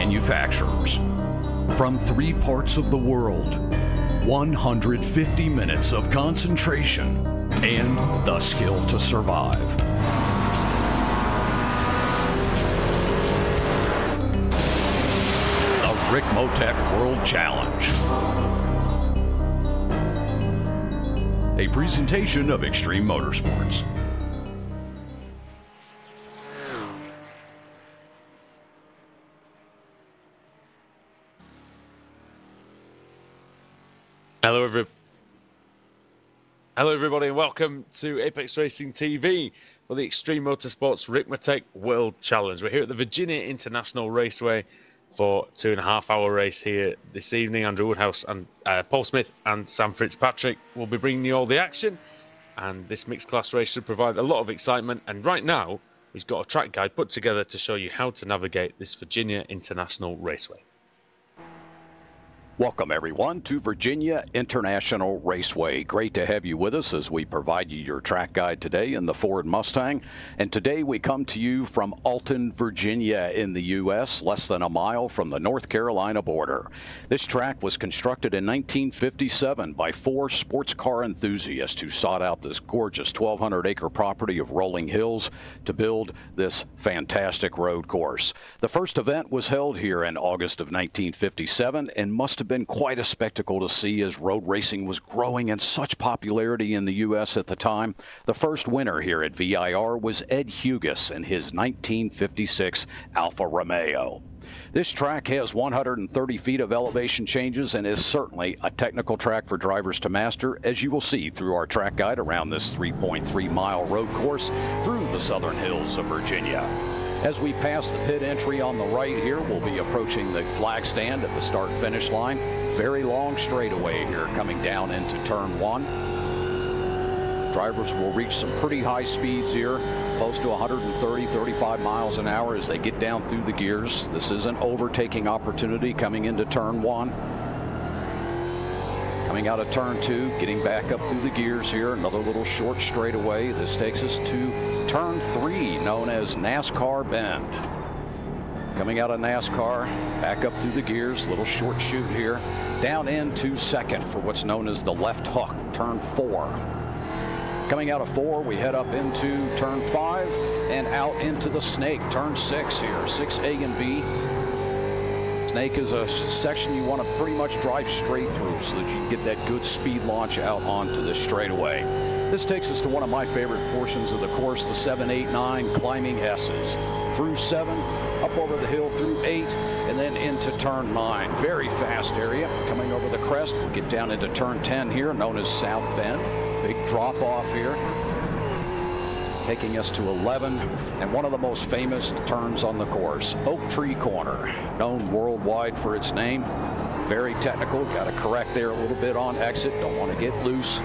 manufacturers. From 3 parts of the world, 150 minutes of concentration, and the skill to survive. The Ricmotech World Challenge. A presentation of Extreme Motorsports. Hello everybody and welcome to Apex Racing TV for the Extreme Motorsports Ricmotech World Challenge. We're here at the Virginia International Raceway for a 2.5-hour race here this evening. Andrew Woodhouse and Paul Smith and Sam Fitzpatrick will be bringing you all the action, and this mixed class race should provide a lot of excitement. And right now we've got a track guide put together to show you how to navigate this Virginia International Raceway. Welcome, everyone, to Virginia International Raceway. Great to have you with us as we provide you your track guide today in the Ford Mustang. And today we come to you from Alton, Virginia in the U.S., less than a mile from the North Carolina border. This track was constructed in 1957 by 4 sports car enthusiasts who sought out this gorgeous 1,200-acre property of rolling hills to build this fantastic road course. The first event was held here in August of 1957 and must have been quite a spectacle to see as road racing was growing in such popularity in the U.S. at the time. The first winner here at VIR was Ed Hugas in his 1956 Alfa Romeo. This track has 130 feet of elevation changes and is certainly a technical track for drivers to master, as you will see through our track guide around this 3.3-mile road course through the southern hills of Virginia. As we pass the pit entry on the right here, we'll be approaching the flag stand at the start-finish line. Very long straightaway here coming down into turn 1. Drivers will reach some pretty high speeds here, close to 130, 35 miles an hour as they get down through the gears. This is an overtaking opportunity coming into turn 1. Coming out of turn 2, getting back up through the gears here, another little short straightaway. This takes us to turn 3, known as NASCAR Bend. Coming out of NASCAR, back up through the gears, little short chute here, down into second for what's known as the left hook, turn 4. Coming out of 4, we head up into turn 5 and out into the snake, turn 6 here, 6A and B. Snake is a section you want to pretty much drive straight through so that you can get that good speed launch out onto this straightaway. This takes us to one of my favorite portions of the course, the 7, 8, 9 climbing S's. Through 7, up over the hill through 8, and then into turn 9. Very fast area. Coming over the crest, we'll get down into turn 10 here, known as South Bend. Big drop off here, taking us to 11, and one of the most famous turns on the course, Oak Tree Corner, known worldwide for its name. Very technical, got to correct there a little bit on exit, don't want to get loose.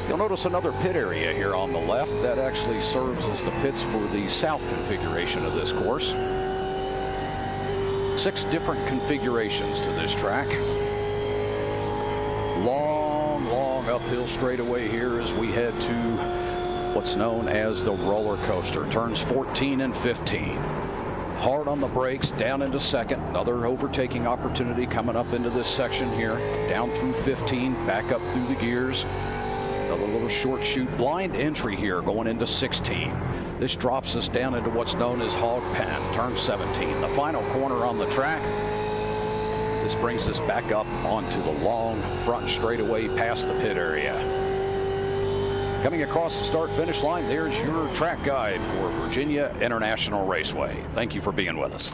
You'll notice another pit area here on the left. That actually serves as the pits for the south configuration of this course. 6 different configurations to this track. Long uphill straightaway here as we head to what's known as the roller coaster, turns 14 and 15. Hard on the brakes, down into second, another overtaking opportunity coming up into this section here, down through 15, back up through the gears. Another little short chute, blind entry here going into 16. This drops us down into what's known as Hog Pen, turn 17. The final corner on the track. This brings us back up onto the long front straightaway past the pit area. Coming across the start-finish line, there's your track guide for Virginia International Raceway. Thank you for being with us.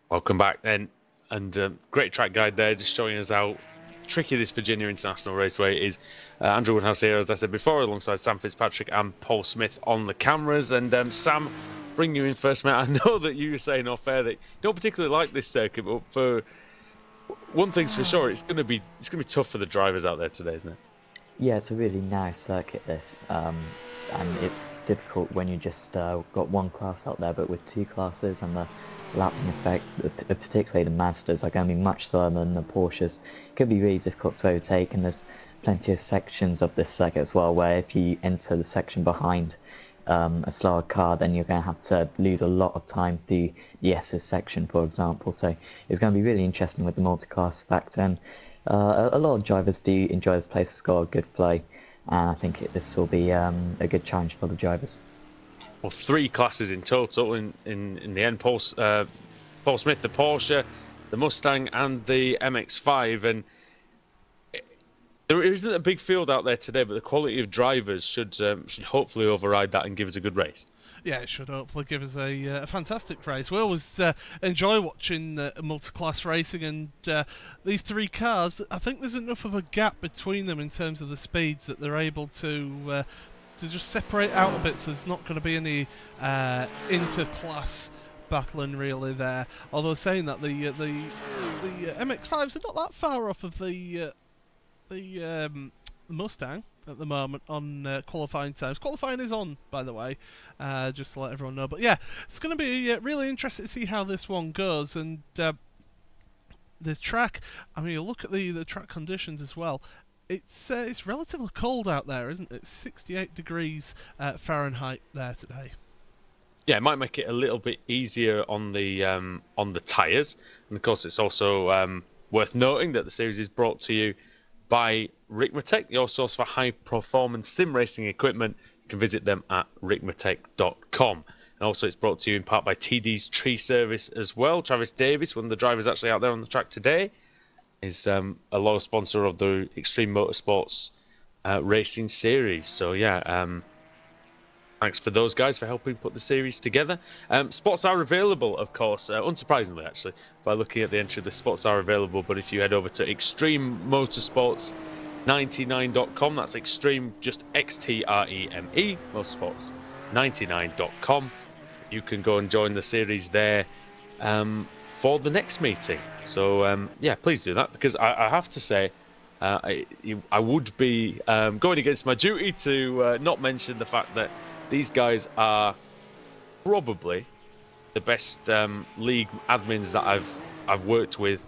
Welcome back then, and great track guide there, just showing us how tricky this Virginia International Raceway is. Andrew Woodhouse here, as I said before, alongside Sam Fitzpatrick and Paul Smith on the cameras. And Sam, bring you in first, mate. I know that you were saying off air that you don't particularly like this circuit, but for one thing's for sure, it's going to be tough for the drivers out there today, isn't it? Yeah, it's a really nice circuit, this, and it's difficult when you just got one class out there, but with 2 classes and the lapping effect, particularly the Mazdas, are going to be much slower than the Porsches. It could be really difficult to overtake, and there's plenty of sections of this circuit as well where if you enter the section behind a slower car, then you're going to have to lose a lot of time through the S's section, for example. So it's going to be really interesting with the multi-class factor. And a lot of drivers do enjoy this place. It's got a good play, and I think this will be a good challenge for the drivers. Well, 3 classes in total in the end. Paul Smith, the Porsche, the Mustang, and the MX-5, and there isn't a big field out there today, but the quality of drivers should hopefully override that and give us a good race. Yeah, it should hopefully give us a fantastic race. We always enjoy watching multi-class racing, and these 3 cars, I think there's enough of a gap between them in terms of the speeds that they're able to just separate out a bit, so there's not going to be any inter-class battling really there. Although saying that, the MX-5s are not that far off of the Mustang at the moment on qualifying times. Qualifying is on, by the way, just to let everyone know. But yeah, it's going to be really interesting to see how this one goes. And the track, I mean, you look at the track conditions as well. It's relatively cold out there, isn't it? 68 degrees Fahrenheit there today. Yeah, it might make it a little bit easier on the tyres, and of course, it's also worth noting that the series is brought to you by Ricmotech, your source for high-performance sim racing equipment. You can visit them at ricmotech.com. And also, it's brought to you in part by TD's Tree Service as well. Travis Davis, one of the drivers actually out there on the track today, is a loyal sponsor of the Extreme Motorsports Racing Series. So yeah, thanks for those guys for helping put the series together. Spots are available, of course, unsurprisingly actually, by looking at the entry. The spots are available, but if you head over to extrememotorsports99.com, that's extreme, just XTREME, motorsports99.com, you can go and join the series there for the next meeting. So yeah, please do that, because I have to say, I would be going against my duty to not mention the fact that these guys are probably the best league admins that I've worked with,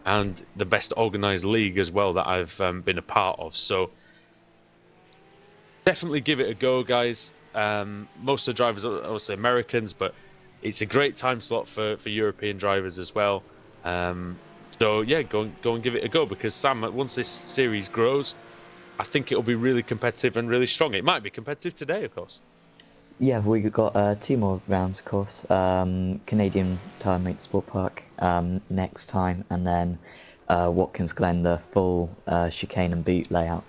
and the best organised league as well that I've been a part of. So definitely give it a go, guys. Most of the drivers are also Americans, but it's a great time slot for European drivers as well. So yeah, go and give it a go, because Sam, once this series grows, I think it'll be really competitive and really strong. It might be competitive today, of course. Yeah, we've got 2 more rounds, of course. Canadian Tire Motorsport Park next time, and then Watkins Glen, the full chicane and boot layout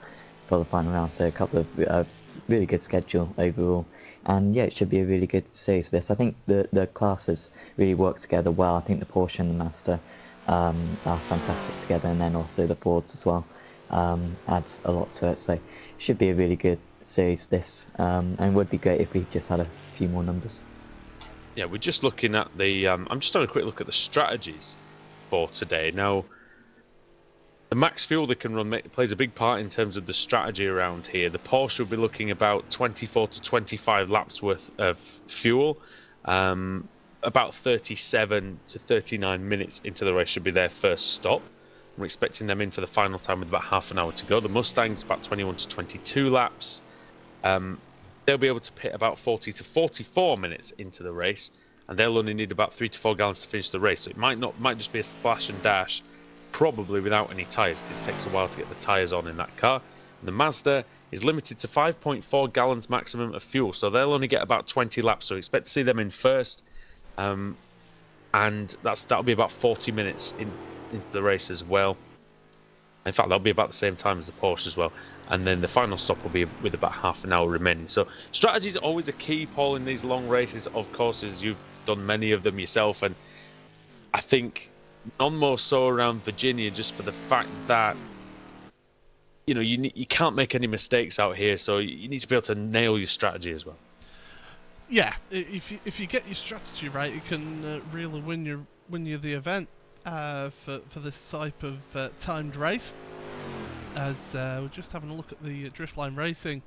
for the final round. So a couple of really good schedule overall. And yeah, it should be a really good series, this. I think the classes really work together well. I think the Porsche and the Mazda are fantastic together, and then also the Fords as well adds a lot to it. So it should be a really good series, this, and it would be great if we just had a few more numbers. Yeah, we're just looking at the I'm just having a quick look at the strategies for today. Now, the max fuel they can run plays a big part in terms of the strategy around here. The Porsche will be looking about 24 to 25 laps worth of fuel. About 37 to 39 minutes into the race should be their first stop. We're expecting them in for the final time with about half an hour to go. The Mustang's about 21 to 22 laps. They'll be able to pit about 40 to 44 minutes into the race, and they'll only need about 3 to 4 gallons to finish the race. So it might just be a splash and dash, probably without any tyres. It takes a while to get the tyres on in that car. And the Mazda is limited to 5.4 gallons maximum of fuel, so they'll only get about 20 laps. So expect to see them in first, and that'll be about 40 minutes into the race as well. In fact, that'll be about the same time as the Porsche as well. And then the final stop will be with about half an hour remaining. So strategy is always a key, Paul, in these long races, of course, as you've done many of them yourself. And I think none more so around Virginia, just for the fact that, you know, you can't make any mistakes out here. So you need to be able to nail your strategy as well. Yeah, if you get your strategy right, you can really win you the event for this type of timed race. As we're just having a look at the Driftline Racing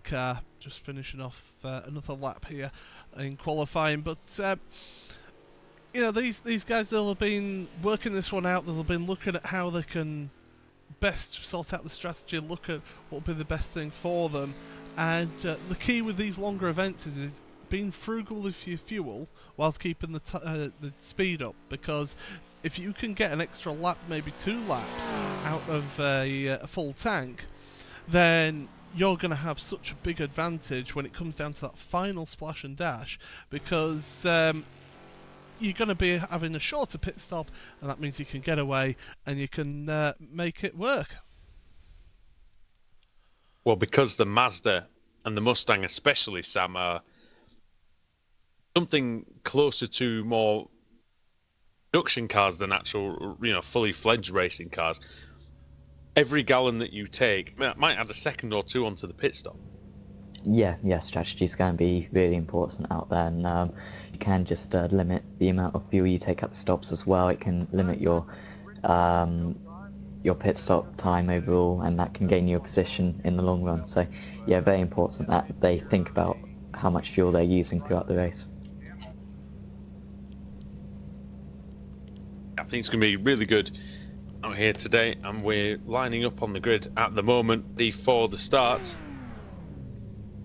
car, just finishing off another lap here in qualifying. But you know, these guys, they'll have been working this one out. They'll have been looking at how they can best sort out the strategy, look at what will be the best thing for them And the key with these longer events is being frugal with your fuel whilst keeping the speed up, because if you can get an extra lap, maybe 2 laps, out of a full tank, then you're going to have such a big advantage when it comes down to that final splash and dash, because you're going to be having a shorter pit stop, and that means you can get away and you can make it work. Well, because the Mazda and the Mustang especially, Sam, are something closer to more production cars than actual, fully fledged racing cars. Every gallon that you take might add a second or two onto the pit stop. Yeah, strategy is going to be really important out there, and you can just limit the amount of fuel you take at the stops as well. It can limit your pit stop time overall, and that can gain you a position in the long run. So yeah, very important that they think about how much fuel they're using throughout the race. I think it's going to be really good out here today, and we're lining up on the grid at the moment before the start.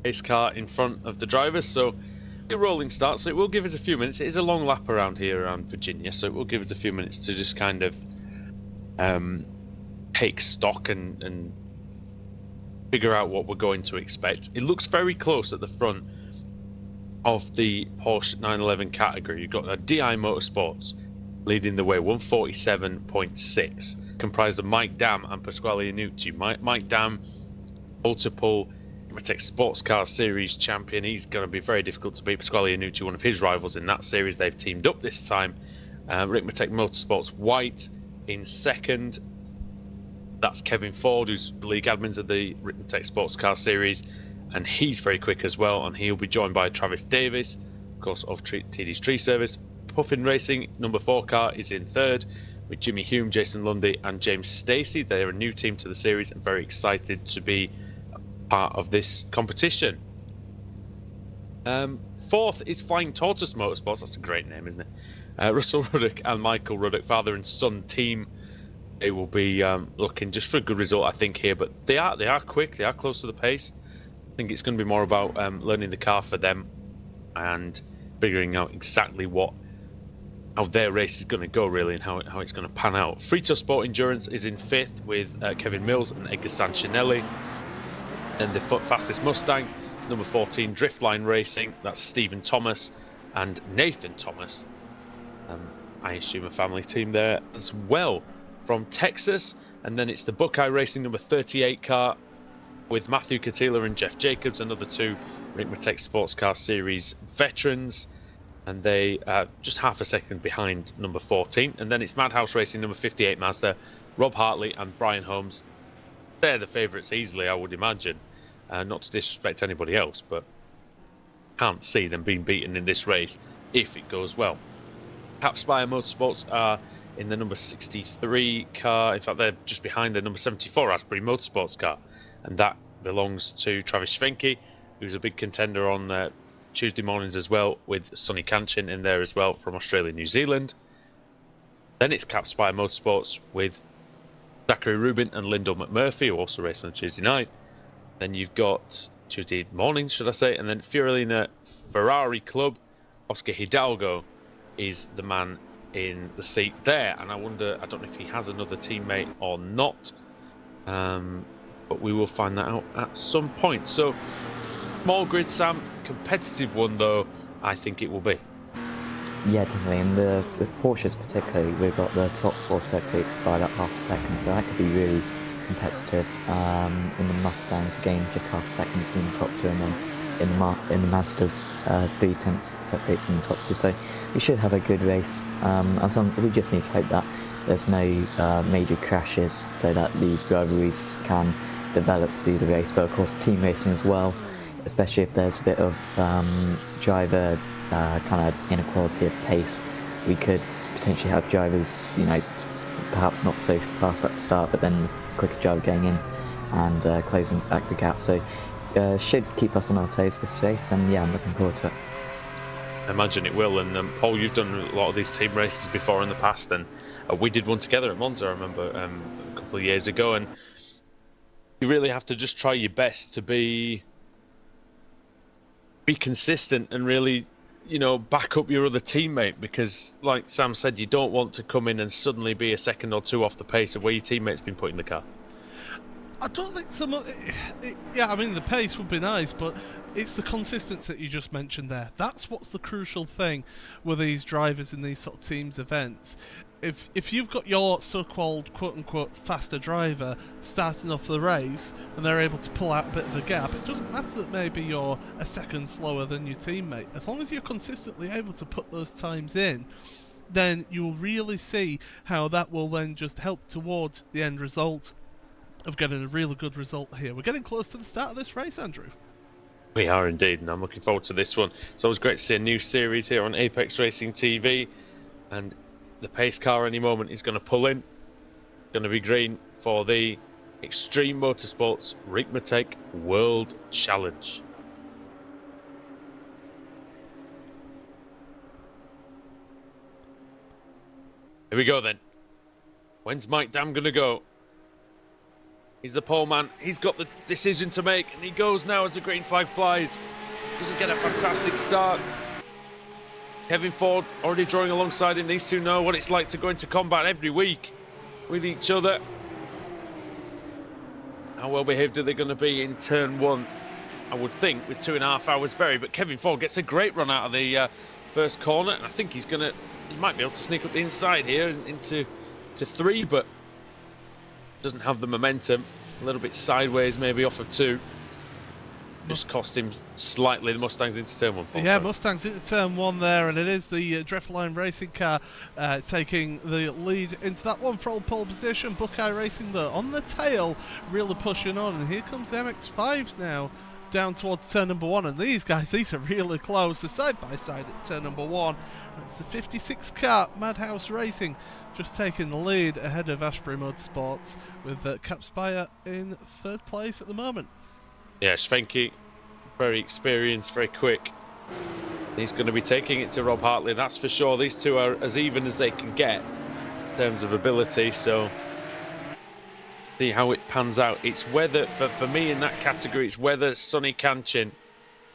Pace car in front of the drivers, so a rolling start, so it will give us a few minutes. It is a long lap around here around Virginia, so it will give us a few minutes to just kind of take stock and figure out what we're going to expect. It looks very close at the front of the Porsche 911 category. You've got a DI Motorsports leading the way, 147.6, comprised of Mike Dam and Pasquale Iannucci. Mike Dam, multiple Ricmotech Sports Car Series champion. He's going to be very difficult to beat. Pasquale Iannucci, one of his rivals in that series. They've teamed up this time. Ricmotech Motorsports White in second. That's Kevin Ford, who's league admins of the Ricmotech Sports Car Series, and he's very quick as well, and he'll be joined by Travis Davis, of course, of TD's Tree Service. Puffin Racing, number 4 car, is in third, with Jimmy Hume, Jason Lundy and James Stacey. They're a new team to the series and very excited to be a part of this competition. Fourth is Flying Tortoise Motorsports. That's a great name, isn't it? Russell Ruddock and Michael Ruddock, father and son team. They will be looking just for a good result, I think, here. But they are quick. They are close to the pace. I think it's going to be more about learning the car for them and figuring out exactly how their race is going to go, really, and how it's going to pan out. Frito Sport Endurance is in 5th with Kevin Mills and Edgar Sancinelli. And the fastest Mustang is number 14, Driftline Racing. That's Stephen Thomas and Nathan Thomas. I assume a family team there as well. From Texas, and then it's the Buckeye Racing number 38 car with Matthew Catila and Jeff Jacobs, another 2 Ricmotech Sports Car Series veterans, and they are just half a second behind number 14. And then it's Madhouse Racing number 58 Mazda, Rob Hartley and Brian Holmes. They're the favourites easily, I would imagine. Not to disrespect anybody else, but can't see them being beaten in this race if it goes well. Capspire Motorsports are in the number 63 car. In fact, they're just behind the number 74 Asbury Motorsports car, and that belongs to Travis Schwenke, who's a big contender on Tuesday mornings as well, with Sonny Kanchin in there as well from Australia, New Zealand. Then it's Capspire Motorsports with Zachary Rubin and Lyndall McMurphy, who also race on Tuesday night. Then you've got Tuesday morning, should I say, and then Fiorina Ferrari Club. Oscar Hidalgo is the man in the seat there, and I don't know if he has another teammate or not, but we will find that out at some point. So small grid, Sam, competitive one though, I think it will be. Yeah, definitely, and the Porsches particularly, we've got the top 4 separated by about half a second, so that could be really competitive. In the Mustangs, again, just half a second between the top 2, and then in the Mazdas, 3/10 separates from the top 2, so we should have a good race. We just need to hope that there's no major crashes, so that these rivalries can develop through the race. But of course, team racing as well, especially if there's a bit of driver kind of inequality of pace, we could potentially have drivers, perhaps not so fast at the start, but then quicker driver going in and closing back the gap. So should keep us on our toes this race, and yeah, I'm looking forward to it. I imagine it will. And Paul, you've done a lot of these team races before in the past, and we did one together at Monza, I remember, a couple of years ago, and you really have to just try your best to be be consistent and really, you know, back up your other teammate, because like Sam said, you don't want to come in and suddenly be a second or two off the pace of where your teammate's been put in the car. I don't think so much. Yeah, I mean, the pace would be nice, but it's the consistency that you just mentioned there. That's what's the crucial thing with these drivers in these sort of teams events. If you've got your so-called quote-unquote faster driver starting off the race and they're able to pull out a bit of a gap, it doesn't matter that maybe you're a second slower than your teammate. As long as you're consistently able to put those times in, then you'll really see how that will then just help towards the end result of getting a really good result here. We're getting close to the start of this race, Andrew. We are indeed, and I'm looking forward to this one. It's always great to see a new series here on Apex Racing TV, and the pace car any moment is going to pull in. Going to be green for the Extreme Motorsports Ricmotech World Challenge. Here we go then. When's Mike Dam going to go? He's the pole man. He's got the decision to make, and he goes now as the green flag flies. Doesn't get a fantastic start. Kevin Ford already drawing alongside him. These two know what it's like to go into combat every week with each other. How well behaved are they going to be in turn one? I would think with 2.5 hours vary, but Kevin Ford gets a great run out of the first corner, and I think he might be able to sneak up the inside here into 3, but doesn't have the momentum. A little bit sideways, maybe off of 2. Just cost him slightly. The Mustangs into turn 1. Yeah, sorry. Mustangs into turn 1 there, and it is the Drefterline Racing car taking the lead into that one for pole position. Buckeye Racing though on the tail, really pushing on, and here comes the MX-5s now down towards turn number 1, and these are really close. They're side by side at turn number 1. It's the 56 car Madhouse Racing just taking the lead ahead of Ashbury Motorsports, with Cap Spire in 3rd place at the moment. Yeah, Schwenke, very experienced, very quick. He's going to be taking it to Rob Hartley, that's for sure. These two are as even as they can get in terms of ability, so see how it pans out. It's whether, for me in that category, it's whether Sonny Kanchin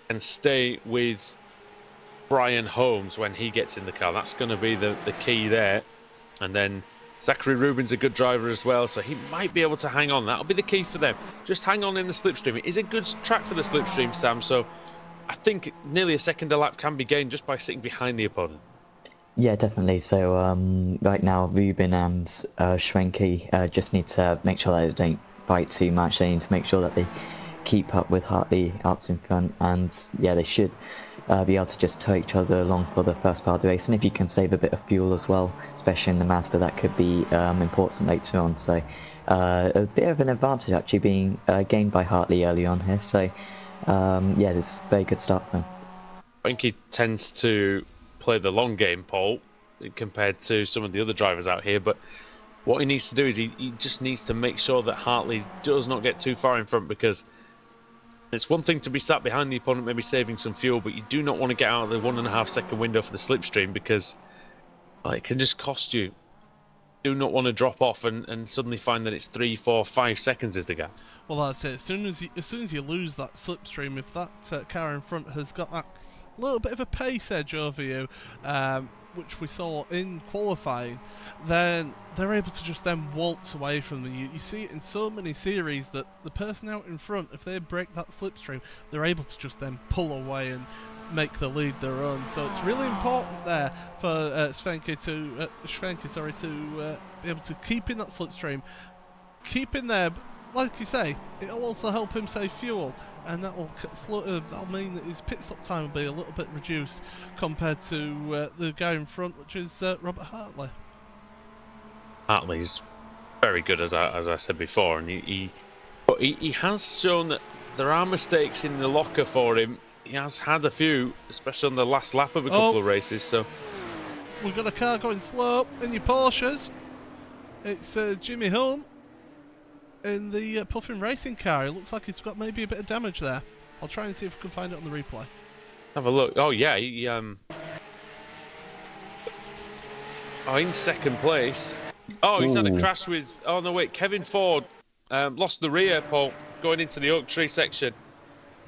can stay with Brian Holmes when he gets in the car. That's going to be the key there. And then Zachary Rubin's a good driver as well, so he might be able to hang on. That'll be the key for them. Just hang on in the slipstream. It is a good track for the slipstream, Sam, so I think nearly a second a lap can be gained just by sitting behind the opponent. Yeah, definitely. So right now, Rubin and Schwenke just need to make sure that they don't bite too much. They need to make sure that they keep up with Hartley out in front, and yeah, they should be able to just tow each other along for the first part of the race. And if you can save a bit of fuel as well, especially in the Mazda, that could be important later on. So a bit of an advantage actually being gained by Hartley early on here. So yeah, this is a very good start for him. I think he tends to play the long game, Paul, compared to some of the other drivers out here, but what he needs to do is he just needs to make sure that Hartley does not get too far in front, because it's one thing to be sat behind the opponent, maybe saving some fuel, but you do not want to get out of the 1.5 second window for the slipstream, because it can just cost you. Do not want to drop off and suddenly find that it's 3, 4, 5 seconds is the gap. Well, that's it. As soon as you lose that slipstream, if that car in front has got that little bit of a pace edge over you, which we saw in qualifying, then they're able to just then waltz away from them. You see it in so many series that the person out in front, if they break that slipstream, they're able to just then pull away and make the lead their own. So it's really important there for Schwenke to be able to keep in that slipstream, keep in there. But like you say, it'll also help him save fuel, and that'll mean that his pit stop time will be a little bit reduced compared to the guy in front, which is Robert Hartley. Hartley's very good, as I said before, and he has shown that there are mistakes in the locker for him. He has had a few, especially on the last lap of a couple of races. So we've got a car going slow in your Porsches. It's Jimmy Hull in the Puffin Racing car. It looks like he's got maybe a bit of damage there. I'll try and see if we can find it on the replay. Have a look. Oh yeah, in second place. Oh, he's had a crash with. Oh no, wait, Kevin Ford lost the rear, Paul, going into the oak tree section.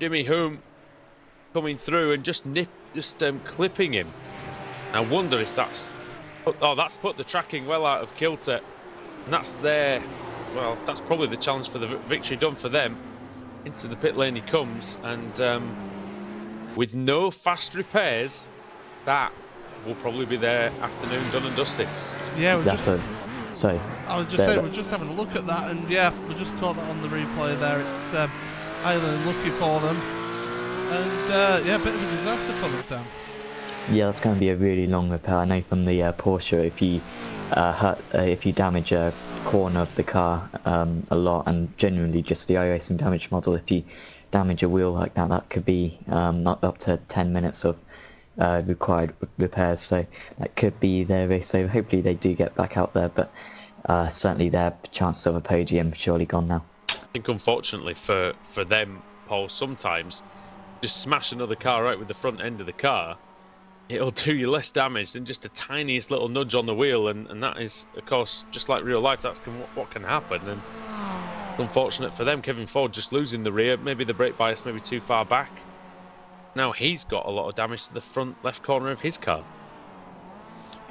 Jimmy Hume coming through and just clipping him. And I wonder if that's... Oh, that's put the tracking well out of kilter. And that's there. Well, that's probably the challenge for the victory done for them. Into the pit lane he comes, and with no fast repairs, that will probably be their afternoon done and dusted. Yeah, so I was just saying, we're just having a look at that, and yeah, we just caught that on the replay there. It's highly unlucky for them, and yeah, a bit of a disaster for them, Sam. Yeah, that's going to be a really long repair. I know from the Porsche, if you damage a corner of the car a lot, and generally just the iRacing damage model, if you damage a wheel like that, that could be up to 10 minutes of required repairs, so that could be their race. So hopefully they do get back out there, but certainly their chance of a podium surely gone now. I think unfortunately for them, Paul, sometimes just smash another car out with the front end of the car, it'll do you less damage than just a tiniest little nudge on the wheel, and that is, of course, just like real life, that's what can happen. And unfortunate for them, Kevin Ford just losing the rear, maybe the brake bias maybe too far back. Now he's got a lot of damage to the front left corner of his car.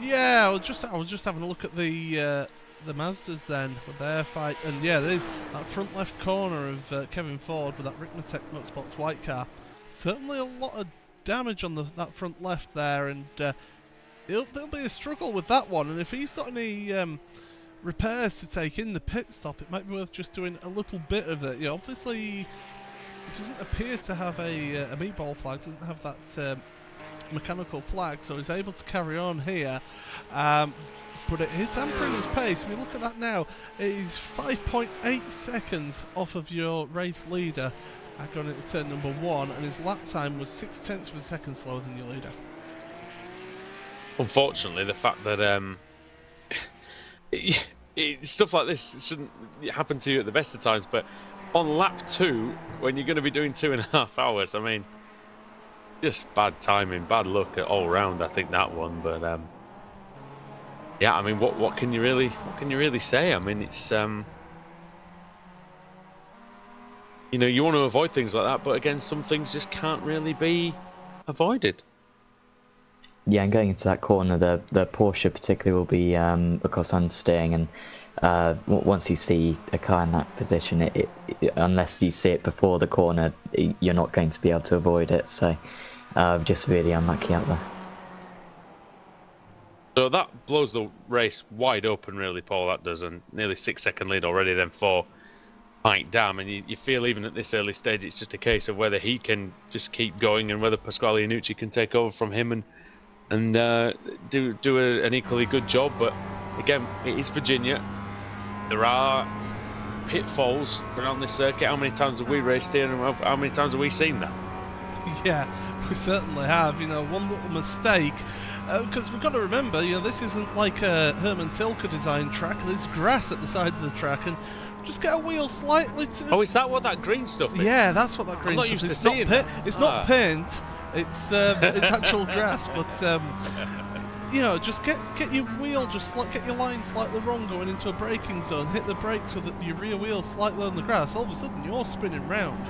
Yeah, I was just having a look at the Mazdas then with their fight, and yeah, there's that front left corner of Kevin Ford with that Ricmotech Motorsports white car. Certainly a lot of damage on that front left there, and there'll be a struggle with that one. And if he's got any repairs to take in the pit stop, it might be worth just doing a little bit of it. You know, obviously it doesn't appear to have a meatball flag, doesn't have that mechanical flag, so he's able to carry on here. But it is hampering his pace. I mean, look at that now. It is 5.8 seconds off of your race leader going into turn number 1, and his lap time was 0.6 of a second slower than your leader. Unfortunately, the fact that stuff like this shouldn't happen to you at the best of times, but on lap 2, when you're going to be doing 2.5 hours, I mean, just bad timing, bad luck all round. I think that one, but yeah, I mean, what can you really say? I mean, it's you know, you want to avoid things like that, but again, some things just can't really be avoided. Yeah, and going into that corner, the Porsche particularly will be, of course, understeering, and once you see a car in that position, unless you see it before the corner, you're not going to be able to avoid it. So, just really unlucky out there. So that blows the race wide open, really, Paul. That does, and nearly 6-second lead already. Then for Mike Dam, and you feel even at this early stage, it's just a case of whether he can just keep going and whether Pasquale Iannucci can take over from him and do an equally good job. But again, it is Virginia. There are pitfalls around this circuit. How many times have we raced here, and how many times have we seen that? Yeah, we certainly have. You know, one little mistake, because we've got to remember, you know, this isn't like a Herman Tilke designed track. There's grass at the side of the track, and just get a wheel slightly to... Oh, is that what that green stuff is? Yeah, that's what that green stuff is. It's not It's not paint. It's actual grass. But you know, just get your wheel, get your line slightly wrong going into a braking zone. Hit the brakes with your rear wheel slightly on the grass. All of a sudden, you're spinning round,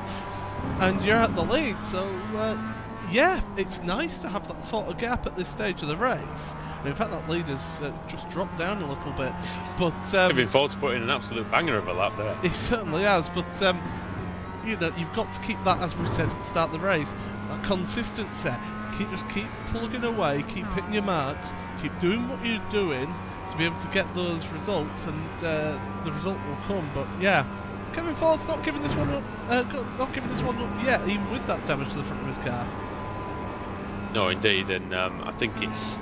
and you're at the lead. So yeah, it's nice to have that sort of gap at this stage of the race. And in fact, that lead has just dropped down a little bit. But Kevin Ford's put in an absolute banger of a lap there. He certainly has. But you know, you've got to keep that, as we said at the start of the race, that consistency. Just keep plugging away, keep hitting your marks, keep doing what you're doing to be able to get those results, and the result will come. But yeah, Kevin Ford's not giving this one up yet, even with that damage to the front of his car. No, indeed, and I think it's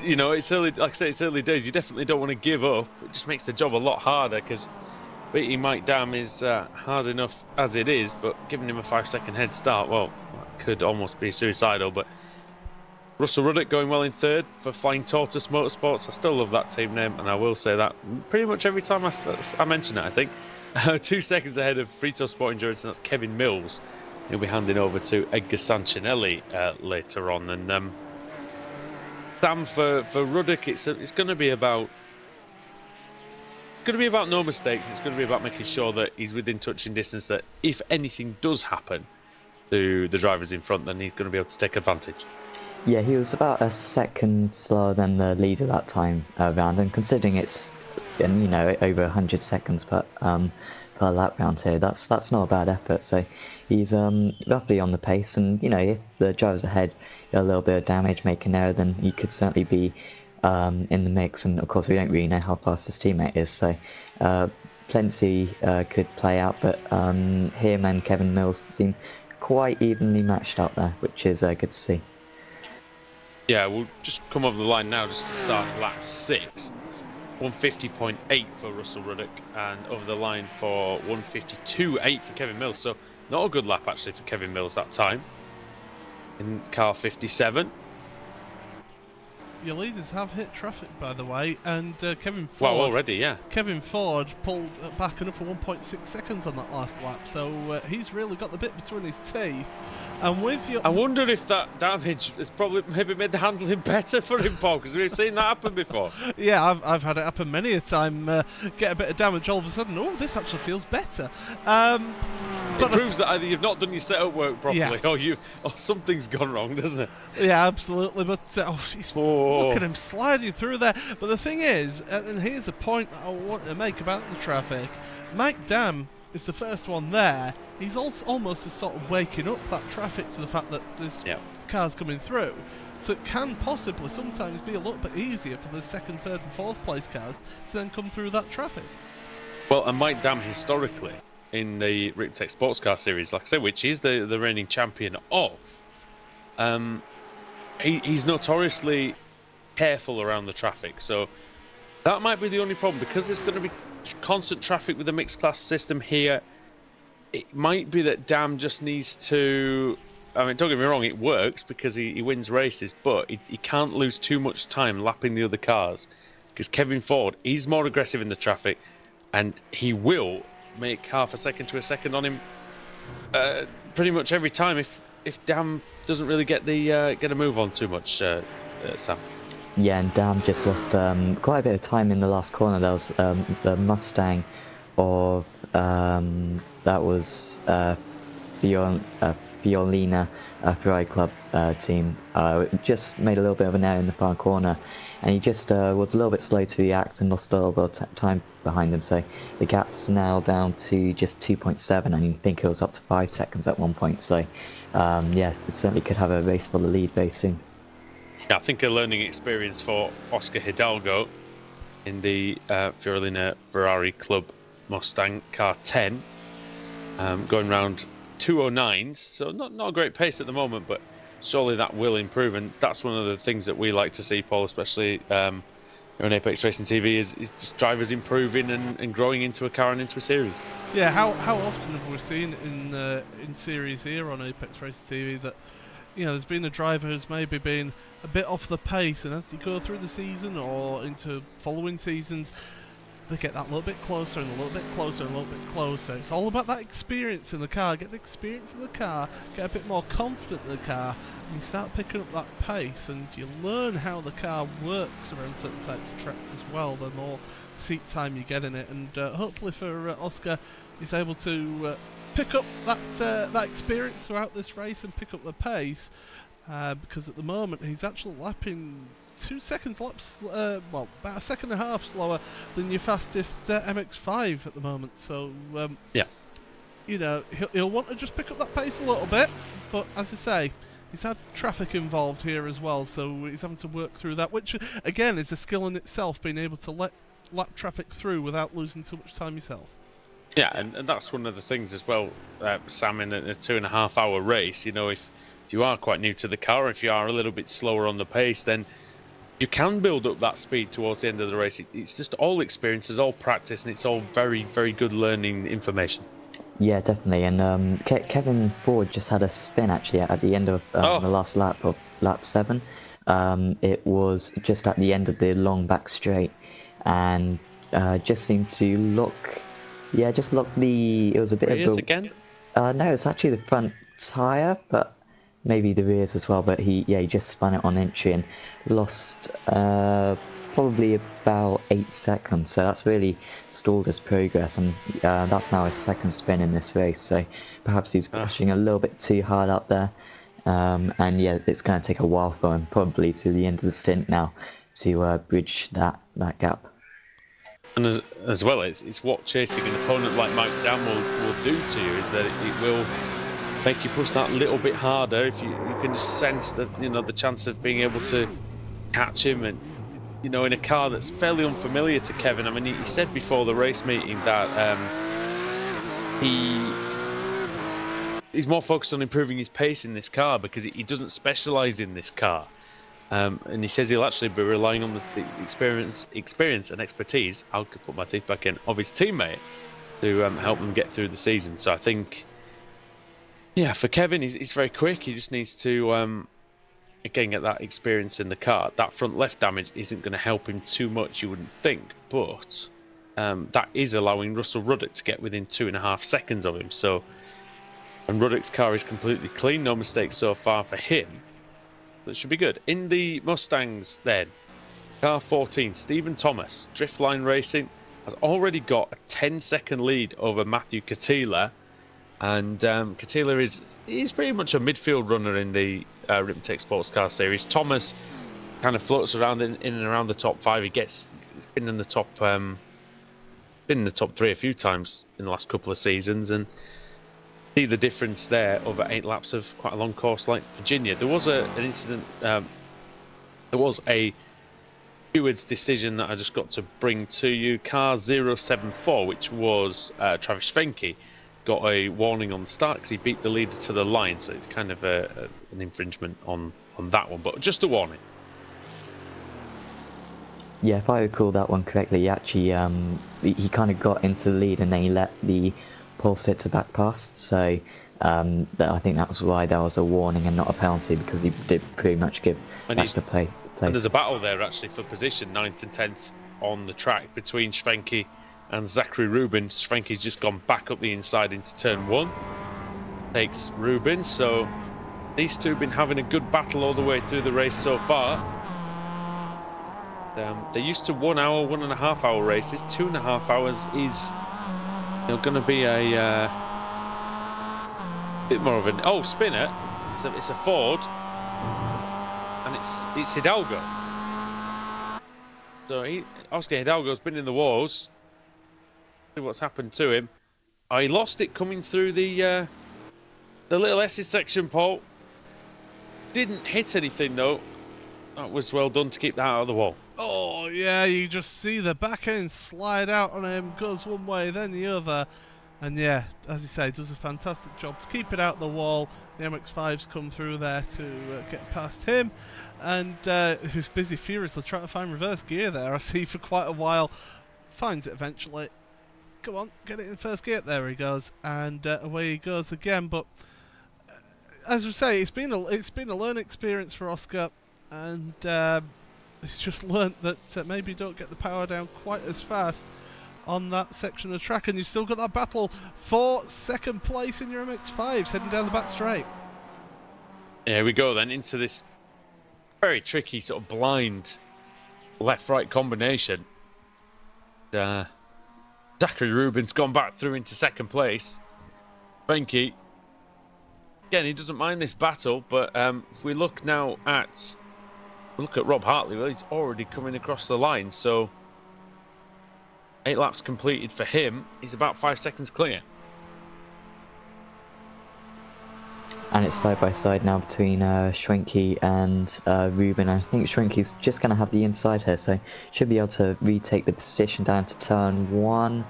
you know, it's early. Like I say, it's early days. You definitely don't want to give up. It just makes the job a lot harder, because beating Mike Dam is hard enough as it is, but giving him a 5-second head start, well, that could almost be suicidal. But Russell Ruddock going well in third for Flying Tortoise Motorsports. I still love that team name, and I will say that pretty much every time I mention it, I think. 2 seconds ahead of Frito Sport Endurance, and that's Kevin Mills. He'll be handing over to Edgar Sancinelli later on. And Sam, for Ruddock, it's going to be about no mistakes. It's going to be about making sure that he's within touching distance, that if anything does happen, to the drivers in front, then he's going to be able to take advantage. Yeah, he was about a second slower than the leader that time round, and considering it's over 100 seconds per lap round here, that's not a bad effort. So he's roughly on the pace, and if the drivers ahead get a little bit of damage, make an error, then he could certainly be in the mix. And of course, we don't really know how fast his teammate is, so plenty could play out. But him and Kevin Mills seem quite evenly matched out there, which is good to see. Yeah, we'll just come over the line now just to start lap 6. 150.8 for Russell Ruddock, and over the line for 152.8 for Kevin Mills. So not a good lap actually for Kevin Mills that time in car 57. Your leaders have hit traffic, by the way, and Kevin Ford. Well, already, yeah. Kevin Ford pulled back another 1.6 seconds on that last lap, so he's really got the bit between his teeth. And with your, I wonder if that damage has probably maybe made the handling better for him, Paul, because we've seen that happen before. Yeah, I've had it happen many a time. Get a bit of damage, all of a sudden, oh, this actually feels better. It proves that either you've not done your setup work properly, yeah, or something's gone wrong, doesn't it? Yeah, absolutely. But look at him sliding through there. But the thing is, and here's a point that I want to make about the traffic, Mike Dam is the first one there. He's also almost sort of waking up that traffic to the fact that there's cars coming through. So it can possibly sometimes be a little bit easier for the second, third and fourth place cars to then come through that traffic. Well, and Mike Dam historically in the Ricmotech Sports Car Series, like I said, which is the reigning champion of, he's notoriously careful around the traffic. So that might be the only problem, because there's going to be constant traffic with the mixed class system here. It might be that Dam just needs to, I mean, don't get me wrong, it works because he wins races, but he can't lose too much time lapping the other cars, because Kevin Ford, he's more aggressive in the traffic, and he will make half a second to a second on him pretty much every time if Dam doesn't really get a move on too much, Sam. Yeah, and Dam just lost quite a bit of time in the last corner. There was the Mustang of that was Fiolina Ferrari Club team. Just made a little bit of an error in the far corner, and he just was a little bit slow to react and lost a little bit of time behind him. So the gap's now down to just 2.7, and you think it was up to 5 seconds at one point. So yeah, it certainly could have a race for the lead very soon. Yeah, I think a learning experience for Oscar Hidalgo in the Fiorina Ferrari Club Mustang Car 10, going round 209s, so not a great pace at the moment, but surely that will improve, and that's one of the things that we like to see, Paul, especially on Apex Racing TV, is just drivers improving and growing into a car and into a series. Yeah, how often have we seen in series here on Apex Racing TV that there's been a driver who's maybe been a bit off the pace, and as you go through the season or into following seasons, they get that little bit closer and a little bit closer and a little bit closer. It's all about that experience in the car. Get the experience in the car, get a bit more confident in the car, and you start picking up that pace, and you learn how the car works around certain types of tracks as well, the more seat time you get in it. And hopefully for Oscar, he's able to pick up that experience throughout this race and pick up the pace, because at the moment he's actually lapping 2 seconds well, about a second and a half slower than your fastest MX-5 at the moment. So yeah, he'll want to just pick up that pace a little bit, but as I say, he's had traffic involved here as well, so he's having to work through that, which again is a skill in itself, being able to lap traffic through without losing too much time yourself. Yeah, and that's one of the things as well, Sam, in a 2.5 hour race, if you are quite new to the car, if you are a little bit slower on the pace, then you can build up that speed towards the end of the race. It's just all experience, it's all practice, and it's all very, very good learning information. Yeah, definitely. And Kevin Ford just had a spin actually at the end of the last lap of lap 7. It was just at the end of the long back straight, and just seemed to lock. Yeah, just locked the. It was a bit rears of a. Again? No, it's actually the front tire, but maybe the rears as well. But he just spun it on entry and lost probably about 8 seconds, so that's really stalled his progress, and that's now his second spin in this race, so perhaps he's pushing a little bit too hard out there. And yeah, it's going to take a while for him, probably to the end of the stint now, to bridge that gap. And as well, it's what chasing an opponent like Mike Dan will do to you, is that it will make you push that little bit harder. If you can just sense that, you know, the chance of being able to catch him, and you know, in a car that's fairly unfamiliar to Kevin. I mean, he said before the race meeting that he's more focused on improving his pace in this car because he doesn't specialise in this car. And he says he'll actually be relying on the experience and expertise, I'll put my teeth back in, of his teammate to help them get through the season. So I think, yeah, for Kevin, he's very quick. He just needs to, again, get that experience in the car. That front left damage isn't going to help him too much, you wouldn't think, but that is allowing Russell Ruddock to get within 2.5 seconds of him. So, and Ruddock's car is completely clean, no mistakes so far for him. That should be good. In the Mustangs then, car 14, Stephen Thomas, Driftline Racing, has already got a 10-second lead over Matthew Katila. And Katila is pretty much a midfield runner in the Ricmotech Sports Car Series. Thomas kind of floats around in and around the top 5. He's been in the top 3 a few times in the last couple of seasons, and see the difference there over 8 laps of quite a long course like Virginia. There was an incident, there was a steward's decision that I just got to bring to you. Car 074, which was Travis Fenke, got a warning on the start because he beat the leader to the line, so it's kind of an infringement on that one, but just a warning. Yeah, if I recall that one correctly, he actually he kind of got into the lead and then he let the pole sitter back past, so I think that was why there was a warning and not a penalty, because he did pretty much give back the place. And there's a battle there actually for position, 9th and 10th on the track between Schwenke and Zachary Rubin. Schwenke's just gone back up the inside into turn 1, takes Rubin, so these two have been having a good battle all the way through the race so far. They're used to 1 hour, 1.5 hour races. 2.5 hours is going to be a bit more of an spinner. It's a Ford, and it's Hidalgo. So Oscar Hidalgo's been in the wars. See what's happened to him. He lost it coming through the little S's section, Paul. Didn't hit anything though. That was well done to keep that out of the wall. Oh, yeah, you just see the back end slide out on him, goes one way, then the other. And yeah, as you say, does a fantastic job to keep it out the wall. The MX-5's come through there to get past him. And who's busy furiously trying to find reverse gear there, I see, for quite a while. Finds it eventually. Come on, get it in first gear. There he goes. And away he goes again. But as we say, it's been a learning experience for Oscar. And he's just learnt that maybe you don't get the power down quite as fast on that section of track, and you've still got that battle for second place in your MX-5s heading down the back straight. Here we go then into this very tricky sort of blind left-right combination. Zachary Rubin's gone back through into second place. Fenke, again, he doesn't mind this battle, but if we look now at Rob Hartley, well, he's already coming across the line, so 8 laps completed for him. He's about 5 seconds clear. And it's side by side now between Schwenke and Rubin. I think Schwenke's just going to have the inside here, so should be able to retake the position down to turn 1.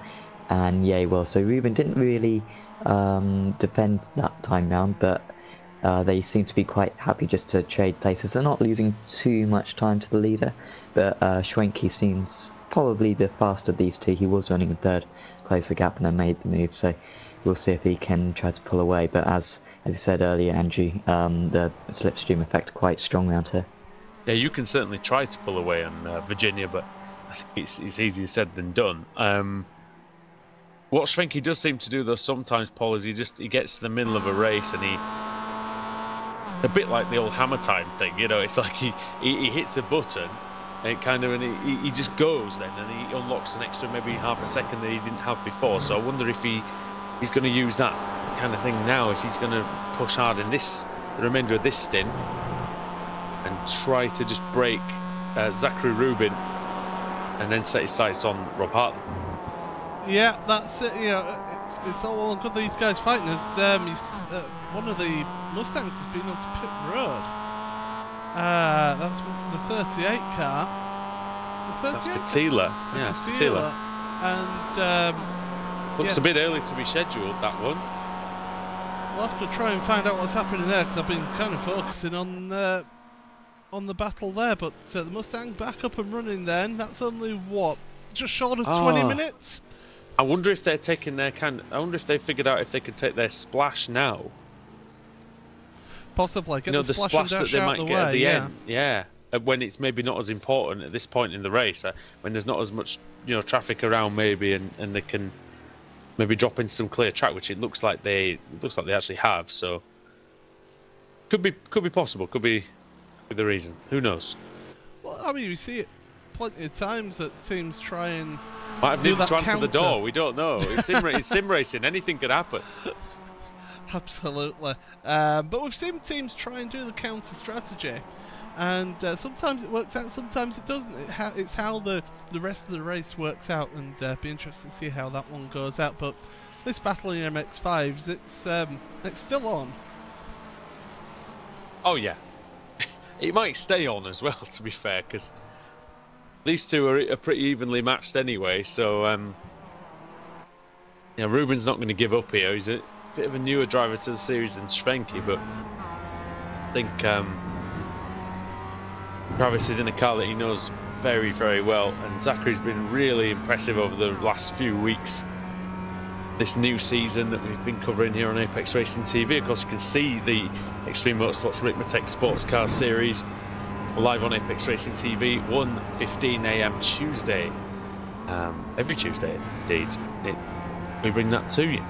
And yeah, well, so Rubin didn't really defend that time round, but they seem to be quite happy just to trade places. They're not losing too much time to the leader, but Schwenke seems probably the faster of these two. He was running a third, closed the gap and then made the move, so we'll see if he can try to pull away. But as you said earlier, Andrew, the slipstream effect quite strong around here. Yeah, you can certainly try to pull away on Virginia, but I think it's easier said than done. What Schwenke does seem to do though sometimes, Paul, is he gets to the middle of a race and a bit like the old hammer time thing, you know, it's like he hits a button And he just goes then, and he unlocks an extra maybe half a second that he didn't have before. So I wonder if he's going to use that kind of thing now, if he's going to push hard in the remainder of this stint and try to just break Zachary Rubin and then set his sights on Rob Hartley. Yeah, that's it. You know, it's all well and good these guys fighting. As one of the Mustangs has been onto pit road. That's the 38 car. The 38 That's Patila. Yeah, it's Patila. And looks a bit early to be scheduled, that one. We'll have to try and find out what's happening there, because I've been kind of focusing on the battle there. But the Mustang back up and running then. That's only, what, just short of 20 minutes? I wonder if they're taking their I wonder if they figured out if they could take their splash now. Possibly. Get the splash that they might get at the end. Yeah. When it's maybe not as important at this point in the race, when there's not as much traffic around maybe, and they can maybe drop into some clear track, which it looks like they actually have. So could be possible. Could be the reason. Who knows? Well, I mean, you see it plenty of times that teams try and might have do needed that to answer counter. the door. We don't know. It's sim racing. Anything could happen. Absolutely. But we've seen teams try and do the counter strategy, and sometimes it works out, sometimes it doesn't. It's how the rest of the race works out, and be interested to see how that one goes out. But this battle in MX-5s, it's still on. Oh yeah, it might stay on as well, to be fair, because these two are pretty evenly matched anyway. So Ruben's not going to give up here. He's a bit of a newer driver to the series than Schwenke, but I think Travis is in a car that he knows very, very well, and Zachary's been really impressive over the last few weeks. This new season that we've been covering here on Apex Racing TV. Of course, you can see the Extreme Motorsports Ricmotech Sports Car Series live on Apex Racing TV, 1:15 AM Tuesday. Every Tuesday, indeed. We bring that to you.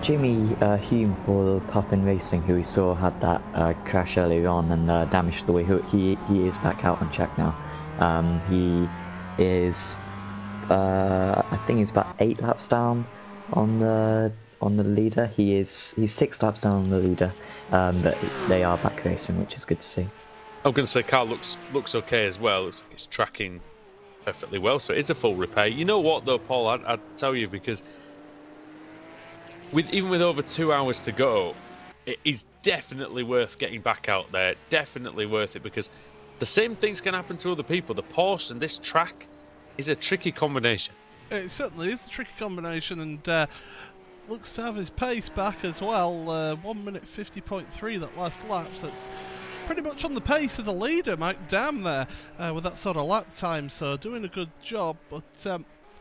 Jimmy Hume for Puffin Racing, who we saw had that crash earlier on and damaged the wheel, he is back out on track now. He is, I think he's about 8 laps down on the leader. He's 6 laps down on the leader, but they are back racing, which is good to see. I'm going to say car looks okay as well. Looks like it's tracking perfectly well, so it's a full repair. You know what though, Paul, I'd tell you, because even with over 2 hours to go, it is definitely worth getting back out there. Definitely worth it, because the same things can happen to other people. The Porsche and this track is a tricky combination. It certainly is a tricky combination, and looks to have his pace back as well. 1 minute 50.3 that last lap, so it's pretty much on the pace of the leader, Mike Dam, there, with that sort of lap time, so doing a good job. But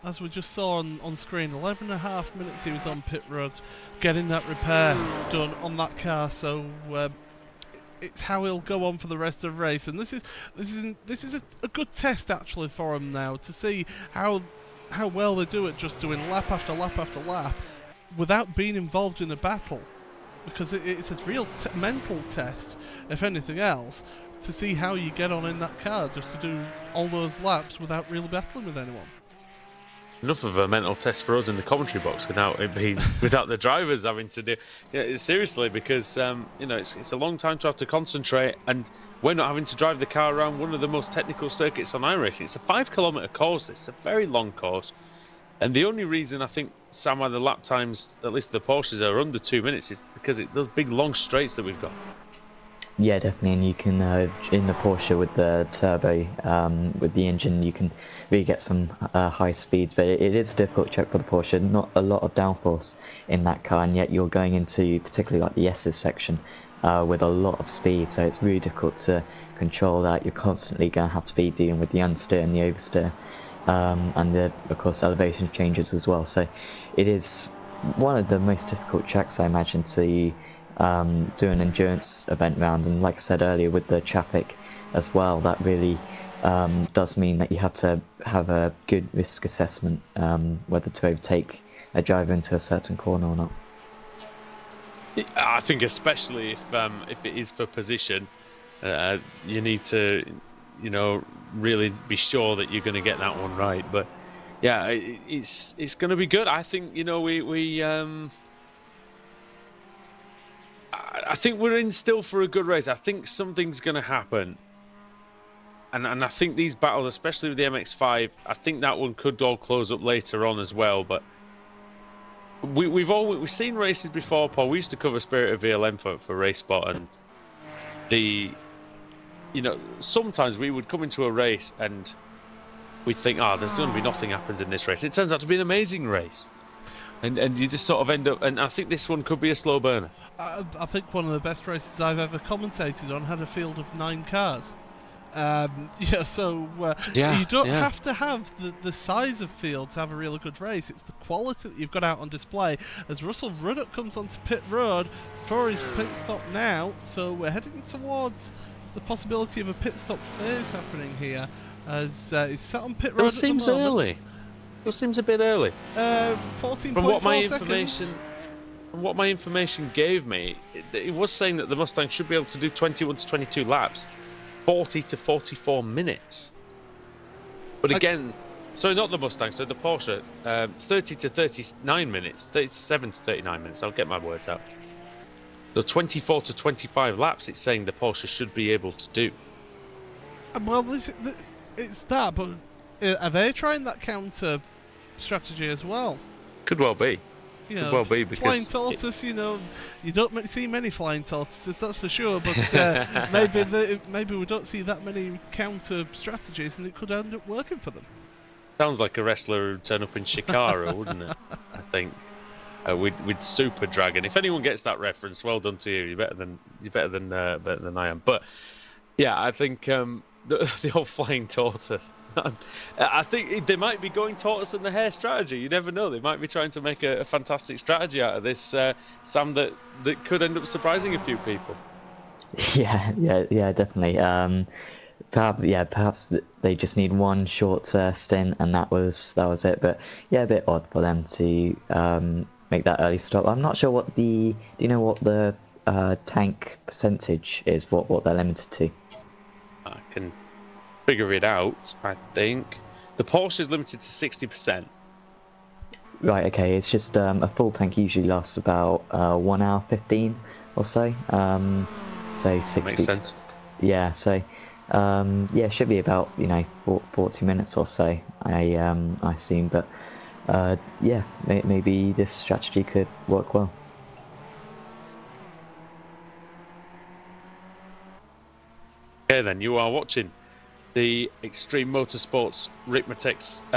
as we just saw on screen, 11.5 minutes he was on pit road getting that repair done on that car, so it's how he'll go on for the rest of the race. And this is a good test actually for him now, to see how well they do it, just doing lap after lap after lap without being involved in a battle, because it's a real mental test, if anything else, to see how you get on in that car, just to do all those laps without really battling with anyone. Enough of a mental test for us in the commentary box without it being without the drivers having to do. Seriously, because it's a long time to have to concentrate, and we're not having to drive the car around one of the most technical circuits on iRacing. It's a 5-kilometre course. It's a very long course, and the only reason I think some of the lap times, at least the Porsches, are under 2 minutes is because those big long straights that we've got. Yeah, definitely, and you can, in the Porsche with the turbo, with the engine, you can really get some high speeds, but it is a difficult track for the Porsche. Not a lot of downforce in that car, and yet you're going into particularly like the S's section with a lot of speed, so it's really difficult to control that. You're constantly going to have to be dealing with the understeer and the oversteer, and of course elevation changes as well, so it is one of the most difficult tracks, I imagine, to do an endurance event round. And like I said earlier, with the traffic as well, that really does mean that you have to have a good risk assessment, whether to overtake a driver into a certain corner or not. I think especially if it is for position, You need to, you know, really be sure that you're going to get that one right. But yeah, it's going to be good. I think, you know, I think we're in still for a good race. I think something's going to happen. And I think these battles, especially with the MX-5, I think that one could all close up later on as well. But we've seen races before, Paul. We used to cover Spirit of VLM for Race Spot, and you know, sometimes we would come into a race and we'd think, there's going to be nothing happens in this race. It turns out to be an amazing race. And you just sort of end up, and I think this one could be a slow burner. I think one of the best races I've ever commentated on had a field of 9 cars. You don't have to have the size of field to have a really good race. It's the quality that you've got out on display. As Russell Ruddock comes onto pit road for his pit stop now, so we're heading towards the possibility of a pit stop phase happening here. As he's sat on pit road. It seems early. It seems a bit early. 14.4 seconds. From what my information gave me, it was saying that the Mustang should be able to do 21 to 22 laps. 40 to 44 minutes. But again, sorry, not the Mustang, so the Porsche, 30 to 39 minutes, 37 to 39 minutes, I'll get my words out. So 24 to 25 laps, it's saying the Porsche should be able to do. Well, it's that, but are they trying that counter strategy as well? Could well be. You know, well be, because flying tortoise, you know, you don't see many flying tortoises, that's for sure, but maybe we don't see that many counter strategies, and it could end up working for them. Sounds like a wrestler who'd turn up in Shikara, wouldn't it? I think with Super Dragon. If anyone gets that reference, well done to you. You're better than I am. But yeah, I think the old flying tortoise. I think they might be going tortoise and the hare strategy. You never know. They might be trying to make a fantastic strategy out of this, Sam, that could end up surprising a few people. Yeah, definitely. Perhaps they just need one short stint, and that was it. But yeah, a bit odd for them to make that early stop. I'm not sure do you know what the tank percentage is? What they're limited to? I can figure it out. I think the Porsche is limited to 60%. Right. Okay. It's just a full tank usually lasts about 1 hour 15 or so. Say 60. Makes sense. Yeah. So should be about 40 minutes or so. I assume, but maybe this strategy could work well. Okay, then you are watching the Extreme Motorsports Ricmotech's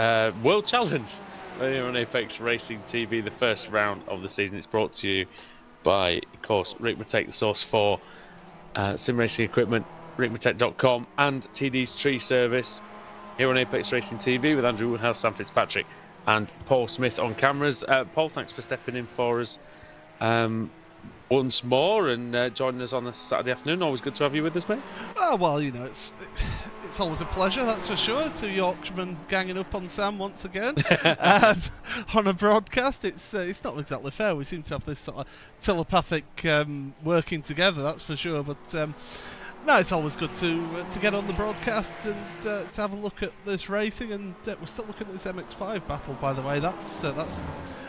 World Challenge here on Apex Racing TV, the first round of the season. It's brought to you by, of course, Ricmotech, the source for sim racing equipment, Ricmotech.com, and TD's Tree Service here on Apex Racing TV with Andrew Woodhouse, Sam Fitzpatrick, and Paul Smith on cameras. Paul, thanks for stepping in for us once more and joining us on a Saturday afternoon. Always good to have you with us, mate. Oh, well, it's always a pleasure, that's for sure. 2 Yorkshiremen ganging up on Sam once again on a broadcast. It's not exactly fair. We seem to have this sort of telepathic working together, that's for sure. But no, it's always good to get on the broadcast and to have a look at this racing. And we're still looking at this MX-5 battle, by the way. That's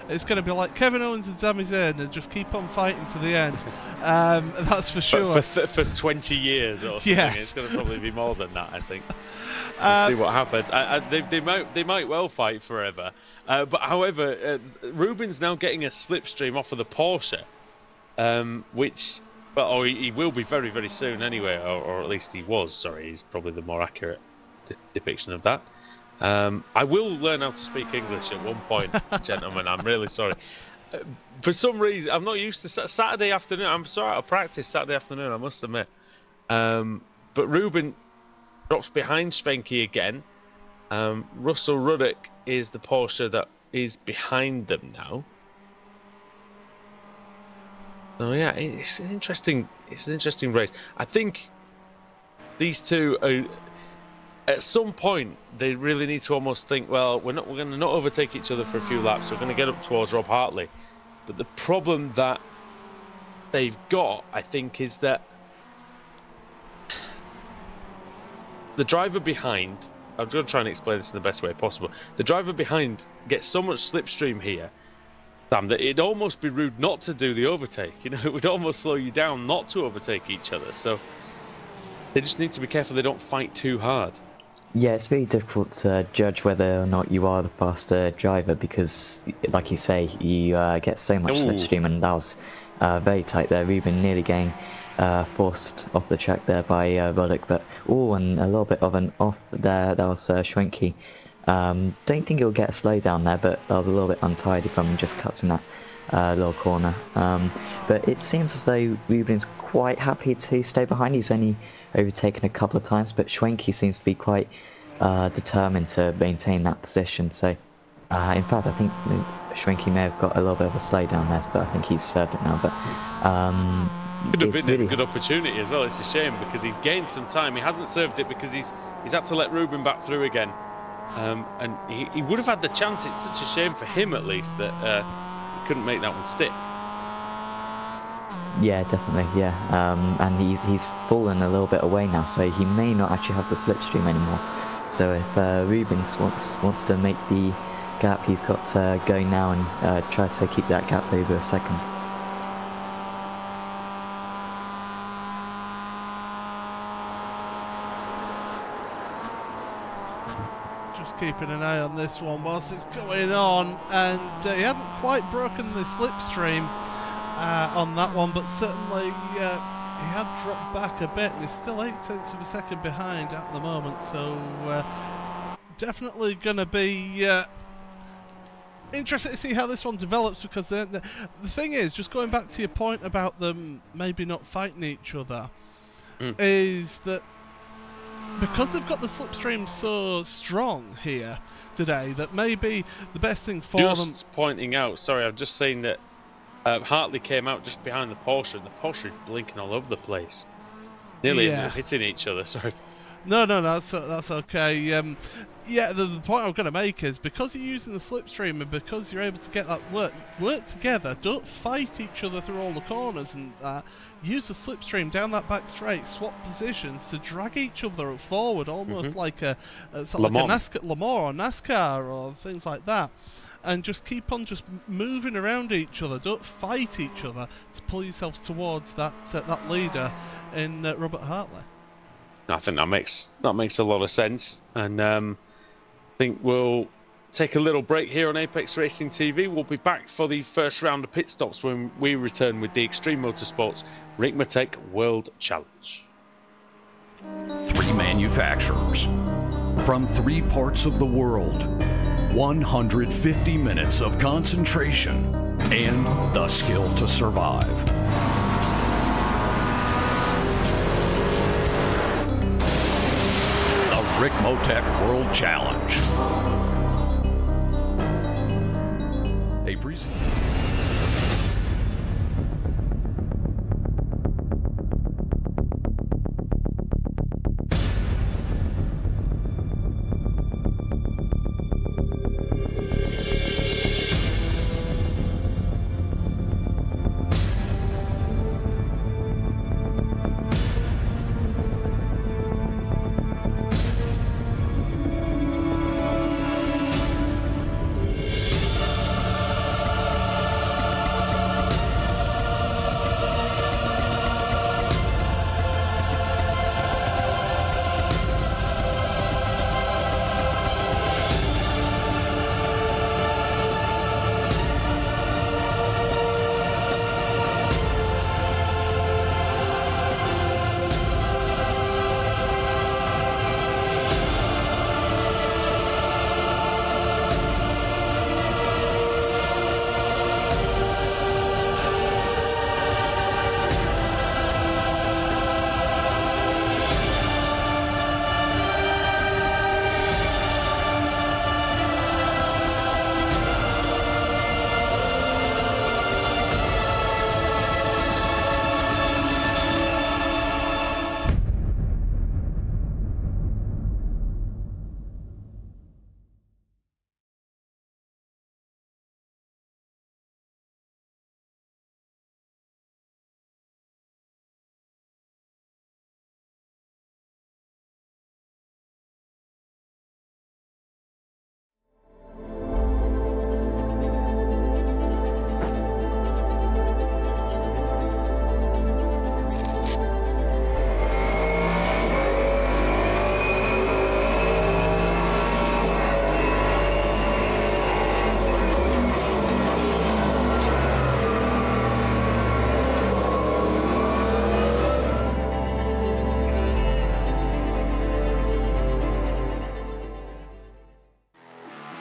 it's going to be like Kevin Owens and Sami Zayn and just keep on fighting to the end. That's for sure. For 20 years or something. Yes. It's going to probably be more than that, I think. Let's see what happens. They might well fight forever. But however, Ruben's now getting a slipstream off of the Porsche, which, well, he will be very, very soon anyway, or at least he was. Sorry, he's probably the more accurate depiction of that. I will learn how to speak English at one point, gentlemen. I'm really sorry. For some reason, I'm not used to Saturday afternoon. I'm so out of practice Saturday afternoon, I must admit. But Ruben drops behind Svenke again. Russell Ruddock is the Porsche that is behind them now. So yeah, it's an interesting race. I think these two are, at some point, they really need to almost think, well, we're going to not overtake each other for a few laps. We're going to get up towards Rob Hartley. But the problem that they've got, I think, is that the driver behind, I'm going to try and explain this in the best way possible. The driver behind gets so much slipstream here, Sam, that it'd almost be rude not to do the overtake. You know, it would almost slow you down not to overtake each other. So they just need to be careful they don't fight too hard. Yeah, it's very difficult to judge whether or not you are the faster driver because, like you say, you get so much slipstream, and that was very tight there. Ruben nearly getting forced off the track there by Roddick, but and a little bit of an off there. That was Schwenke. Don't think he'll get a slowdown there, but that was a little bit untidy from just cutting that little corner. But it seems as though Ruben's quite happy to stay behind. He's only overtaken a couple of times, but Schwenke seems to be quite determined to maintain that position. So, in fact, I think Schwenke may have got a little bit of a slowdown there, but I think he's served it now. But could have been really a good opportunity as well. It's a shame because he gained some time. He hasn't served it because he's had to let Ruben back through again. And he would have had the chance. It's such a shame for him, at least, that he couldn't make that one stick. Yeah, definitely, yeah. And he's fallen a little bit away now, so he may not actually have the slipstream anymore. So if Rubens wants to make the gap, he's got to go now and try to keep that gap over a second. Keeping an eye on this one whilst it's going on, and he hadn't quite broken the slipstream on that one, but certainly he had dropped back a bit, and he's still 0.8 of a second behind at the moment, so definitely going to be interested to see how this one develops, because the thing is, just going back to your point about them maybe not fighting each other, is that because they've got the slipstream so strong here today, that maybe the best thing for them... Just pointing out, sorry, I've just seen that Hartley came out just behind the Porsche, and the Porsche is blinking all over the place. Nearly hitting each other, sorry. No, that's okay. Yeah, the point I'm going to make is, because you're using the slipstream and because you're able to get that work together, don't fight each other through all the corners, and use the slipstream down that back straight, swap positions to drag each other forward, almost like a sort of like a Le Mans or NASCAR or things like that, and just keep on just moving around each other. Don't fight each other to pull yourselves towards that that leader in Robert Hartley. I think that makes a lot of sense, and I think we'll take a little break here on Apex Racing TV. We'll be back for the first round of pit stops when we return with the Extreme Motorsports Ricmotech World Challenge. 3 manufacturers from 3 parts of the world, 150 minutes of concentration, and the skill to survive. Ricmotech World Challenge. A presentation.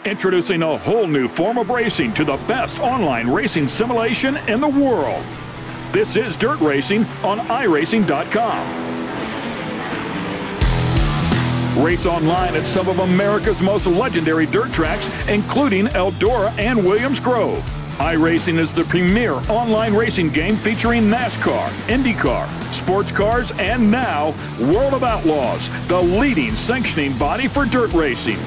Introducing a whole new form of racing to the best online racing simulation in the world. This is Dirt Racing on iRacing.com. Race online at some of America's most legendary dirt tracks, including Eldora and Williams Grove. iRacing is the premier online racing game featuring NASCAR, IndyCar, sports cars, and now World of Outlaws, the leading sanctioning body for dirt racing.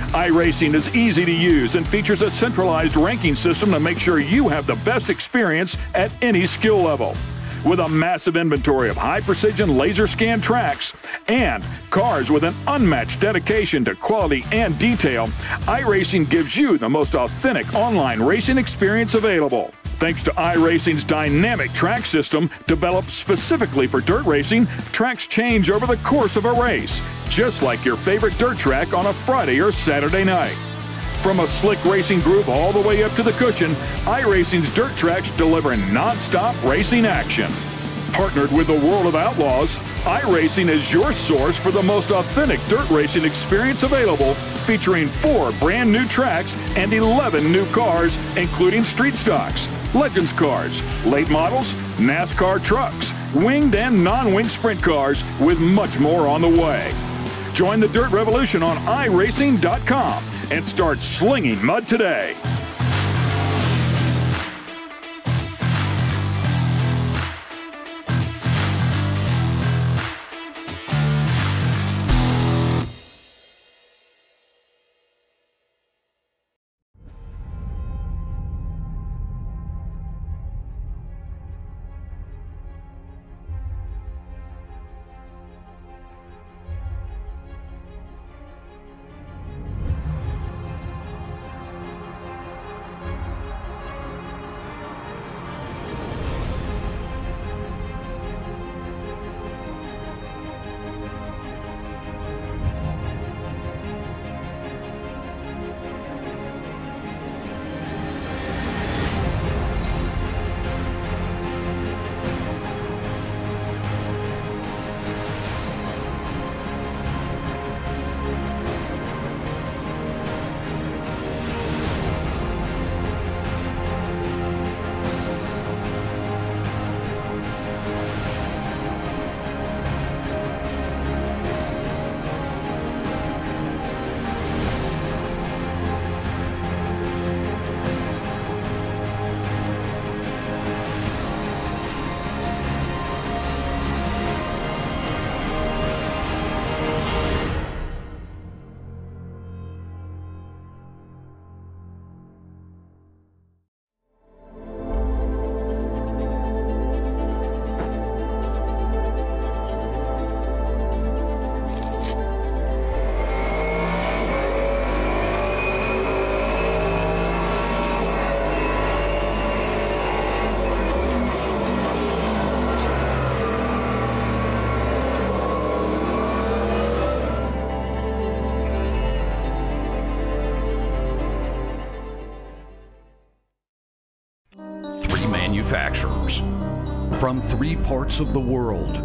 iRacing is easy to use and features a centralized ranking system to make sure you have the best experience at any skill level. With a massive inventory of high-precision laser scan tracks and cars with an unmatched dedication to quality and detail, iRacing gives you the most authentic online racing experience available. Thanks to iRacing's dynamic track system, developed specifically for dirt racing, tracks change over the course of a race, just like your favorite dirt track on a Friday or Saturday night. From a slick racing groove all the way up to the cushion, iRacing's dirt tracks deliver non-stop racing action. Partnered with the World of Outlaws, iRacing is your source for the most authentic dirt racing experience available, featuring 4 brand new tracks and 11 new cars, including street stocks, Legends cars, late models, NASCAR trucks, winged and non-winged sprint cars, with much more on the way. Join the Dirt Revolution on iRacing.com and start slinging mud today. Manufacturers from 3 parts of the world,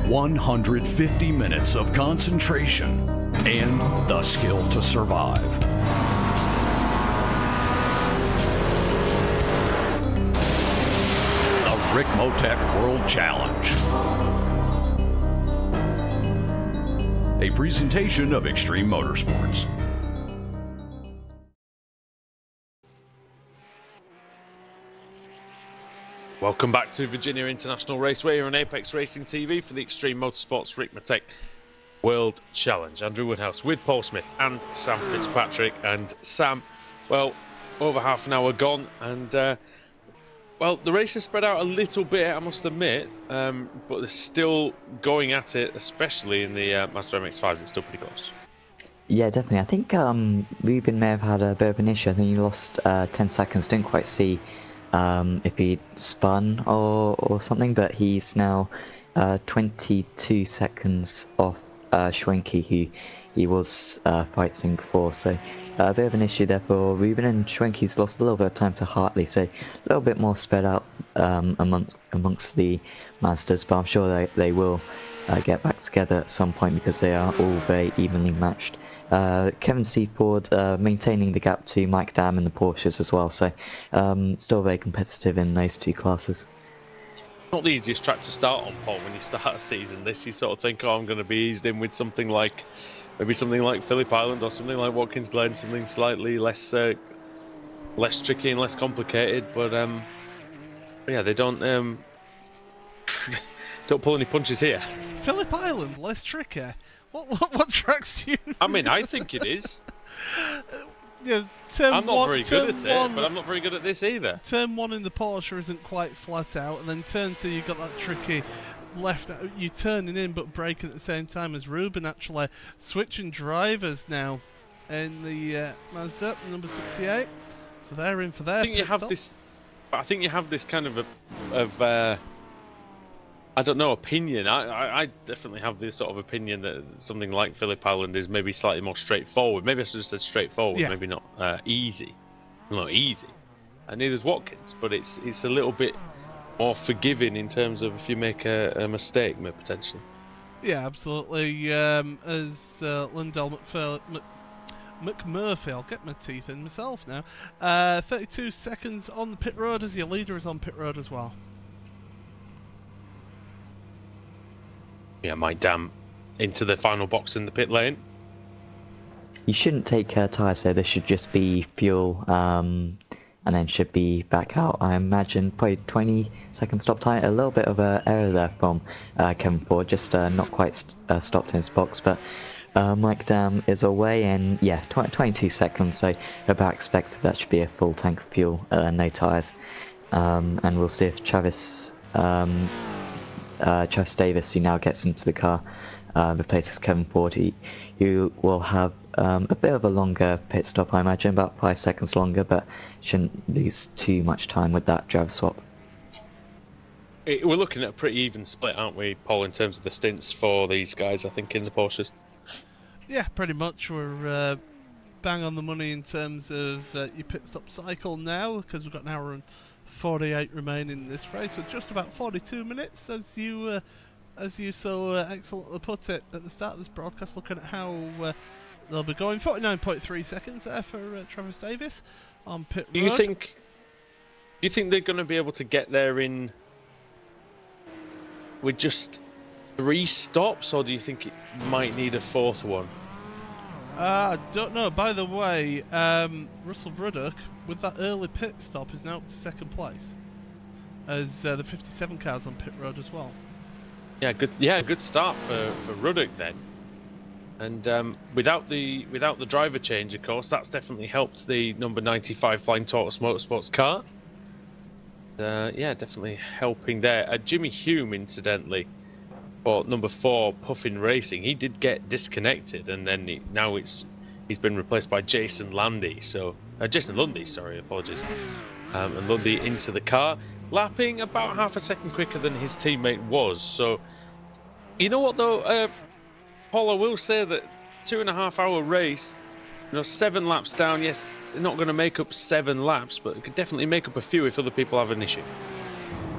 150 minutes of concentration, and the skill to survive. The Ricmotech World Challenge. A presentation of Extreme Motorsports. Welcome back to Virginia International Raceway here on Apex Racing TV for the Extreme Motorsports Ricmotech World Challenge. Andrew Woodhouse with Paul Smith and Sam Fitzpatrick. And Sam, well, over half an hour gone, and well, the race has spread out a little bit, I must admit, but they're still going at it, especially in the Mazda MX-5s. It's still pretty close. Yeah, definitely. I think Ruben may have had a bit of an issue. I think he lost 10 seconds, didn't quite see if he spun or something, but he's now 22 seconds off Schwenke, who he was fighting before. So a bit of an issue there for Ruben, and Schwenke's lost a little bit of time to Hartley, so a little bit more spread out amongst the Mazdas, but I'm sure they will get back together at some point, because they are all very evenly matched Kevin Seaford maintaining the gap to Mike Dam in the Porsches as well, so still very competitive in those two classes. Not the easiest track to start on, Paul, when you start a season this. You sort of think, oh, I'm going to be eased in with something like, maybe something like Phillip Island or something like Watkins Glen, something slightly less tricky and less complicated, but yeah, they don't don't pull any punches here. Phillip Island, less tricky? What tracks do you... I mean, I think it is. Yeah, I'm not very good at it, but I'm not very good at this either. Turn 1 in the Porsche isn't quite flat out, and then turn 2 you've got that tricky left. You're turning in but braking at the same time as Ruben, actually. Switching drivers now in the Mazda, number 68. So they're in for their pit stop. I think you have this kind of I don't know, opinion. I definitely have this sort of opinion that something like Phillip Island is maybe slightly more straightforward. Maybe I should have said straightforward, yeah. Maybe not easy. Not easy. And neither's Watkins, but it's a little bit more forgiving in terms of if you make a mistake, potentially. Yeah, absolutely. As Lindell McMurphy, I'll get my teeth in myself now. 32 seconds on the pit road as your leader is on pit road as well. Yeah, Mike Dam into the final box in the pit lane. You shouldn't take tyres there, this should just be fuel, and then should be back out. I imagine probably 20-second stop time, a little bit of an error there from Kevin Ford, just not quite stopped in his box, but Mike Dam is away, and yeah, 22 seconds, so about expected that should be a full tank of fuel, no tyres. And we'll see if Travis Davis, who now gets into the car, replaces Kevin Ford. He will have a bit of a longer pit stop, I imagine, about 5 seconds longer, but shouldn't lose too much time with that driver swap. We're looking at a pretty even split, aren't we, Paul, in terms of the stints for these guys, I think, in the Porsches? Yeah, pretty much. We're bang on the money in terms of your pit stop cycle now, because we've got an hour and 48 remaining in this race, so just about 42 minutes, as you so excellently put it at the start of this broadcast, looking at how they'll be going. 49.3 seconds there for Travis Davis on pit road. Do you think they're going to be able to get there in with just 3 stops, or do you think it might need a 4th one? I don't know. By the way, Russell Ruddock, with that early pit stop, is now up to 2nd place, as the 57 car's on pit road as well. Yeah, good. Yeah, good start for Ruddock then. And without the driver change, of course, that's definitely helped the number 95 Flying Tortoise Motorsports car. Yeah, definitely helping there. Jimmy Hume, incidentally, for number 4 Puffin Racing, he did get disconnected, and then he's been replaced by Jason Lundy. So Jason Lundy, sorry, apologies. And Lundy into the car, lapping about half a second quicker than his teammate was. So you know what though, Paul, I will say that 2.5-hour race, 7 laps down. Yes, they're not going to make up 7 laps, but it could definitely make up a few if other people have an issue.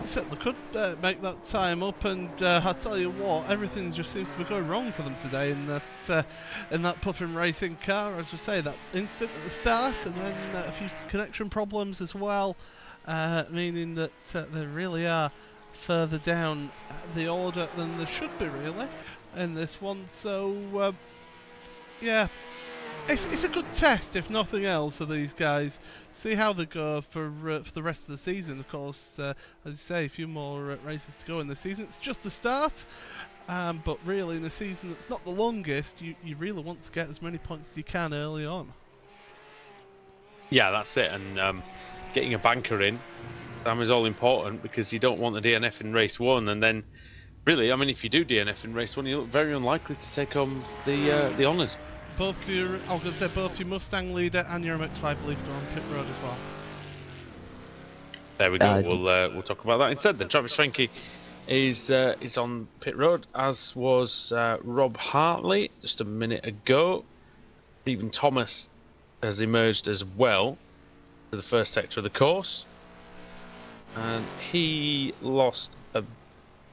Certainly could make that time up, and I tell you what, everything just seems to be going wrong for them today in that Puffin Racing car. As we say, that instant at the start, and then a few connection problems as well, meaning that they really are further down the order than they should be really in this one. So yeah, it's a good test, if nothing else, of these guys. See how they go for the rest of the season. Of course, as you say, a few more races to go in the season. It's just the start, but really in a season that's not the longest, you really want to get as many points as you can early on. Yeah, that's it. And getting a banker in, is all important, because you don't want a DNF in race 1, and then really, I mean, if you do DNF in race 1, you look very unlikely to take home the honours. Both your Mustang leader and your MX-5 leader on pit road as well. There we go. We'll talk about that instead. Then Travis Frenke is on pit road, as was Rob Hartley just a minute ago. Stephen Thomas has emerged as well to the first sector of the course, and he lost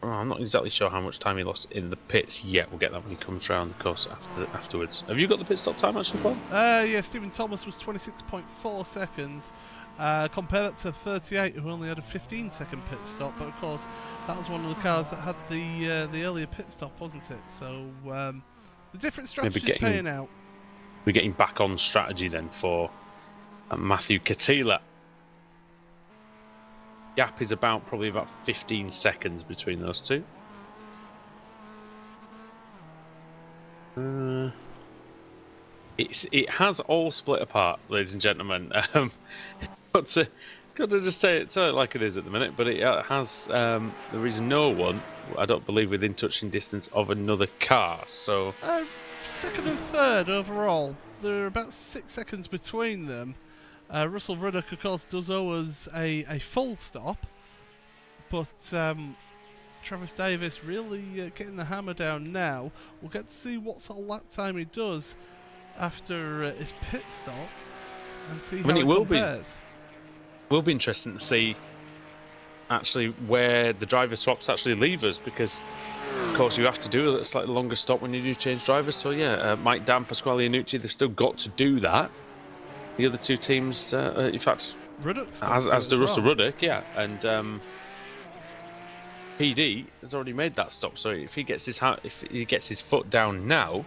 I'm not exactly sure how much time he lost in the pits yet. We'll get that when he comes round the course afterwards. Have you got the pit stop time actually, Paul? Yeah, Stephen Thomas was 26.4 seconds. Compare that to 38, who only had a 15-second pit stop. But of course, that was one of the cars that had the earlier pit stop, wasn't it? So the different strategies paying out. We're getting back on strategy then for Matthew Katila. Gap is probably about 15 seconds between those two. It has all split apart, ladies and gentlemen. Got to just say it like it is at the minute. But it has. There is no one, I don't believe, within touching distance of another car. So second and third overall. There are about 6 seconds between them. Russell Ruddock, of course, does owe us a full stop, but Travis Davis really getting the hammer down now. We'll get to see what sort of lap time he does after his pit stop and see how it compares. It will be interesting to see actually where the driver swaps actually leave us, because of course you have to do a slightly longer stop when you do change drivers. So yeah, Mike Dan, Pasquale Iannucci, they've still got to do that. The other two teams, in fact, as do Russell Ruddock, yeah, and PD has already made that stop. So if he gets his foot down now,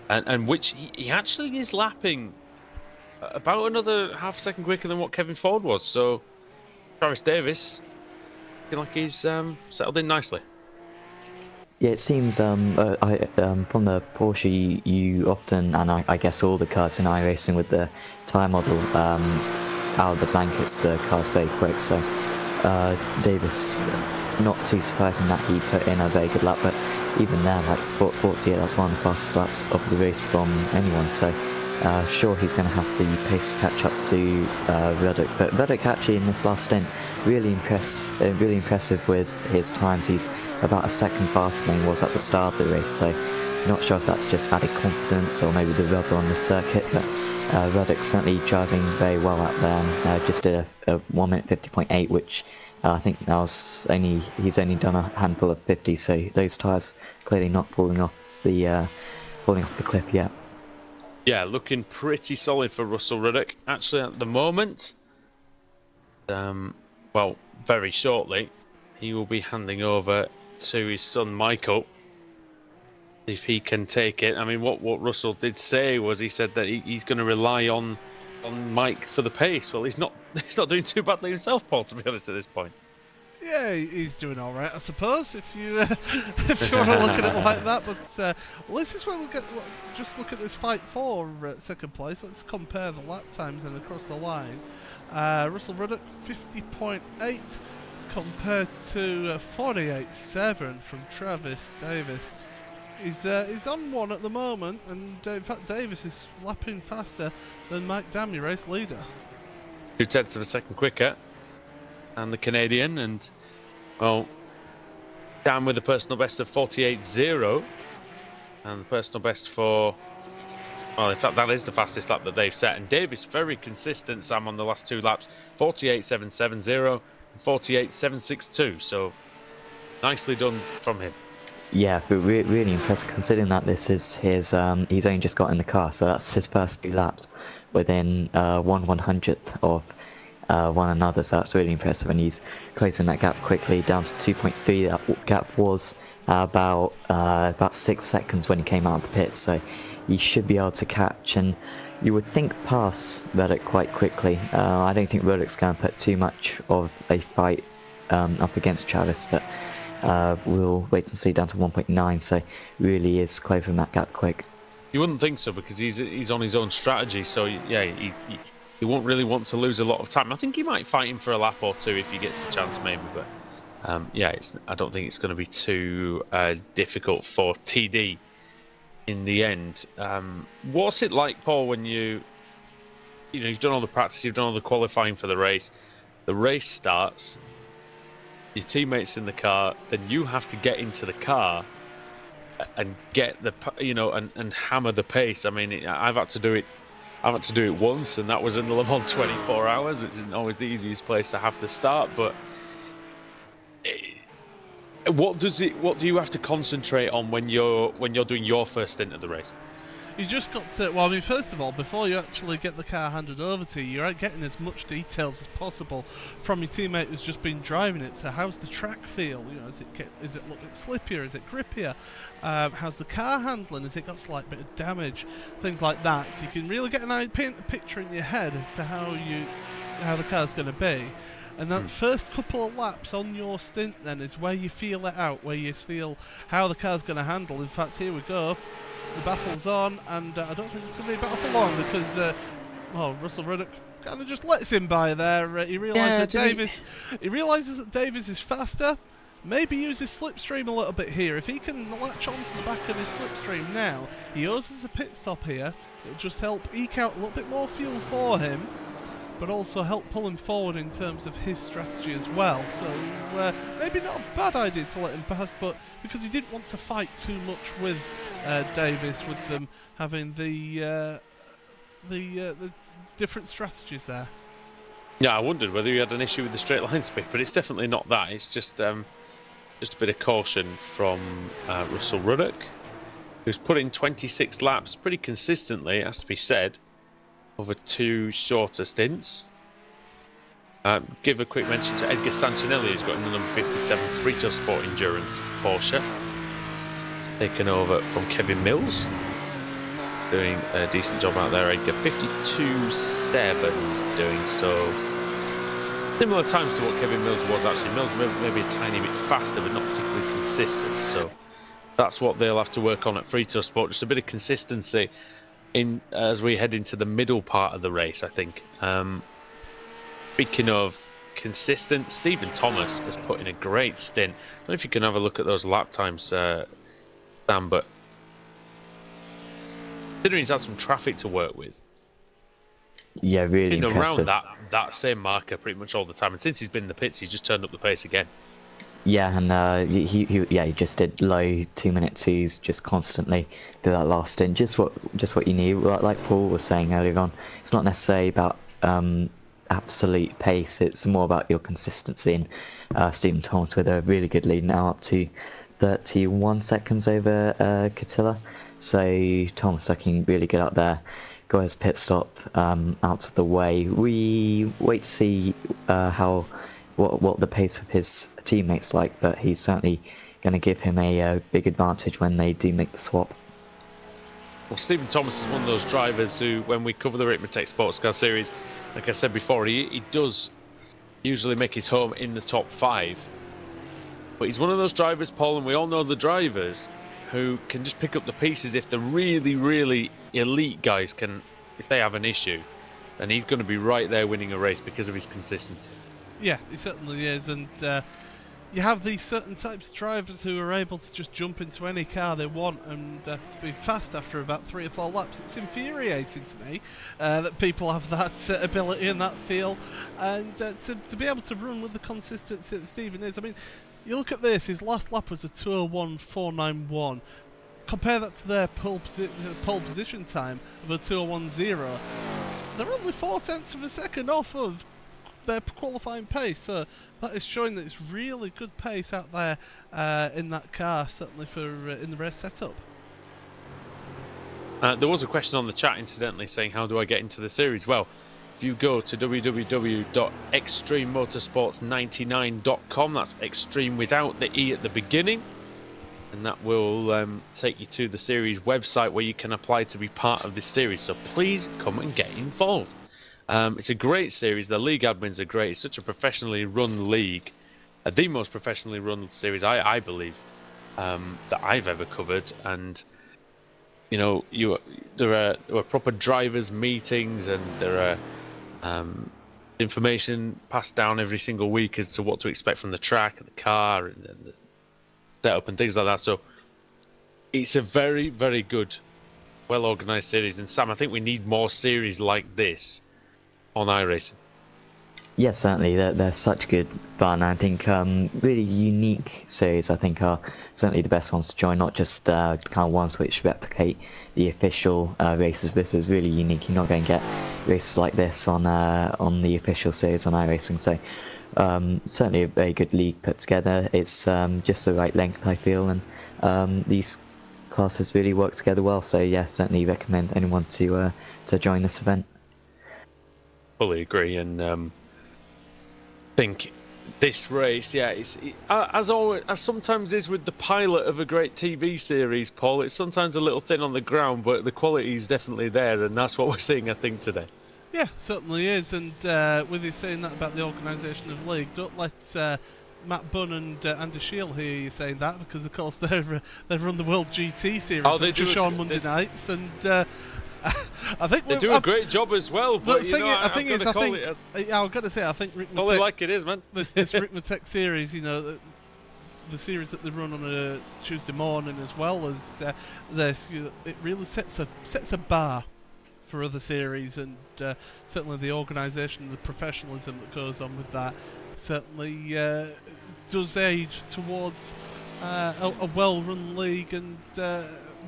and which he actually is lapping about another half a second quicker than what Kevin Ford was. So Travis Davis, looking like he's settled in nicely. Yeah, it seems from the Porsche, you often, and I guess all the cars in iRacing with the tyre model, out of the blankets, the car's very quick. So Davis, not too surprising that he put in a very good lap, but even there, like 48, that's one of the fastest laps of the race from anyone. So sure, he's going to have the pace to catch up to Ruddock. But Ruddock actually in this last stint really impressive with his times. He's about a second faster than he was at the start of the race, so not sure if that's just added confidence or maybe the rubber on the circuit, but Ruddock certainly driving very well out there. Just did a 1 minute 50.8, which I think that was he's only done a handful of 50, so those tyres clearly not falling off the cliff yet. Yeah, looking pretty solid for Russell Ruddock. Actually, at the moment, well, very shortly, he will be handing over to his son Michael, if he can take it. I mean, what Russell did say was he said that he's going to rely on Mike for the pace. Well, he's not doing too badly himself, Paul, to be honest, at this point. Yeah, he's doing all right, I suppose, if you if you want to look at it like that. But well, this is where we'll just look at this fight for second place. Let's compare the lap times and across the line. Russell Ruddock 50.8 compared to 48.7 from Travis Davis. He's on one at the moment, and in fact Davis is lapping faster than Mike Dam, your race leader. 0.2 of a second quicker, and the Canadian, and well, Dam with the personal best of 48.0, and the personal best for, well, in fact that is the fastest lap that they've set, and Davis very consistent, Sam, on the last two laps, 48.770 and 48.762, so nicely done from him. Yeah, but really impressive considering that this is his, he's only just got in the car, so that's his first 2 laps within 1/100th of one another, so that's really impressive, and he's closing that gap quickly down to 2.3. That gap was about 6 seconds when he came out of the pit, so he should be able to catch, and you would think pass Ruddock quite quickly. I don't think Ruddock's going to put too much of a fight up against Travis, but we'll wait to see down to 1.9, so really is closing that gap quick. You wouldn't think so, because he's on his own strategy, so yeah, he won't really want to lose a lot of time. I think he might fight him for a lap or two if he gets the chance, maybe, but yeah, I don't think it's going to be too difficult for TD in the end. What's it like, Paul, when you've done all the practice, you've done all the qualifying for the race starts, your teammates in the car, then you have to get into the car and get the, and hammer the pace. I mean, I've had to do it once, and that was in the Le Mans 24 hours, which isn't always the easiest place to have to start, but What do you have to concentrate on when you're doing your first stint of the race? You just got to, well, I mean, first of all, before you actually get the car handed over to you, you're getting as much details as possible from your teammate who's just been driving it. So how's the track feel? You know, is it look a bit slippier? Is it grippier? How's the car handling? Has it got a slight bit of damage? Things like that. So you can really get paint a picture in your head as to how the car's going to be. And that first couple of laps on your stint then is where you feel it out, where you feel how the car's going to handle. In fact, here we go. The battle's on, and I don't think it's going to be a battle for long because, well, Russell Ruddock kind of just lets him by there. He realises that Davis is faster. Maybe use his slipstream a little bit here. If he can latch onto the back of his slipstream now, he owes us a pit stop here. It'll just help eke out a little bit more fuel for him, but also help pull him forward in terms of his strategy as well. So maybe not a bad idea to let him pass, but because he didn't want to fight too much with Davis, with them having the different strategies there. Yeah, I wondered whether you had an issue with the straight line speed, but it's definitely not that. It's just a bit of caution from Russell Ruddock, who's put in 26 laps pretty consistently, it has to be said, over 2 shorter stints. Give a quick mention to Edgar Sancinelli, who's got in the number 57 Frito Sport Endurance Porsche, taken over from Kevin Mills, doing a decent job out there. Edgar 52.7 he's doing, so similar times to what Kevin Mills was actually. Mills maybe a tiny bit faster, but not particularly consistent, so that's what they'll have to work on at Frito Sport, just a bit of consistency as we head into the middle part of the race, I think. Speaking of consistent, Stephen Thomas has put in a great stint. I don't know if you can have a look at those lap times, Sam, but considering he's had some traffic to work with, yeah, really impressive. Around that same marker pretty much all the time, and since he's been in the pits, he's just turned up the pace again. Yeah, and he just did low 2-minute 2s just constantly through that last stint. Just what you need. Like Paul was saying earlier on, it's not necessarily about absolute pace. It's more about your consistency. And Stephen Thomas with a really good lead now, up to 31 seconds over Catilla. So Thomas looking really good out there. Got his pit stop out of the way. We wait to see what the pace of his teammates like, but he's certainly going to give him a big advantage when they do make the swap. Well, Stephen Thomas is one of those drivers who, when we cover the Ricmotech Sports Car Series, like I said before, he does usually make his home in the top 5. But he's one of those drivers, Paul, and we all know the drivers who can just pick up the pieces if the really, really elite guys can, if they have an issue, then he's going to be right there winning a race because of his consistency. Yeah, he certainly is, and you have these certain types of drivers who are able to just jump into any car they want and be fast after about 3 or 4 laps. It's infuriating to me that people have that ability and that feel, and to be able to run with the consistency that Stephen is. I mean, you look at this, his last lap was a 2:01.491. Compare that to their pole position time of a 2:01.0. They're only 0.4 of a second off of their qualifying pace, so that is showing that it's really good pace out there in that car, certainly for in the race setup. There was a question on the chat, incidentally, saying how do I get into the series? Well, if you go to www.extrememotorsports99.com, that's extreme without the E at the beginning, and that will take you to the series website where you can apply to be part of this series, so please come and get involved. It's a great series. The league admins are great. It's such a professionally run league, the most professionally run series I believe that I've ever covered. And you know, there are proper drivers meetings, and there are information passed down every single week as to what to expect from the track and the car and the setup and things like that. So it's a very, very good, well organised series. And Sam, I think we need more series like this on iRacing. Yes, certainly. They're such good fun. I think really unique series, I think, are certainly the best ones to join, not just kind of ones which replicate the official races. This is really unique. You're not going to get races like this on the official series on iRacing. So Certainly a very good league put together. It's just the right length, I feel, and these classes really work together well. So yeah, certainly recommend anyone to join this event. Fully agree, and think this race, yeah, as always, as sometimes is with the pilot of a great TV series, Paul. It's sometimes a little thin on the ground, but the quality is definitely there, and that's what we're seeing, I think, today. Yeah, certainly is. And with you saying that about the organisation of the league, don't let Matt Bunn and Andy Shield hear you saying that, because of course they run the World GT series, which is on Monday nights, and I think they do a great job as well. But I think I'm going to say, I think Ricmotech, like it is, man. This Ricmotech series, you know, the series that they run on a Tuesday morning, as well as this, it really sets a bar for other series, and certainly the organisation, the professionalism that goes on with that, certainly does aid towards a well-run league, and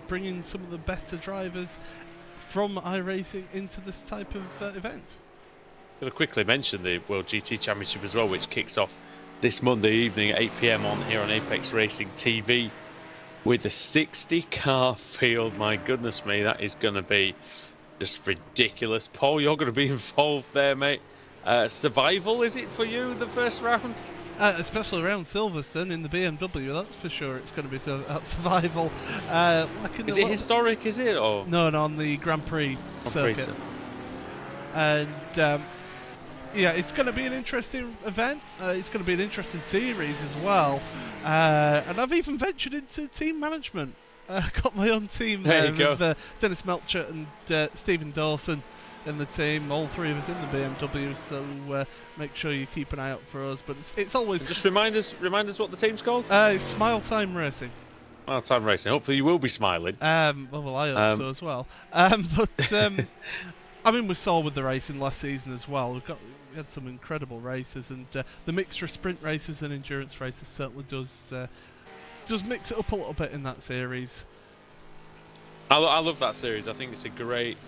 bringing some of the better drivers from iRacing into this type of event. I'm going to quickly mention the World GT Championship as well, which kicks off this Monday evening at 8 PM here on Apex Racing TV with the 60-car field. My goodness me, that is going to be just ridiculous. Paul, you're going to be involved there, mate. Survival, is it for you, the first round? Especially around Silverstone in the BMW, that's for sure. It's going to be survival. Is it historic, is it? Or? No, on the Grand Prix circuit. And yeah, it's going to be an interesting event. It's going to be an interesting series as well. And I've even ventured into team management. Got my own team there with Dennis Melcher and Stephen Dawson in the team, all three of us in the BMW, so make sure you keep an eye out for us. But it's always... And just remind us what the team's called? It's Smile Time Racing. Smile Time Racing. Hopefully you will be smiling. Well, I hope so as well. But, I mean, we saw with the racing last season as well. We had some incredible races, and the mixture of sprint races and endurance races certainly does mix it up a little bit in that series. I love that series. I think it's a great...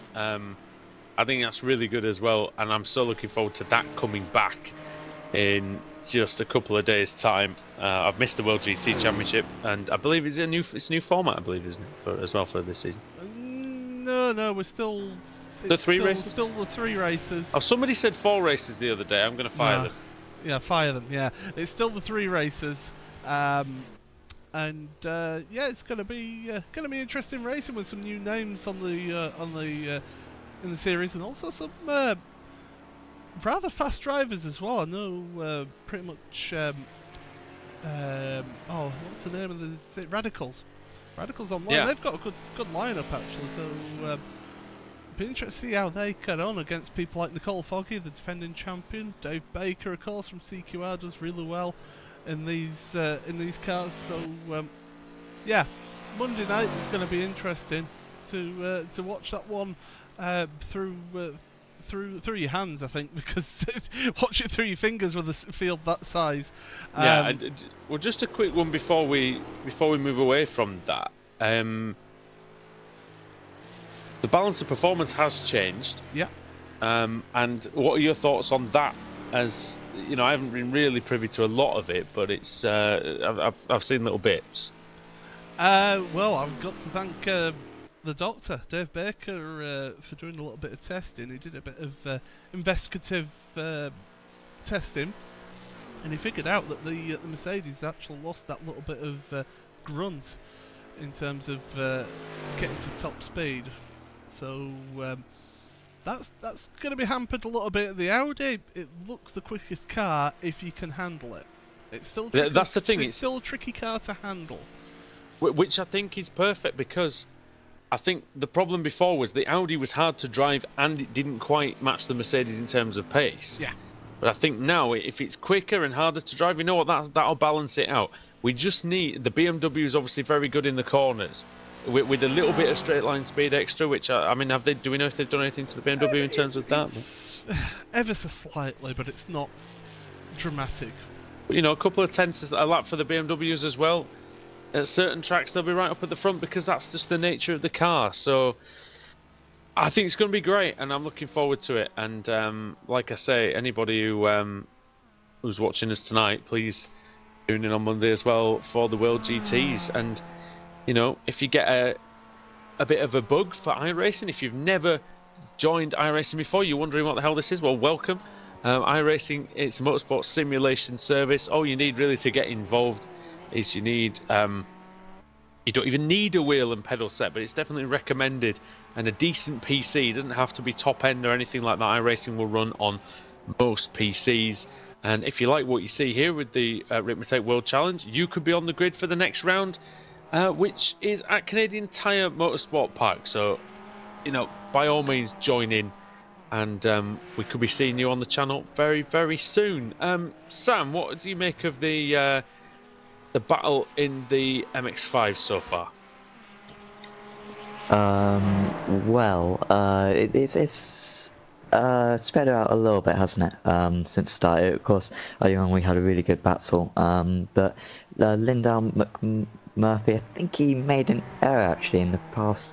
I think that's really good as well, and I'm so looking forward to that coming back in just a couple of days' time. I've missed the World GT Championship, and I believe it's a new format, I believe, isn't it, as well for this season? No, we're still... The three races? Still the three races. Oh, somebody said 4 races the other day. I'm going to fire them. Yeah, fire them, yeah. It's still the 3 races. And yeah, it's going to be interesting racing with some new names on the in the series, and also some rather fast drivers as well. I know pretty much. What's the name of the Radicals? Radicals Online. Yeah. They've got a good lineup actually. So be interested to see how they get on against people like Nicole Foggy, the defending champion. Dave Baker, of course, from CQR, does really well in these cars. So yeah, Monday night is going to be interesting to watch that one through your hands, I think, because watch it through your fingers with a field that size. Yeah. Well, just a quick one before we move away from that. The balance of performance has changed. Yeah. And what are your thoughts on that? As you know, I haven't been really privy to a lot of it, but it's I've seen little bits. Well, I've got to thank the doctor, Dave Baker, for doing a little bit of testing. He did a bit of investigative testing, and he figured out that the Mercedes actually lost that little bit of grunt in terms of getting to top speed. So that's going to be hampered a little bit. The Audi, it looks the quickest car if you can handle it. It's still tricky, that's the thing. It's still a tricky car to handle. Which I think is perfect, because I think the problem before was the Audi was hard to drive and it didn't quite match the Mercedes in terms of pace. Yeah. But I think now, if it's quicker and harder to drive, you know what, that'll balance it out. We just need... The BMW is obviously very good in the corners, with a little bit of straight line speed extra, which, I mean, do we know if they've done anything to the BMW in terms of that? Ever so slightly, but it's not dramatic. You know, a couple of tenths a lap for the BMWs as well. At certain tracks, they'll be right up at the front, because that's just the nature of the car. So I think it's going to be great, and I'm looking forward to it. And like I say, anybody who who's watching us tonight, please tune in on Monday as well for the World GTs. And you know, if you get a bit of a bug for iRacing, if you've never joined iRacing before, you're wondering what the hell this is, well, welcome. iRacing, it's a motorsport simulation service. All you need really to get involved is you need you don't even need a wheel and pedal set, but it's definitely recommended, and a decent PC. It doesn't have to be top end or anything like that. iRacing will run on most PCs. And if you like what you see here with the Ricmotech World Challenge, you could be on the grid for the next round, which is at Canadian Tire Motorsport Park. So, you know, by all means, join in, and we could be seeing you on the channel very, very soon. Sam, what do you make of the battle in the MX-5 so far? It's spread out a little bit, hasn't it? Since the start. Of course, earlier on we had a really good battle, but Lindell Murphy, I think he made an error actually in the past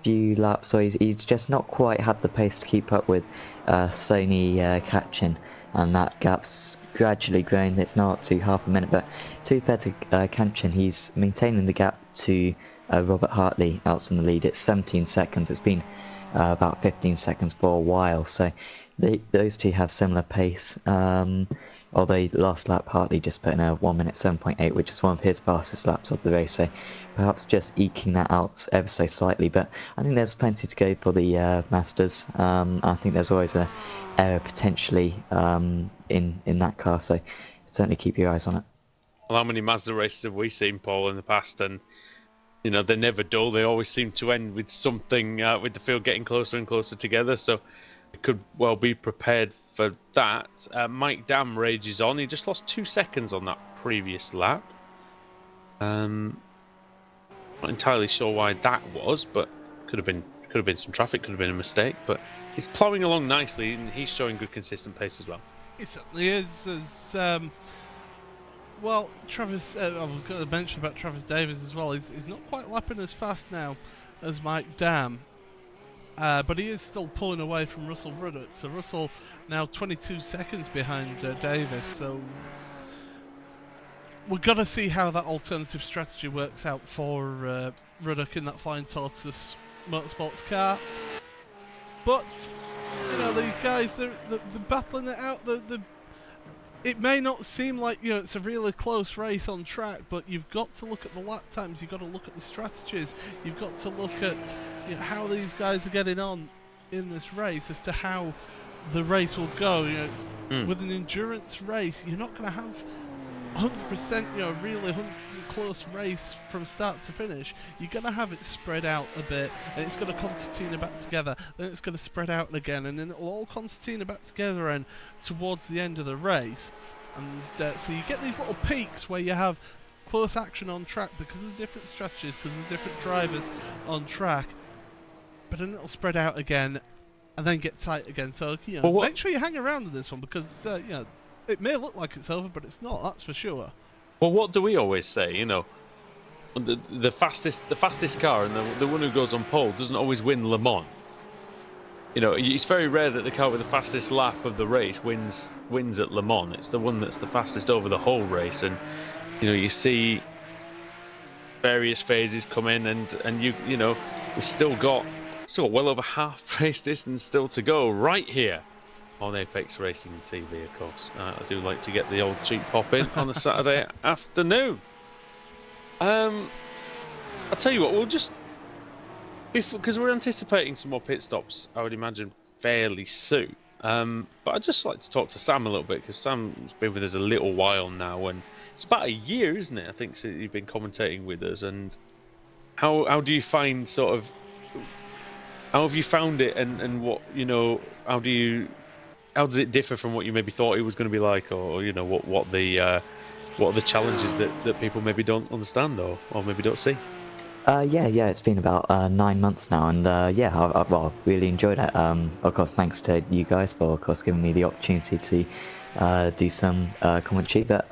few laps, so he's just not quite had the pace to keep up with Sony Katchin, and that gap's gradually growing. It's now up to half a minute, but to be fair to Katchin, he's maintaining the gap to Robert Hartley out in the lead. It's 17 seconds. It's been about 15 seconds for a while, so those two have similar pace. Although last lap Hartley just put in a 1 minute 7.8, which is one of his fastest laps of the race, so perhaps just eking that out ever so slightly. But I think there's plenty to go for the Masters. I think there's always a error potentially in that car, so certainly keep your eyes on it. Well, how many Mazda races have we seen, Paul, in the past? And you know, they're never dull. They always seem to end with something, with the field getting closer and closer together. So it could well be prepared for that. Mike Dam rages on. He just lost 2 seconds on that previous lap. Not entirely sure why that was, but could have been some traffic, could have been a mistake. But he's ploughing along nicely, and he's showing good consistent pace as well. He certainly is. Well, Travis, I've got to mention about Travis Davis as well. He's not quite lapping as fast now as Mike Dam, but he is still pulling away from Russell Ruddock. So Russell now 22 seconds behind Davis. So we've got to see how that alternative strategy works out for Ruddock in that Flying Tortoise Motorsports car. But you know, these guys, they're battling it out. It may not seem like, you know, it's a really close race on track, but you've got to look at the lap times, you've got to look at the strategies, you've got to look at, you know, how these guys are getting on in this race as to how the race will go. You know, with an endurance race, you're not going to have 100%, you know, really close race from start to finish. You're going to have it spread out a bit, and it's going to concertina back together, then it's going to spread out again, and then it will all concertina back together and towards the end of the race. And so you get these little peaks where you have close action on track because of the different strategies, because of the different drivers on track, but then it'll spread out again and then get tight again. So, you know, make sure you hang around in this one, because you know, it may look like it's over, but it's not, that's for sure. Well, what do we always say? You know, the fastest car and the one who goes on pole doesn't always win Le Mans. You know, it's very rare that the car with the fastest lap of the race wins at Le Mans. It's the one that's the fastest over the whole race. And you know, you see various phases come in, and you know, we've still got well over half race distance still to go right here on Apex Racing TV, of course. I do like to get the old cheap pop in on a Saturday afternoon. I'll tell you what, we'll just, because we're anticipating some more pit stops, I would imagine, fairly soon. But I'd just like to talk to Sam a little bit, because Sam's been with us a little while now, and it's about a year, isn't it, I think, since you've been commentating with us. And how do you find sort of, how have you found it, and what, you know, how does it differ from what you maybe thought it was going to be like, or you know, what are the challenges that people maybe don't understand or maybe don't see? Yeah, it's been about 9 months now, and yeah, I've really enjoyed it. Of course, thanks to you guys for, of course, giving me the opportunity to do some commentary. But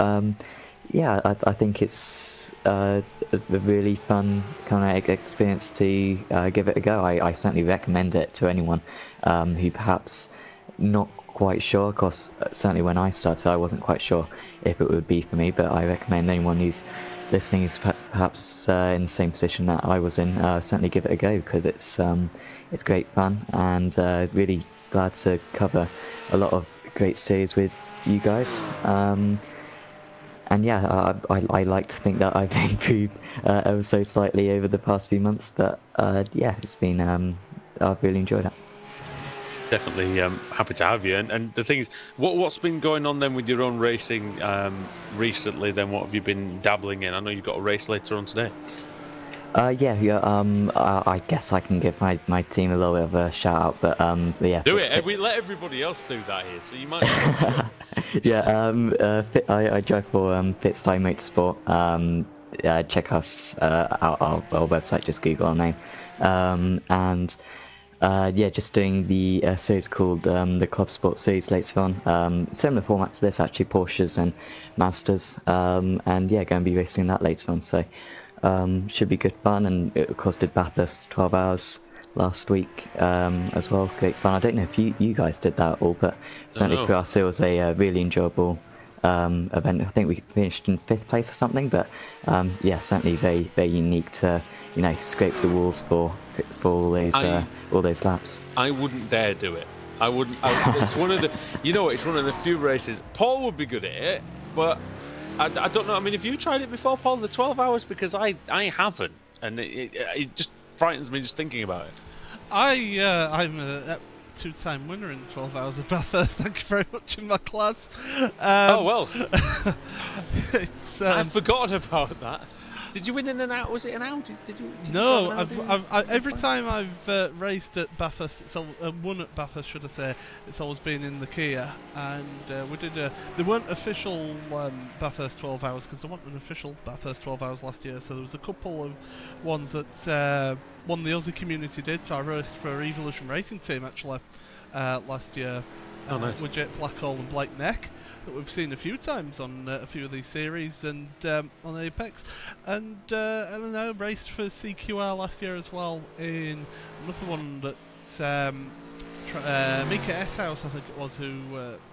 yeah, I think it's a really fun kind of experience to give it a go. I certainly recommend it to anyone who perhaps not quite sure. Of course, certainly when I started, I wasn't quite sure if it would be for me, but I recommend anyone who's listening is perhaps in the same position that I was in, certainly give it a go, because it's great fun, and really glad to cover a lot of great series with you guys. And yeah, I like to think that I've improved ever so slightly over the past few months, but yeah, it's been I've really enjoyed it. Definitely happy to have you. And the thing is, what's been going on then with your own racing recently? Then what have you been dabbling in? I know you've got a race later on today. Yeah. I guess I can give my team a little bit of a shout out, but yeah. Do it. We let everybody else do that here, so you might. Yeah. I drive for Fitstyle Motorsport. Check us out our website. Just Google our name. And yeah, just doing the series called the Club Sport Series later on. Similar format to this, actually, Porsches and Mazdas. And yeah, going to be racing that later on. So. Should be good fun, and it of course did Bathurst 12 hours last week as well. Great fun. I don't know if you guys did that all, but certainly for us it was a really enjoyable event. I think we finished in 5th place or something, but yeah, certainly very, very unique to scrape the walls for all those laps. I wouldn't dare do it. I wouldn't. It's one of the it's one of the few races. Paul would be good at it, but. I don't know. I mean, have you tried it before, Paul? The 12 hours? Because I haven't, and it just frightens me just thinking about it. I'm a 2-time winner in 12 hours of Bathurst. Thank you very much in my class. Oh well. It's I've forgotten about that. Did you win in an out? Was it an out? Did you no, every time I've raced at Bathurst, won at Bathurst, should I say, it's always been in the Kia. And we did there weren't official Bathurst 12 hours, because there wasn't an official Bathurst 12 hours last year. So there was a couple of ones that one the Aussie community did. So I raced for Evolution Racing Team actually last year. Oh, nice. With Jake Blackhall and Blake Neck, that we've seen a few times on a few of these series and on Apex, and then I raced for CQR last year as well in another one that Mika S House, I think it was, who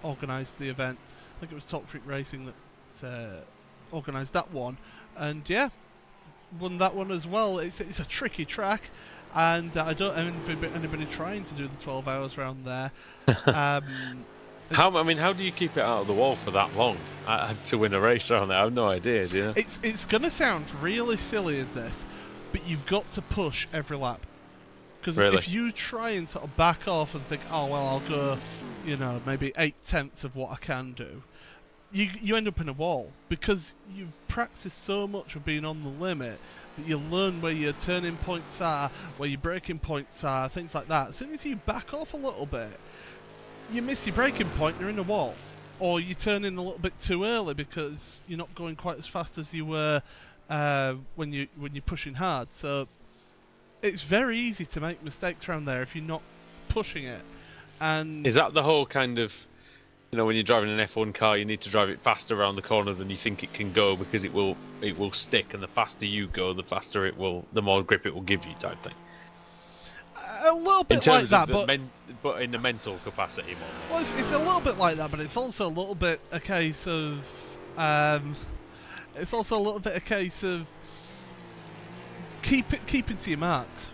organised the event. I think it was Top Freak Racing that organised that one, and yeah, won that one as well. It's a tricky track. And I don't envy anybody trying to do the 12 hours round there. How do you keep it out of the wall for that long to win a race around there? I have no idea. Do you? It's going to sound really silly as this, but you've got to push every lap. Because if you try and sort of back off and think, oh well, I'll go, maybe 8/10 of what I can do, you end up in a wall, because you've practiced so much of being on the limit that you learn where your turning points are, where your braking points are, things like that. As soon as you back off a little bit, you miss your braking point, you're in a wall. Or you turn in a little bit too early because you're not going quite as fast as you were when you're pushing hard. So it's very easy to make mistakes around there if you're not pushing it. And is that the whole kind of, when you're driving an F1 car, you need to drive it faster around the corner than you think it can go, because it will stick, and the faster you go, the more grip it will give you, type thing. A little bit like that, but in the mental capacity more. Well, it's a little bit like that, but it's also a little bit a case of, keeping to your marks.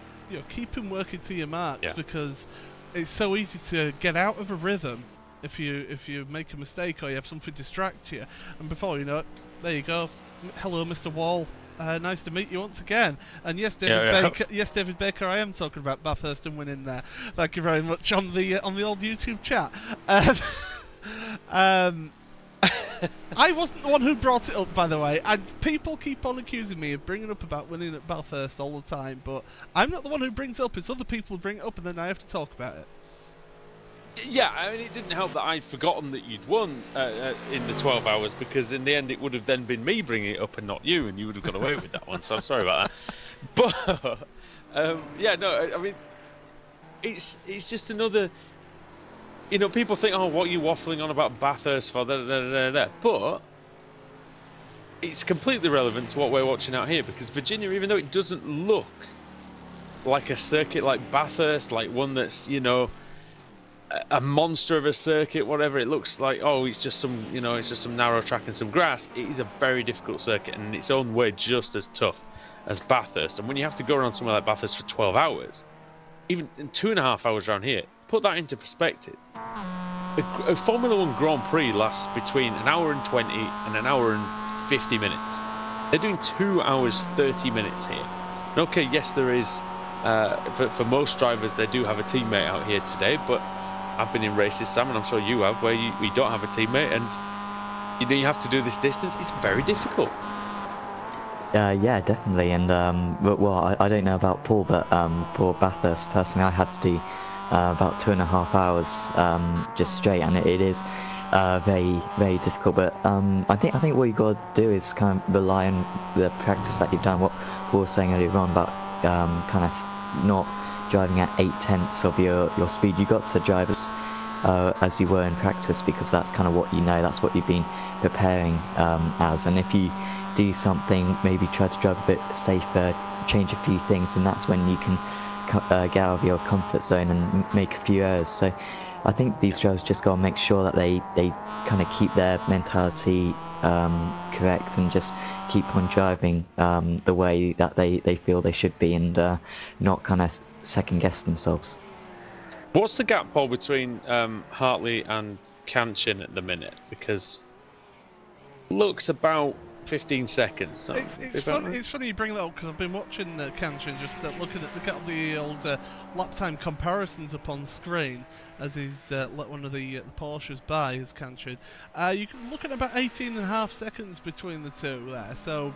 Keeping working to your marks, because it's so easy to get out of a rhythm. If you make a mistake or you have something distract you, and before you know it, there you go. Hello, Mr. Wall. Nice to meet you once again. And yes, David Baker, I am talking about Bathurst and winning there. Thank you very much on the old YouTube chat. I wasn't the one who brought it up, by the way. And people keep on accusing me of bringing up about winning at Bathurst all the time, but I'm not the one who brings it up. It's other people who bring it up, and then I have to talk about it. Yeah, I mean, it didn't help that I'd forgotten that you'd won in the 12 hours, because in the end it would have then been me bringing it up and not you, and you would have got away with that one, so I'm sorry about that. But, yeah, no, I mean, it's just another... people think, oh, what are you waffling on about Bathurst for? But it's completely relevant to what we're watching out here, because Virginia, even though it doesn't look like a circuit like Bathurst, like one that's, a monster of a circuit, whatever it looks like. Oh, it's just some, it's just some narrow track and some grass. It is a very difficult circuit, and in its own way, just as tough as Bathurst. And when you have to go around somewhere like Bathurst for 12 hours, even in 2.5 hours around here, put that into perspective. A Formula 1 Grand Prix lasts between an hour and 20 and an hour and 50 minutes. They're doing 2 hours 30 minutes here. And okay, yes, there is, for most drivers, they do have a teammate out here today, but I've been in races, Sam, and I'm sure you have, where you don't have a teammate, and you have to do this distance. It's very difficult. Yeah, definitely. And well, I don't know about Paul, but for Bathurst, personally, I had to do about 2.5 hours just straight, and it is very, very difficult. But I think what you got to do is kind of rely on the practice that you've done. What Paul was saying earlier on about kind of not driving at 8/10 of your speed. You got to drive as you were in practice, because that's kind of what you know, that's what you've been preparing as. And if you do something, maybe try to drive a bit safer, change a few things, and that's when you can get out of your comfort zone and make a few errors. So I think these drivers just got to make sure that they kind of keep their mentality correct and just keep on driving the way that they feel they should be, and not kind of second guess themselves. What's the gap, Paul, between Hartley and Kanchin at the minute? Because it looks about 15 seconds. So it's funny you bring that up, because I've been watching Kanchin, just looking at the old lap time comparisons up on screen as he's let one of the Porsches by his Kanchin. You can look at about 18.5 seconds between the two there, so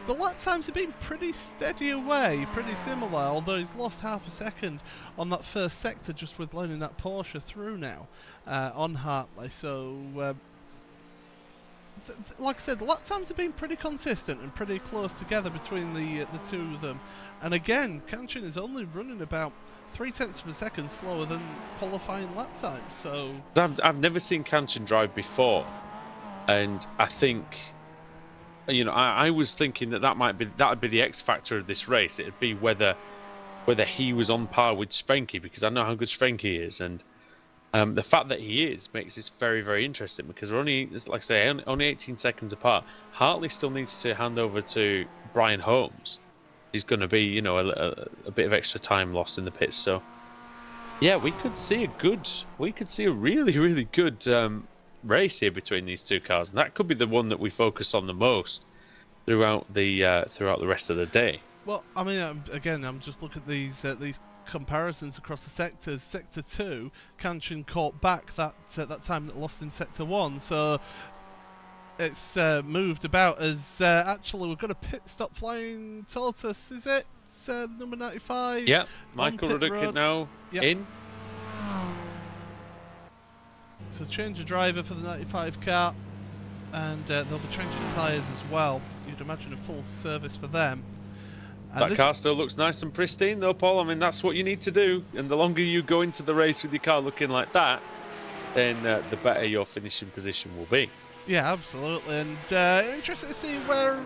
the lap times have been pretty steady away, pretty similar, although he's lost half a second on that first sector just with letting that Porsche through now on Hartley. So like I said, the lap times have been pretty consistent and pretty close together between the two of them. And again, Kanchin is only running about 0.3 of a second slower than qualifying lap times. So I've never seen Kanchin drive before, and I think, I was thinking that'd be the X factor of this race. It'd be whether he was on par with Svenke, because I know how good Svenke is, and the fact that he is makes this very, very interesting, because we're only, like I say, only 18 seconds apart. Hartley still needs to hand over to Brian Holmes. He's going to be, a bit of extra time lost in the pits. So, yeah, we could see a really, really good race here between these two cars, and that could be the one that we focus on the most throughout the rest of the day. Well, I mean, again, I'm just looking at these comparisons across the sectors. Sector 2, Kanchin caught back that time that lost in Sector 1, so it's moved about as actually we've got a pit stop flying tortoise, is it? Number 95. Yeah, Michael Ruddick now in. So change of driver for the 95 car, and they'll be changing tyres as well. You'd imagine a full service for them. That car still looks nice and pristine though, Paul. I mean, that's what you need to do. And the longer you go into the race with your car looking like that, then the better your finishing position will be. Yeah, absolutely. And interested to see where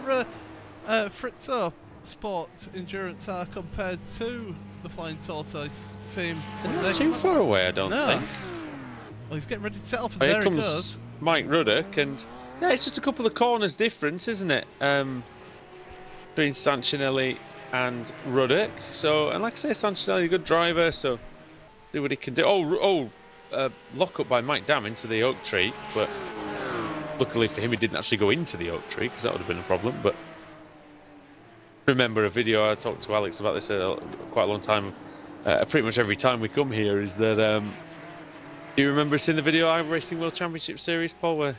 Fritzo Sport Endurance are compared to the Flying Tortoise team. They're not too far away, I don't think. Well, he's getting ready to set off, and there there comes he goes. Mike Ruddick, and yeah, it's just a couple of corners difference, isn't it? Between Sancinelli and Ruddick. So, and like I say, Sancinelli, a good driver, so do what he can do. Lock up by Mike Dam into the oak tree, but luckily for him, he didn't actually go into the oak tree, because that would have been a problem. But remember a video, I talked to Alex about this quite a long time, pretty much every time we come here, is that, do you remember seeing the video iRacing World Championship Series, Paul, where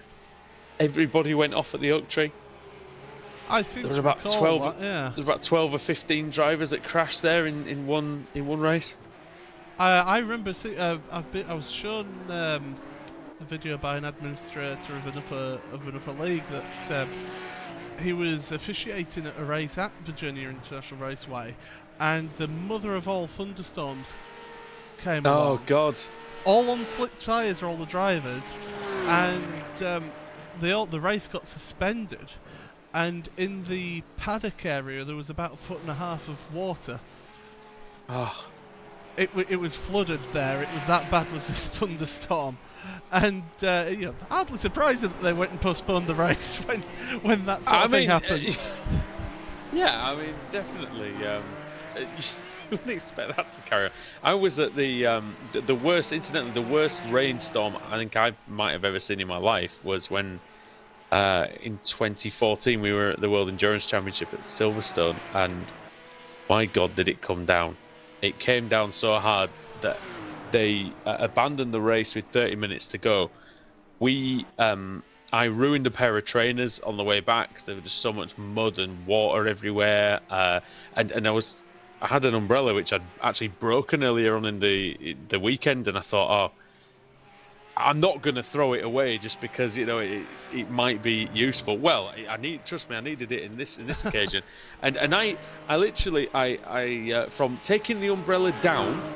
everybody went off at the oak tree? I seem there was to about recall 12. that, yeah. There was about 12 or 15 drivers that crashed there in one race. I remember I was shown a video by an administrator of another league that he was officiating at a race at Virginia International Raceway, and the mother of all thunderstorms came along. Oh God! All on slick tyres are all the drivers, and the race got suspended. And in the paddock area, there was about 1.5 foot of water. Oh. it was flooded there. It was that bad, was this thunderstorm, and you know, hardly surprising that they went and postponed the race when that sort of thing happens. Yeah, I mean, definitely. You wouldn't expect that to carry on. I was at the worst, incidentally, the worst rainstorm I think I might have ever seen in my life was when in 2014 we were at the World Endurance Championship at Silverstone, and my God, did it come down. It came down so hard that they abandoned the race with 30 minutes to go. I ruined a pair of trainers on the way back because there was just so much mud and water everywhere, and I had an umbrella which I'd actually broken earlier on in the weekend, and I thought, oh, I'm not going to throw it away just because, you know, it might be useful. Well, trust me, I needed it in this occasion, and I literally from taking the umbrella down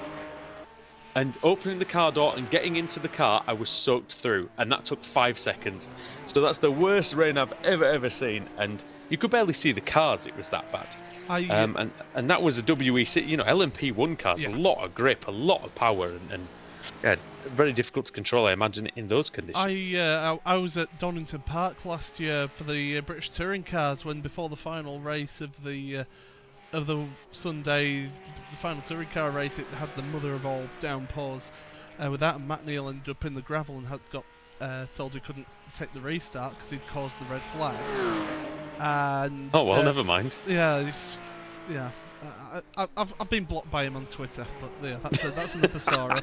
and opening the car door and getting into the car, I was soaked through, and that took 5 seconds. So that's the worst rain I've ever seen, and you could barely see the cars. It was that bad. And that was a WEC, you know, LMP1 cars, a lot of grip, a lot of power, and yeah, very difficult to control, I imagine, in those conditions. I was at Donington Park last year for the British Touring Cars before the final race of the Sunday, the final touring car race. It had the mother of all downpours. With that, and Matt Neal ended up in the gravel and had got told he couldn't take the restart because he'd caused the red flag. And oh well, never mind. Yeah, I've been blocked by him on Twitter, but yeah, that's another story.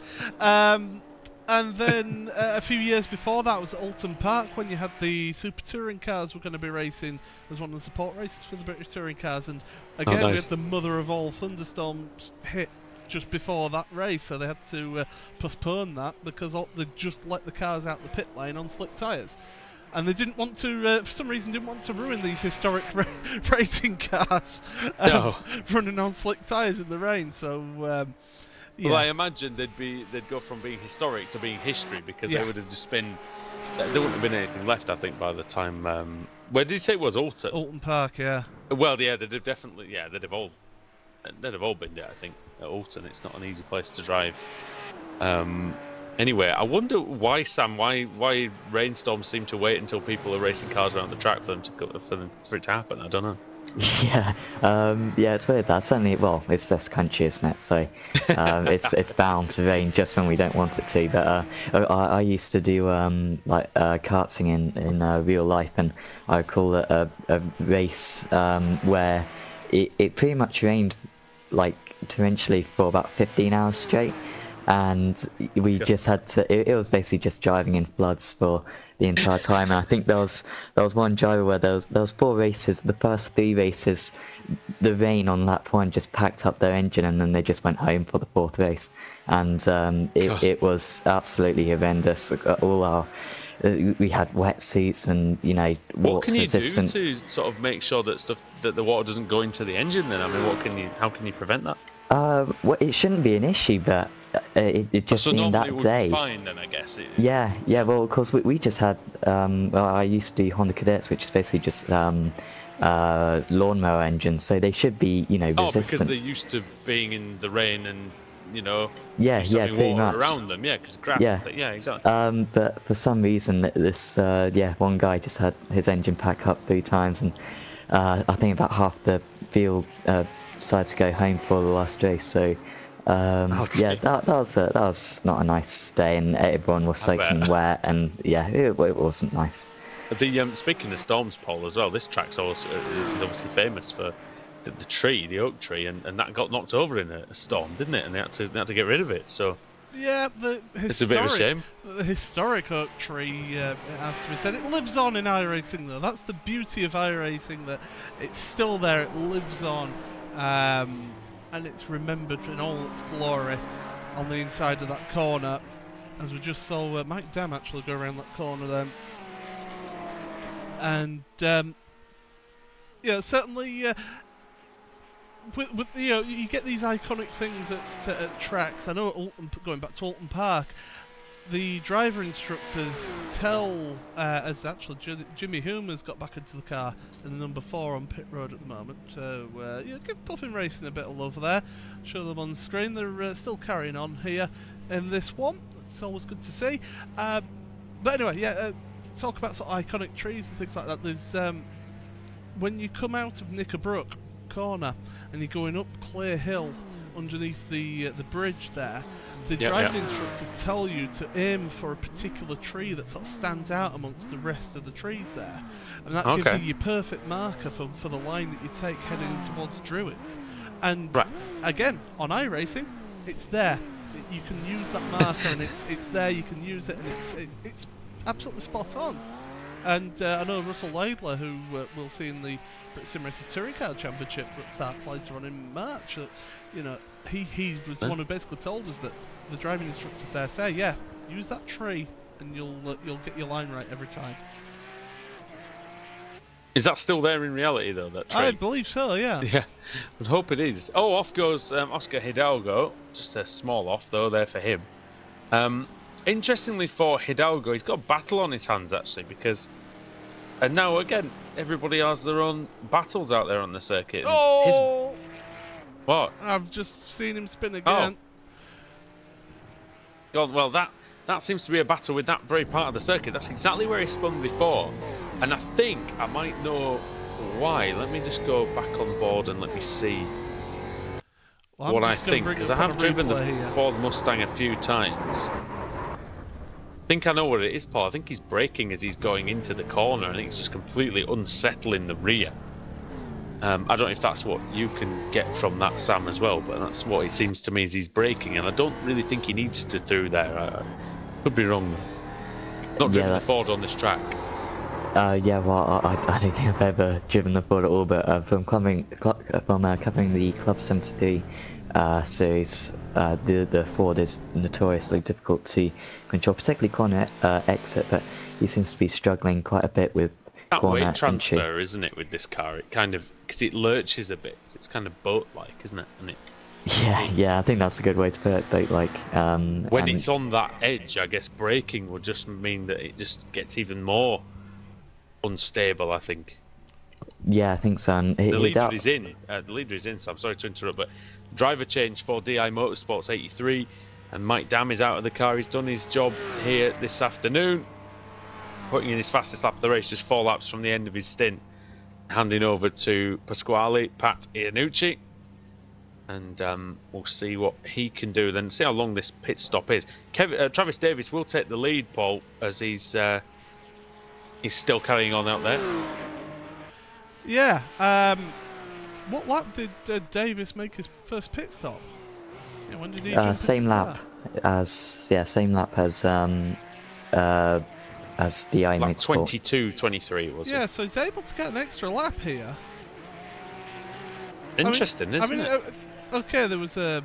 And then a few years before that was at Alton Park when you had the Super Touring Cars were going to be racing as one of the support races for the British Touring Cars, and again we had the mother of all thunderstorms hit just before that race, so they had to postpone that because they just let the cars out the pit lane on slick tyres. And they didn't want to, for some reason, didn't want to ruin these historic racing cars running on slick tyres in the rain. So, yeah. Well, I imagine they'd go from being historic to being history because they would have just been. There wouldn't have been anything left, I think, by the time. Where did you say it was? Alton. Alton Park, yeah. Well, yeah, they'd have definitely. Yeah, they'd have all been there. I think at Alton, it's not an easy place to drive. Anyway, I wonder why, Sam, why rainstorms seem to wait until people are racing cars around the track for it to happen. I don't know. Yeah, it's weird. That certainly, well, it's this country, isn't it? So it's bound to rain just when we don't want it to. But I used to do karting in real life, and I call it a race where it pretty much rained like torrentially for about 15 hours straight. And we just had to. It was basically just driving in floods for the entire time. And I think there was one driver where there was 4 races. The first 3 races, the rain on lap 1 just packed up their engine, and then they just went home for the 4th race. And it was absolutely horrendous. We had wetsuits and what can you resistant. do to sort of make sure that the water doesn't go into the engine? Then I mean, how can you prevent that? Well, it shouldn't be an issue, but it just seemed that day. Be fine, then, I guess. Yeah. Well, of course, we just had. I used to do Honda Cadets, which is basically just lawnmower engines, so they should be, resistant. Oh, because they're used to being in the rain and pretty water much around them. Yeah, because grass. Yeah, exactly. But for some reason, this one guy just had his engine pack up 3 times, and I think about half the field decided to go home for the last race. So that was not a nice day, and everyone was soaking wet, and it wasn't nice. Speaking of storms, Paul, as well, this track is obviously famous for the oak tree, and that got knocked over in a storm, didn't it? And they had to get rid of it. So yeah, it's a bit of a shame. The historic oak tree, it has to be said. It lives on in iRacing, though. That's the beauty of iRacing, that it's still there. It lives on. And it's remembered in all its glory on the inside of that corner, as we just saw Mike Dam actually go around that corner then. And certainly with you get these iconic things at tracks. I know at going back to Alton Park, the driver instructors tell, as actually Jimmy Hoomer's got back into the car in the number 4 on pit road at the moment. So give Puffin Racing a bit of love there. Show them on the screen. They're still carrying on here in this one. It's always good to see. But anyway, talk about sort of iconic trees and things like that. There's when you come out of Knickerbrook Corner and you're going up Clear Hill underneath the bridge there, the driving instructors tell you to aim for a particular tree that sort of stands out amongst the rest of the trees there, and that gives you your perfect marker for the line that you take heading towards Druids. And again, on iRacing, it's there. You can use that marker, and it's there. You can use it, and it's absolutely spot on. And I know Russell Laidler, who we'll see in the British Sim Racers Touring Car Championship that starts later on in March, that he was the one who basically told us that the driving instructors there say, use that tree, and you'll get your line right every time. Is that still there in reality, though, that tree? I believe so, yeah. Yeah, I'd hope it is. Oh, off goes Oscar Hidalgo. Just a small off, though, there for him. Interestingly for Hidalgo, he's got a battle on his hands, actually, because... And now, again, everybody has their own battles out there on the circuit. Oh! What? I've just seen him spin again. Oh. God, well, that seems to be a battle with that very part of the circuit. That's exactly where he spun before. And I think I might know why. Let me just go back on board and let me see what I think. Because I have driven the Ford Mustang a few times. I think I know what it is, Paul. I think he's braking as he's going into the corner. I think it's just completely unsettling the rear. I don't know if that's what you can get from that, Sam, as well, but that's what it seems to me as he's braking, and I don't really think he needs to do that. I could be wrong. Not driven the Ford on this track. I don't think I've ever driven the Ford at all, but from covering the Club 73 series, the Ford is notoriously difficult to control, particularly corner exit, but he seems to be struggling quite a bit with that corner weight transfer, entry. Isn't it, with this car? It kind of, because it lurches a bit. It's kind of boat-like, isn't it? And it. Yeah, I think that's a good way to put it. Boat-like. When it's on that edge, I guess braking would just mean that it just gets even more unstable, I think. Yeah, I think so. And the leader is in. The leader is in, so I'm sorry to interrupt, but driver change for DI Motorsports 83, and Mike Dam is out of the car. He's done his job here this afternoon, putting in his fastest lap of the race, just 4 laps from the end of his stint, handing over to Pasquale Pat Iannucci, and we'll see what he can do then, see how long this pit stop is. Travis Davis will take the lead, Paul, as he's still carrying on out there. Yeah. What lap did Davis make his first pit stop? Yeah, when did he jump same into the lap car? same lap as DI Lap Motorsport. 22-23 was it? Yeah, so he's able to get an extra lap here. Interesting, isn't it? Okay, there was a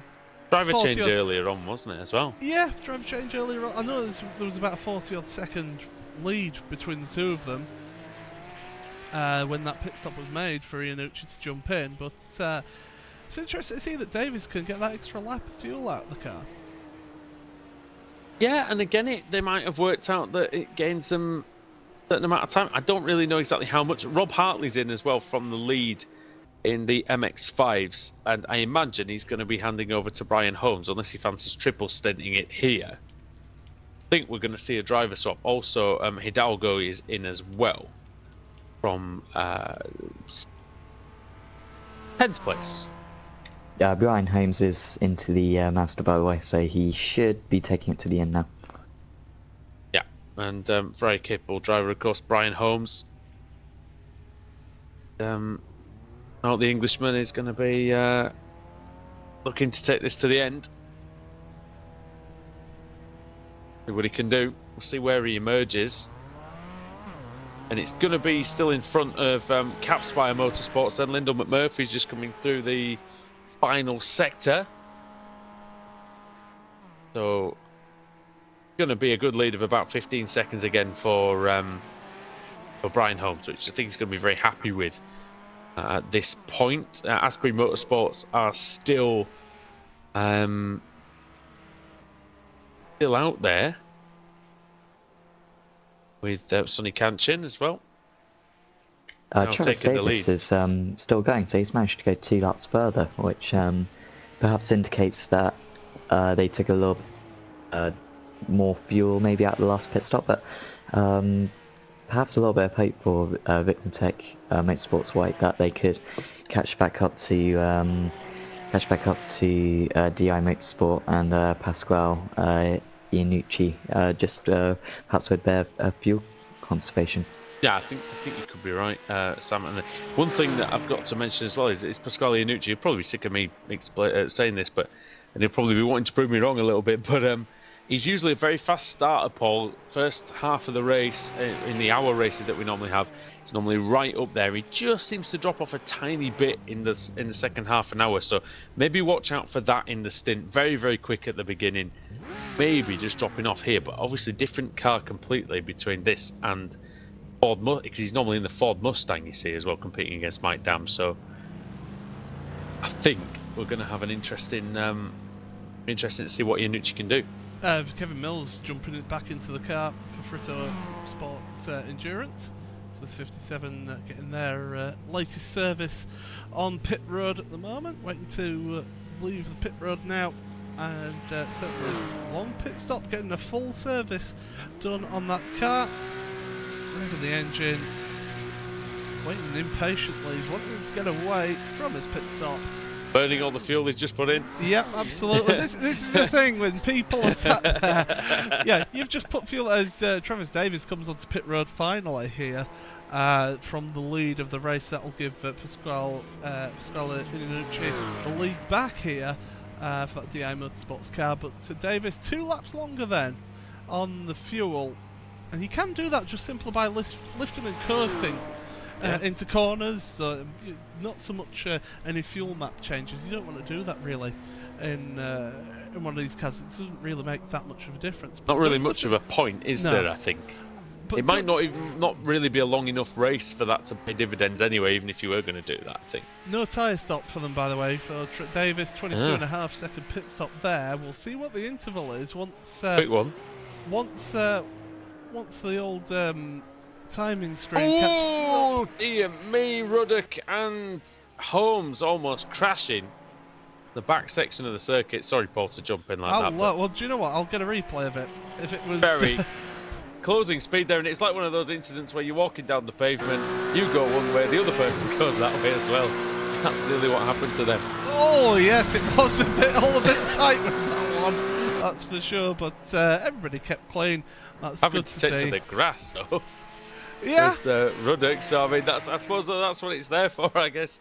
driver change earlier on, wasn't it, as well? Yeah, driver change earlier on. I know there was about a 40-odd second lead between the two of them when that pit stop was made for Iannucci to jump in, but it's interesting to see that Davis can get that extra lap of fuel out of the car. Yeah, and again, they might have worked out that it gains them a certain amount of time. I don't really know exactly how much. Rob Hartley's in as well from the lead in the MX-5s, and I imagine he's going to be handing over to Brian Holmes, unless he fancies triple stinting it here. I think we're going to see a driver swap. Also, Hidalgo is in as well from 10th place. Yeah, Brian Holmes is into the Mazda, by the way, so he should be taking it to the end now. Yeah, and very capable driver, of course, Brian Holmes. The Englishman is going to be looking to take this to the end. See what he can do. We'll see where he emerges. And it's going to be still in front of Capspire Motorsports. Then Lyndon McMurphy's just coming through the final sector. So, going to be a good lead of about 15 seconds again for Brian Holmes, which I think he's going to be very happy with. At this point, Asprey Motorsports are still out there. with Sonny Kanchin as well. Travis Davis is still going, so he's managed to go 2 laps further, which perhaps indicates that they took a little more fuel maybe out of the last pit stop, but perhaps a little bit of hope for Ricmotech Motorsports White that they could catch back up to DI Motorsport and Pasquale Iannucci, just perhaps with their fuel conservation. Yeah, I think you could be right, Sam. And one thing that I've got to mention as well is Pasquale Iannucci. You'll probably be sick of me saying this, and he'll probably be wanting to prove me wrong a little bit. But he's usually a very fast starter, Paul. First half of the race, in the hour races that we normally have, he's normally right up there. He just seems to drop off a tiny bit in the second half an hour. So maybe watch out for that in the stint. Very, very quick at the beginning. Maybe just dropping off here, but obviously different car completely between this and Ford, because he's normally in the Ford Mustang, you see, as well, competing against Mike Dam. So I think we're going to have an interesting to see what Iannucci can do. Kevin Mills jumping back into the car for Fritto Sport Endurance. So the 57 getting their latest service on pit road at the moment, waiting to leave the pit road now. And certainly long pit stop, getting a full service done on that car. Revving the engine, waiting impatiently. He's wanting to get away from his pit stop. Burning all the fuel he's just put in. Yep, absolutely. This is the thing when people are sat there. Yeah, you've just put fuel as Travis Davis comes onto pit road finally here from the lead of the race. That will give Pasquale Iannucci the lead back here for that DI Motorsports car. But Davis 2 laps longer then on the fuel. And you can do that just simply by lifting and coasting into corners. So not so much any fuel map changes. You don't want to do that really in one of these cars. It doesn't really make that much of a difference. Not really much of a point, is there? I think but it might not really be a long enough race for that to pay dividends anyway. Even if you were going to do that, I think. No tyre stop for them, by the way, for Davis. 22.5 second pit stop there. We'll see what the interval is once. Quick one. Once the old timing screen catches up. Oh dear me, Ruddock and Holmes almost crashing the back section of the circuit. Sorry, Paul, to jump in like that. Well, do you know what? I'll get a replay of it. If it was very closing speed there, and it's like one of those incidents where you're walking down the pavement, you go one way, the other person goes that way as well. That's nearly what happened to them. Oh yes, it was a bit tight was that one. That's for sure, but everybody kept clean. That's good to see. Having to take to the grass, though. Yeah. Ruddock, so I mean, I suppose that's what it's there for, I guess,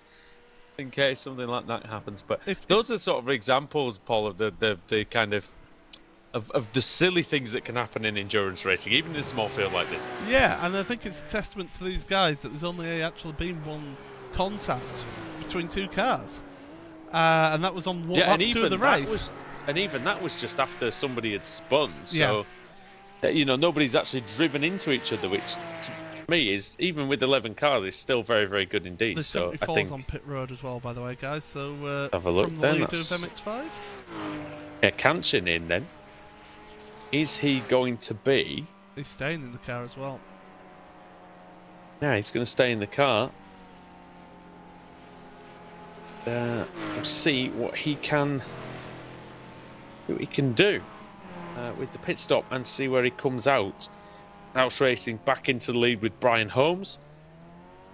in case something like that happens. But those are sort of examples, Paul, of the kind of the silly things that can happen in endurance racing, even in a small field like this. Yeah, and I think it's a testament to these guys that there's only actually been one contact between 2 cars, and that was on lap 2 of the race. And even that was just after somebody had spun, so nobody's actually driven into each other, which to me is, even with 11 cars, is still very, very good indeed. There's so 74s I think on pit road as well, by the way, guys. So have a look from the then, lead of MX5. Yeah, Kanchin in then. Is he going to be? He's staying in the car as well. Yeah, he's going to stay in the car. We'll see what he can do with the pit stop and see where he comes out. House Racing back into the lead with Brian Holmes.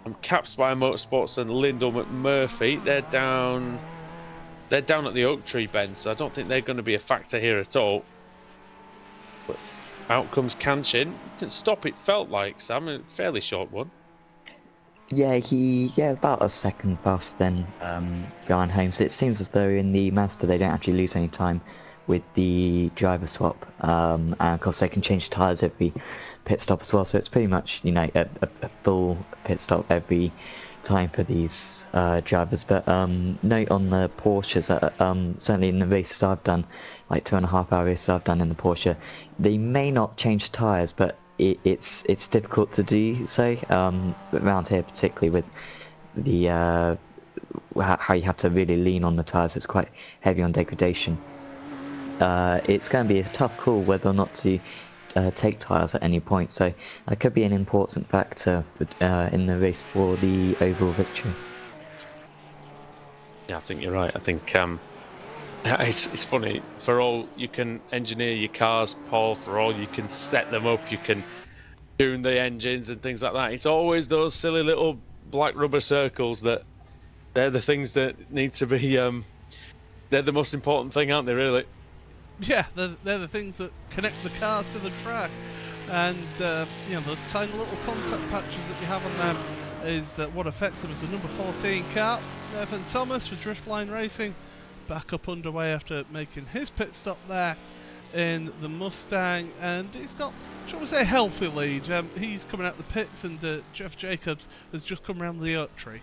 And Capspire Motorsports and Lyndall McMurphy, they're down at the Oak Tree bend, so I don't think they're going to be a factor here at all. But out comes Kanchin. Didn't stop, it felt like, Sam, a fairly short one. Yeah, about a second faster than Brian Holmes. It seems as though in the Mazda they don't actually lose any time with the driver swap, and of course they can change tyres every pit stop as well, so it's pretty much a full pit stop every time for these drivers. But note on the Porsches, certainly in the races I've done, like 2.5 hour races I've done in the Porsche, they may not change tyres, but it's difficult to do so around here, particularly with the how you have to really lean on the tyres. It's quite heavy on degradation. It's going to be a tough call whether or not to take tyres at any point, so that could be an important factor in the race for the overall victory. Yeah, I think you're right. I think it's funny. For all you can engineer your cars, Paul, for all you can set them up, you can tune the engines and things like that. It's always those silly little black rubber circles that they're the things that need to be. They're the most important thing, aren't they? Really? Yeah, they're the things that connect the car to the track, and you know, those tiny little contact patches that you have on them is what affects them. As the number 14 car, Nathan Thomas for Driftline Racing, back up underway after making his pit stop there in the Mustang, and he's got, shall we say, a healthy lead. He's coming out the pits, and Jeff Jacobs has just come around the oak tree.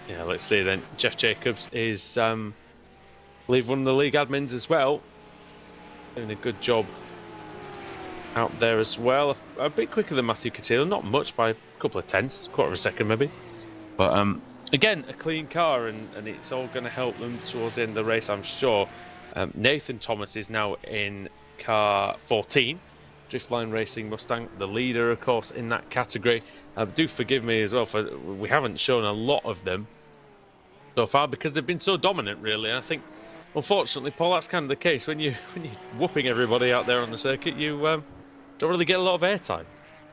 Yeah, let's see then. Jeff Jacobs is one of the league admins as well, doing a good job out there as well. A bit quicker than Matthew Cotillo, not much, by a couple of tenths, quarter of a second maybe. But again, a clean car, and it's all going to help them towards the end of the race, I'm sure. Nathan Thomas is now in car 14, Driftline Racing Mustang, the leader, of course, in that category. Do forgive me as well, for we haven't shown a lot of them so far because they've been so dominant, really. And I think, unfortunately, Paul, that's kind of the case. When you're whooping everybody out there on the circuit, you don't really get a lot of airtime.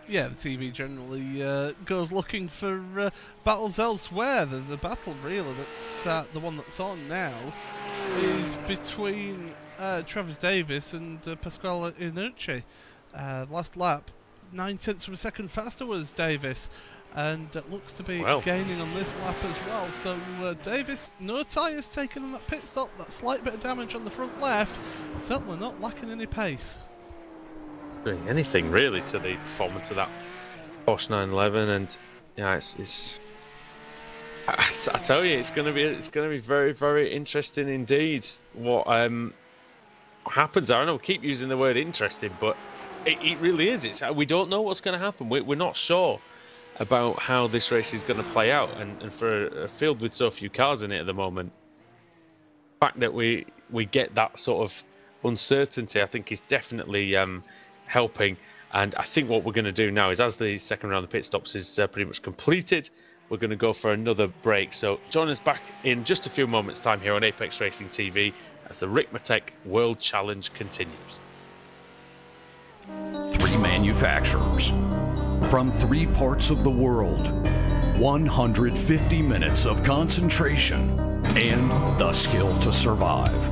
Yeah, the TV generally goes looking for battles elsewhere. The battle, really, that's the one that's on now, is between Travis Davis and Pasquale Iannucci. Last lap, 9/10 of a second faster was Davis, and looks to be gaining on this lap as well. So Davis, no tyres taken on that pit stop. That slight bit of damage on the front left, certainly not lacking any pace. Doing anything really to the performance of that Porsche 911, and yeah, I tell you, it's going to be very, very interesting indeed. What happens? I don't know. Keep using the word interesting, but it really is. We don't know what's going to happen. We're not sure about how this race is going to play out, and for a field with so few cars in it at the moment, the fact that we get that sort of uncertainty, I think, is definitely helping. And I think what we're going to do now is, as the second round of the pit stops is pretty much completed, we're going to go for another break. So join us back in just a few moments' time here on Apex Racing TV as the Ricmotech World Challenge continues. 3 manufacturers from 3 parts of the world, 150 minutes of concentration, and the skill to survive.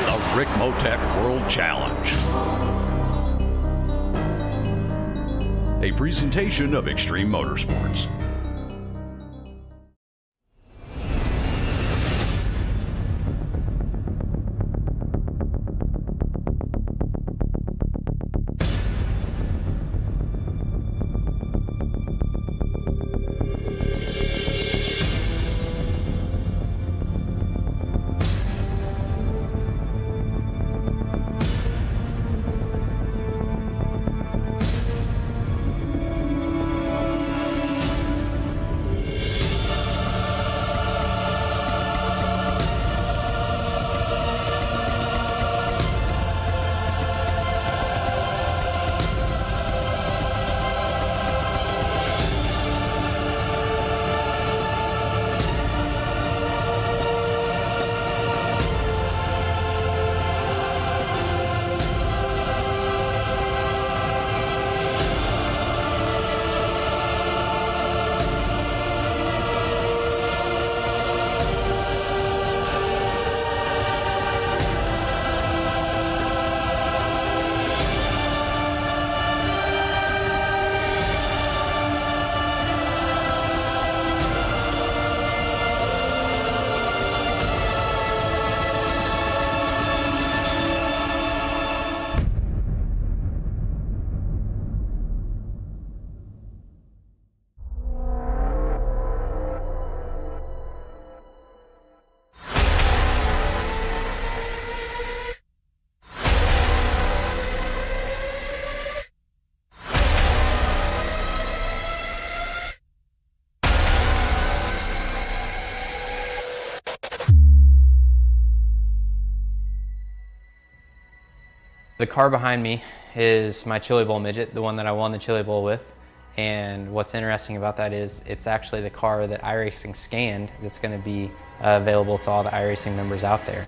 The Ricmotech World Challenge. A presentation of Extreme Motorsports. The car behind me is my Chili Bowl midget, the one that I won the Chili Bowl with. And what's interesting about that is it's actually the car that iRacing scanned that's going to be available to all the iRacing members out there.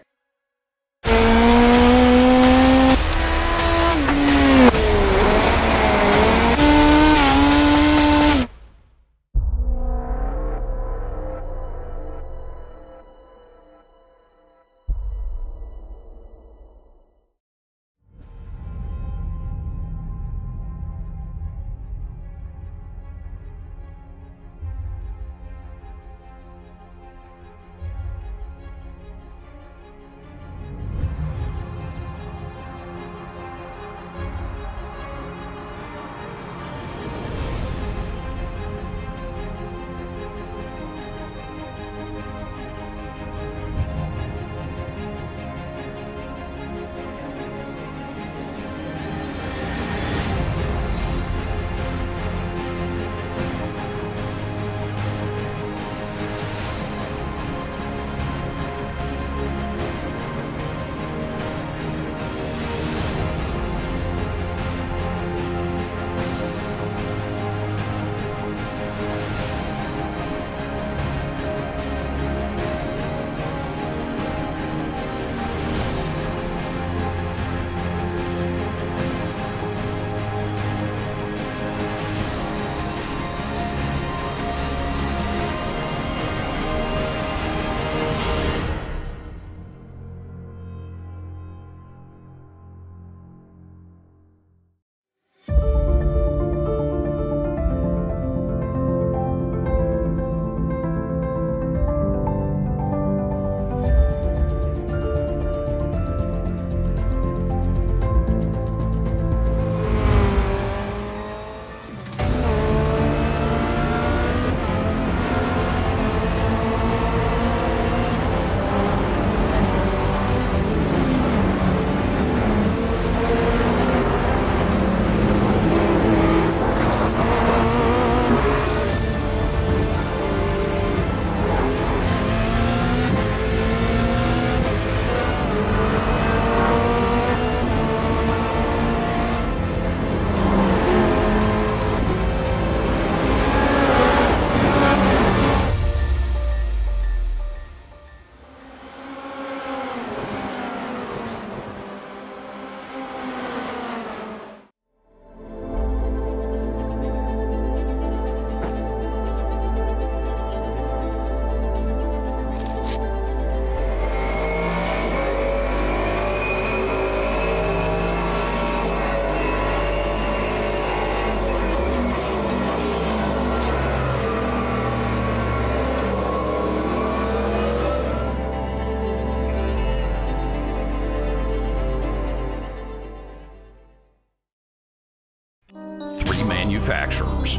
Manufacturers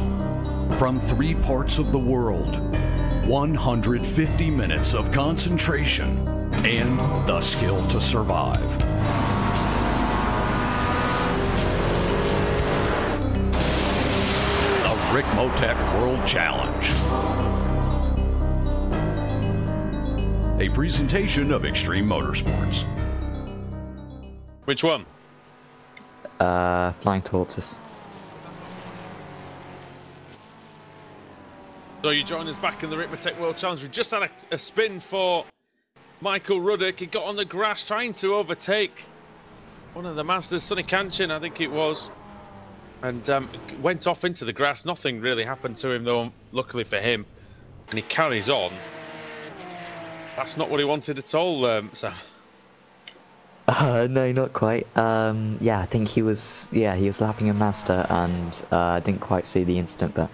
from 3 parts of the world, 150 minutes of concentration, and the skill to survive. The Ricmotech World Challenge. A presentation of Extreme Motorsports. Which one? Flying Tortoise. So you join us back in the Ricmotech World Challenge. We've just had a spin for Michael Ruddock. He got on the grass trying to overtake one of the Mazdas, Sonny Kanchan, I think it was, and went off into the grass. Nothing really happened to him, though, luckily for him. And he carries on. That's not what he wanted at all, Sam. No, not quite. Yeah, I think he was lapping a Mazda and didn't quite see the incident, but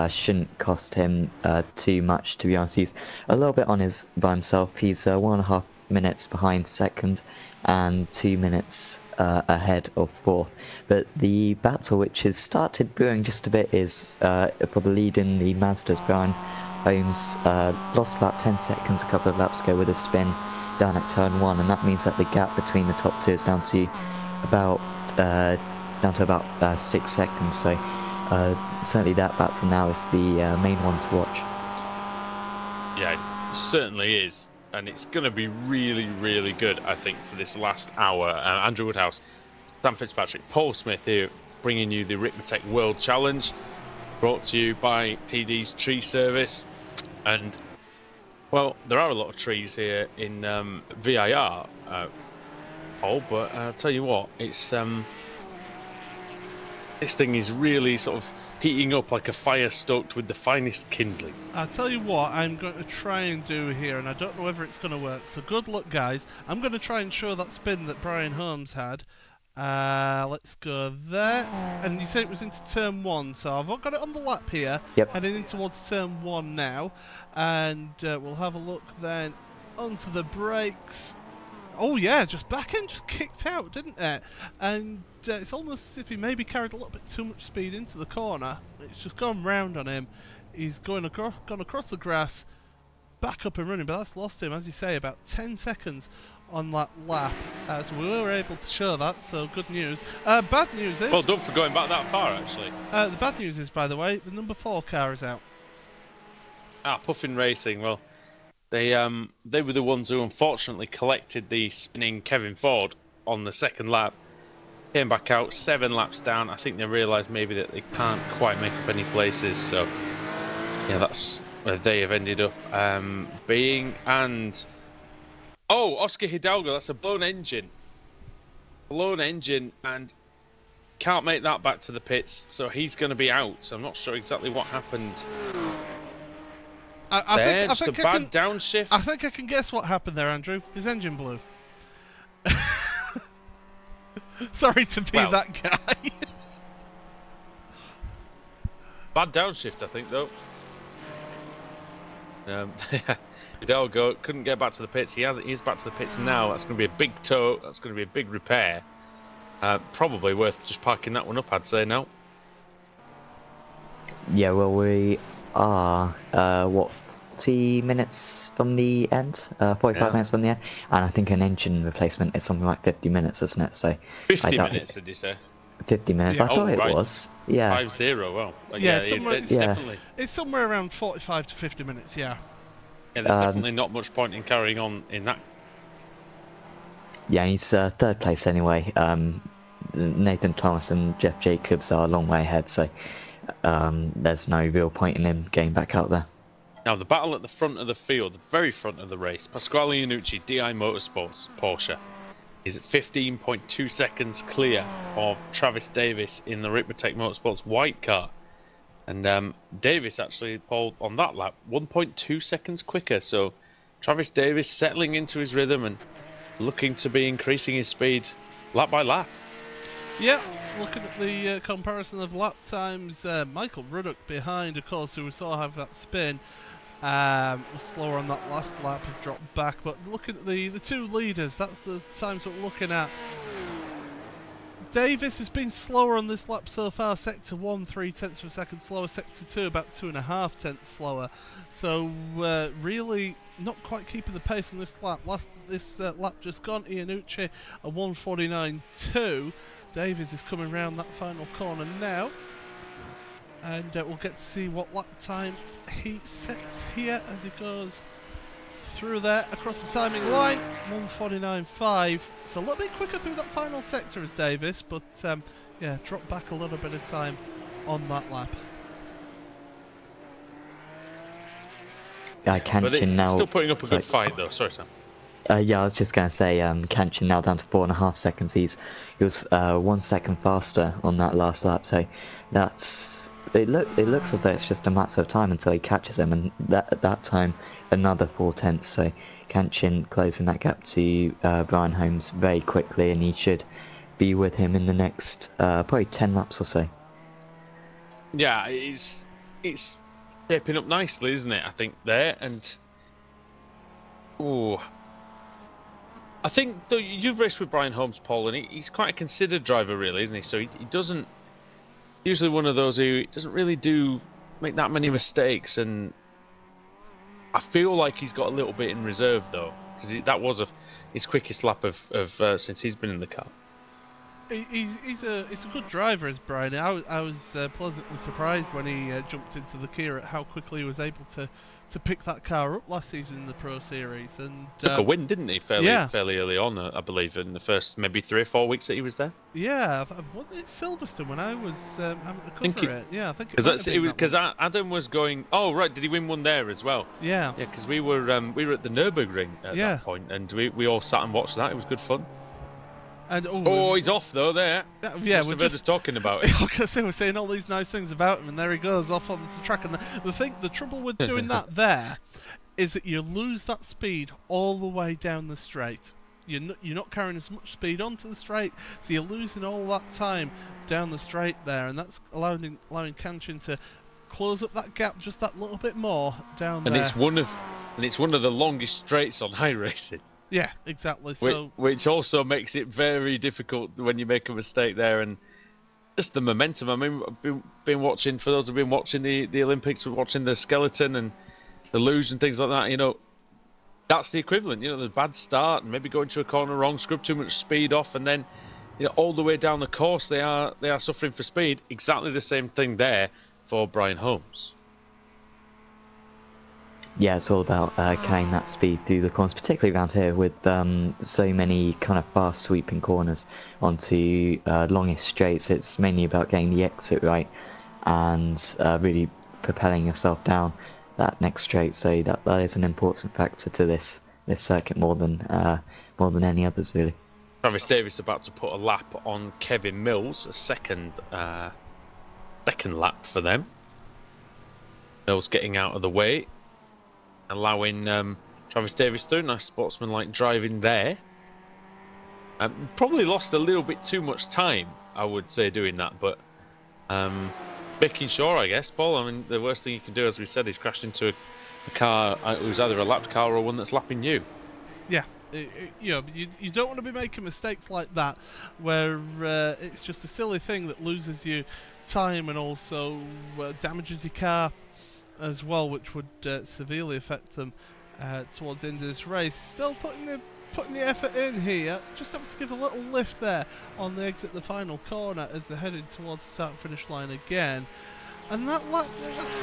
shouldn't cost him too much, to be honest. He's a little bit on by himself. He's 1.5 minutes behind second and 2 minutes ahead of fourth. But the battle, which has started brewing just a bit, is for the lead in the Mazdas. Brian Holmes lost about 10 seconds a couple of laps ago with a spin down at turn 1, and that means that the gap between the top two is down to about 6 seconds. So certainly that battle now is the main one to watch. Yeah, it certainly is, and it's going to be really, really good, I think, for this last hour. Andrew Woodhouse Sam Fitzpatrick, Paul Smith here, bringing you the Ricmotech World Challenge, brought to you by TD's Tree Service. And, well, there are a lot of trees here in VIR, Paul, but I'll tell you what, it's this thing is really sort of heating up like a fire stoked with the finest kindling. I'll tell you what I'm going to try and do here, and I don't know whether it's going to work, so good luck, guys. I'm going to try and show that spin that Brian Holmes had. Let's go there. And you said it was into turn 1, so I've got it on the lap here. Yep. Heading in towards turn 1 now. And we'll have a look then onto the brakes. Oh yeah, just back end just kicked out, didn't it? And it's almost as if he maybe carried a little bit too much speed into the corner. It's just gone round on him. He's gone across the grass, back up and running, but that's lost him, as you say, about 10 seconds on that lap. So we were able to show that, so good news. Bad news is... Well done for going back that far, actually. The bad news is, by the way, the number 4 car is out. Puffin Racing, well, they were the ones who unfortunately collected the spinning Kevin Ford on the second lap. Came back out 7 laps down. I think they realised maybe that they can't quite make up any places, so yeah, that's where they have ended up being. And oh, Oscar Hidalgo, that's a blown engine, and can't make that back to the pits, so he's going to be out. So I'm not sure exactly what happened. I think a bad downshift. I think I can guess what happened there, Andrew. His engine blew. Sorry to be that guy. Bad downshift, I think, though. Hidalgo couldn't get back to the pits. He's back to the pits now. That's going to be a big tow. That's going to be a big repair. Probably worth just parking that one up, I'd say now. Yeah, well, we are, 40 minutes from the end? 45 minutes from the end? And I think an engine replacement is something like 50 minutes, isn't it? So 50 minutes, did you say? 50 minutes, yeah, I thought it was. Yeah. 5-0, well. Definitely. It's somewhere around 45 to 50 minutes, yeah. Yeah, there's definitely not much point in carrying on in that. Yeah, he's third place anyway. Nathan Thomas and Jeff Jacobs are a long way ahead, so there's no real point in him getting back out there. Now, the battle at the front of the field, the very front of the race, Pasquale Iannucci, DI Motorsports, Porsche, is at 15.2 seconds clear of Travis Davis in the Ricmotech Motorsports white car. And Davis actually, Paul, on that lap, 1.2 seconds quicker. So Travis Davis settling into his rhythm and looking to be increasing his speed lap by lap. Yeah, looking at the comparison of lap times, Michael Ruddock behind, of course, who we saw have that spin, was slower on that last lap and dropped back. But looking at the two leaders, that's the times we're looking at. Davis has been slower on this lap so far. Sector 1, 0.3 of a second slower. Sector 2, about 2.5 slower. So really not quite keeping the pace on this lap. This lap just gone, Iannucci a 1:49.2. Davis is coming round that final corner now, and we'll get to see what lap time he sets here as he goes through there across the timing line. 1:49.5, so a little bit quicker through that final sector as Davis, but yeah, drop back a little bit of time on that lap. Kanchin now still putting up a good fight though. Sorry, Sam. Yeah, I was just going to say, Kanchin now down to 4.5 seconds. He was 1 second faster on that last lap, so it looks as though it's just a matter of time until he catches him, and at that time another 0.4. So Kanchin closing that gap to Brian Holmes very quickly, and he should be with him in the next probably 10 laps or so. Yeah, it's shaping up nicely, isn't it? I think there, and I think though you've raced with Brian Holmes, Paul, and he's quite a considered driver, really, isn't he? So he doesn't usually one of those who doesn't really make that many mistakes, and I feel like he's got a little bit in reserve though, because that was his quickest lap of since he's been in the car. He's a good driver, is Brian. I was pleasantly surprised when he jumped into the Kia at how quickly he was able to pick that car up last season in the Pro Series. And took a win, didn't he? Fairly early on, I believe, in the first maybe 3 or 4 weeks that he was there. Yeah, wasn't it Silverstone when I was having to cover it? Yeah, I think because Adam was going. Oh right, did he win one there as well? Yeah, yeah, because we were at the Nürburgring at that point, and we all sat and watched that. It was good fun. And he's off though there. Yeah, we're just talking about it. We're saying all these nice things about him, and there he goes off on the track. And the trouble with doing that there is that you lose that speed all the way down the straight. You're not carrying as much speed onto the straight, so you're losing all that time down the straight there, and that's allowing Kanchin to close up that gap just that little bit more down there. And it's one of the longest straights on iRacing. Yeah, exactly. Which also makes it very difficult when you make a mistake there, and just the momentum. I mean, I've been watching, for those who've been watching the Olympics, watching the skeleton and the luge and things like that. You know, that's the equivalent. You know, the bad start and maybe going to a corner wrong, scrub too much speed off, and then all the way down the course they are suffering for speed. Exactly the same thing there for Brian Holmes. Yeah, it's all about carrying that speed through the corners, particularly around here with so many kind of fast sweeping corners onto longest straights. It's mainly about getting the exit right and really propelling yourself down that next straight. So that is an important factor to this circuit more than any others, really. Travis Davis about to put a lap on Kevin Mills, a second lap for them. Mills getting out of the way, allowing Travis Davis through. Nice sportsman-like driving there. Probably lost a little bit too much time, I would say, doing that, but making sure, I guess, Paul. I mean, the worst thing you can do, as we said, is crash into a car who's either a lapped car or one that's lapping you. Yeah. You don't want to be making mistakes like that, where it's just a silly thing that loses you time and also damages your car as well, which would severely affect them towards the end of this race. Still putting the effort in here. Just having to give a little lift there on the exit the final corner as they're heading towards the start and finish line again. And that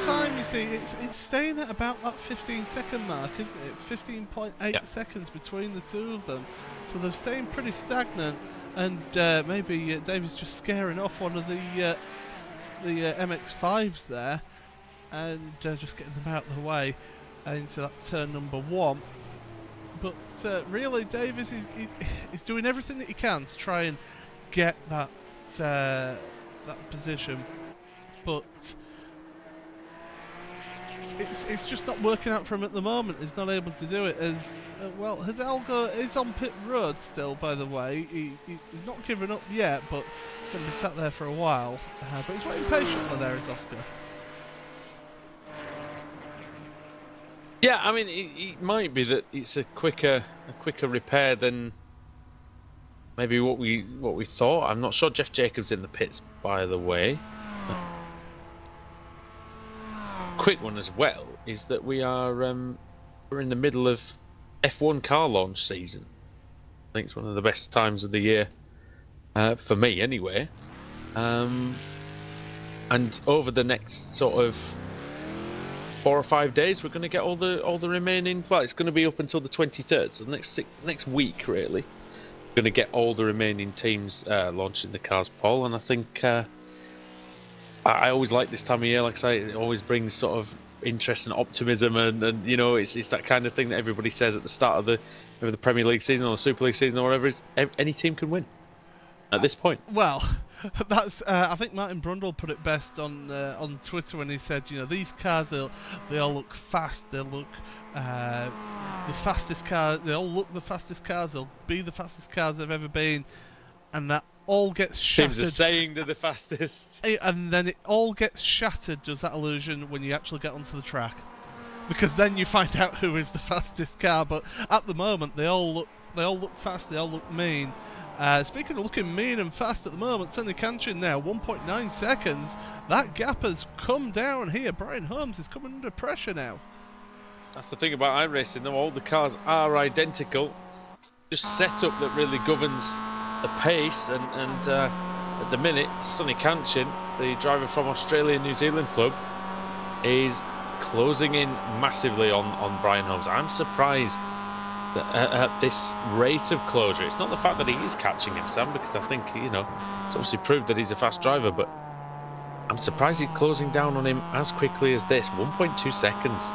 time, you see, it's staying at about that 15-second mark, isn't it? 15.8 seconds between the two of them. So they're staying pretty stagnant, and maybe David's just scaring off one of the MX-5s there, and just getting them out of the way into that turn number 1. But really, Davis is doing everything that he can to try and get that position. But it's just not working out for him at the moment. He's not able to do it as well. Hidalgo is on pit road still, by the way. He's not given up yet, but he's going to be sat there for a while. But he's waiting patiently there, is Oscar. Yeah, I mean, it might be that it's a quicker repair than maybe what we thought. I'm not sure. Jeff Jacobs in the pits, by the way. Quick one as well is that we're in the middle of F1 car launch season. I think it's one of the best times of the year for me, anyway. And over the next sort of 4 or 5 days, we're going to get all the remaining. Well, it's going to be up until the 23rd, so the next week really. We're going to get all the remaining teams launching the cars, Paul, and I think. I always like this time of year. Like I say, it always brings sort of interest and optimism, and you know, it's that kind of thing that everybody says at the start of the Premier League season or the Super League season or whatever. Any team can win at this point. Well, that's I think Martin Brundle put it best on Twitter when he said, you know, these cars they all look fast. They look the fastest car. They all look the fastest cars. They'll be the fastest cars they've ever been, and that all gets shattered. Teams are saying they're the fastest. And then it all gets shattered, does that illusion, when you actually get onto the track. Because then you find out who is the fastest car. But at the moment, they all look fast, they all look mean. Speaking of looking mean and fast at the moment, Sonny Kanchin now, 1.9 seconds. That gap has come down here. Brian Holmes is coming under pressure now. That's the thing about iRacing, though. All the cars are identical. Just setup that really governs the pace, and at the minute, Sonny Kanchan, the driver from Australia-New Zealand club, is closing in massively on Brian Holmes. I'm surprised that at this rate of closure. It's not the fact that he is catching him, Sam, because I think, you know, it's obviously proved that he's a fast driver, but I'm surprised he's closing down on him as quickly as this. 1.2 seconds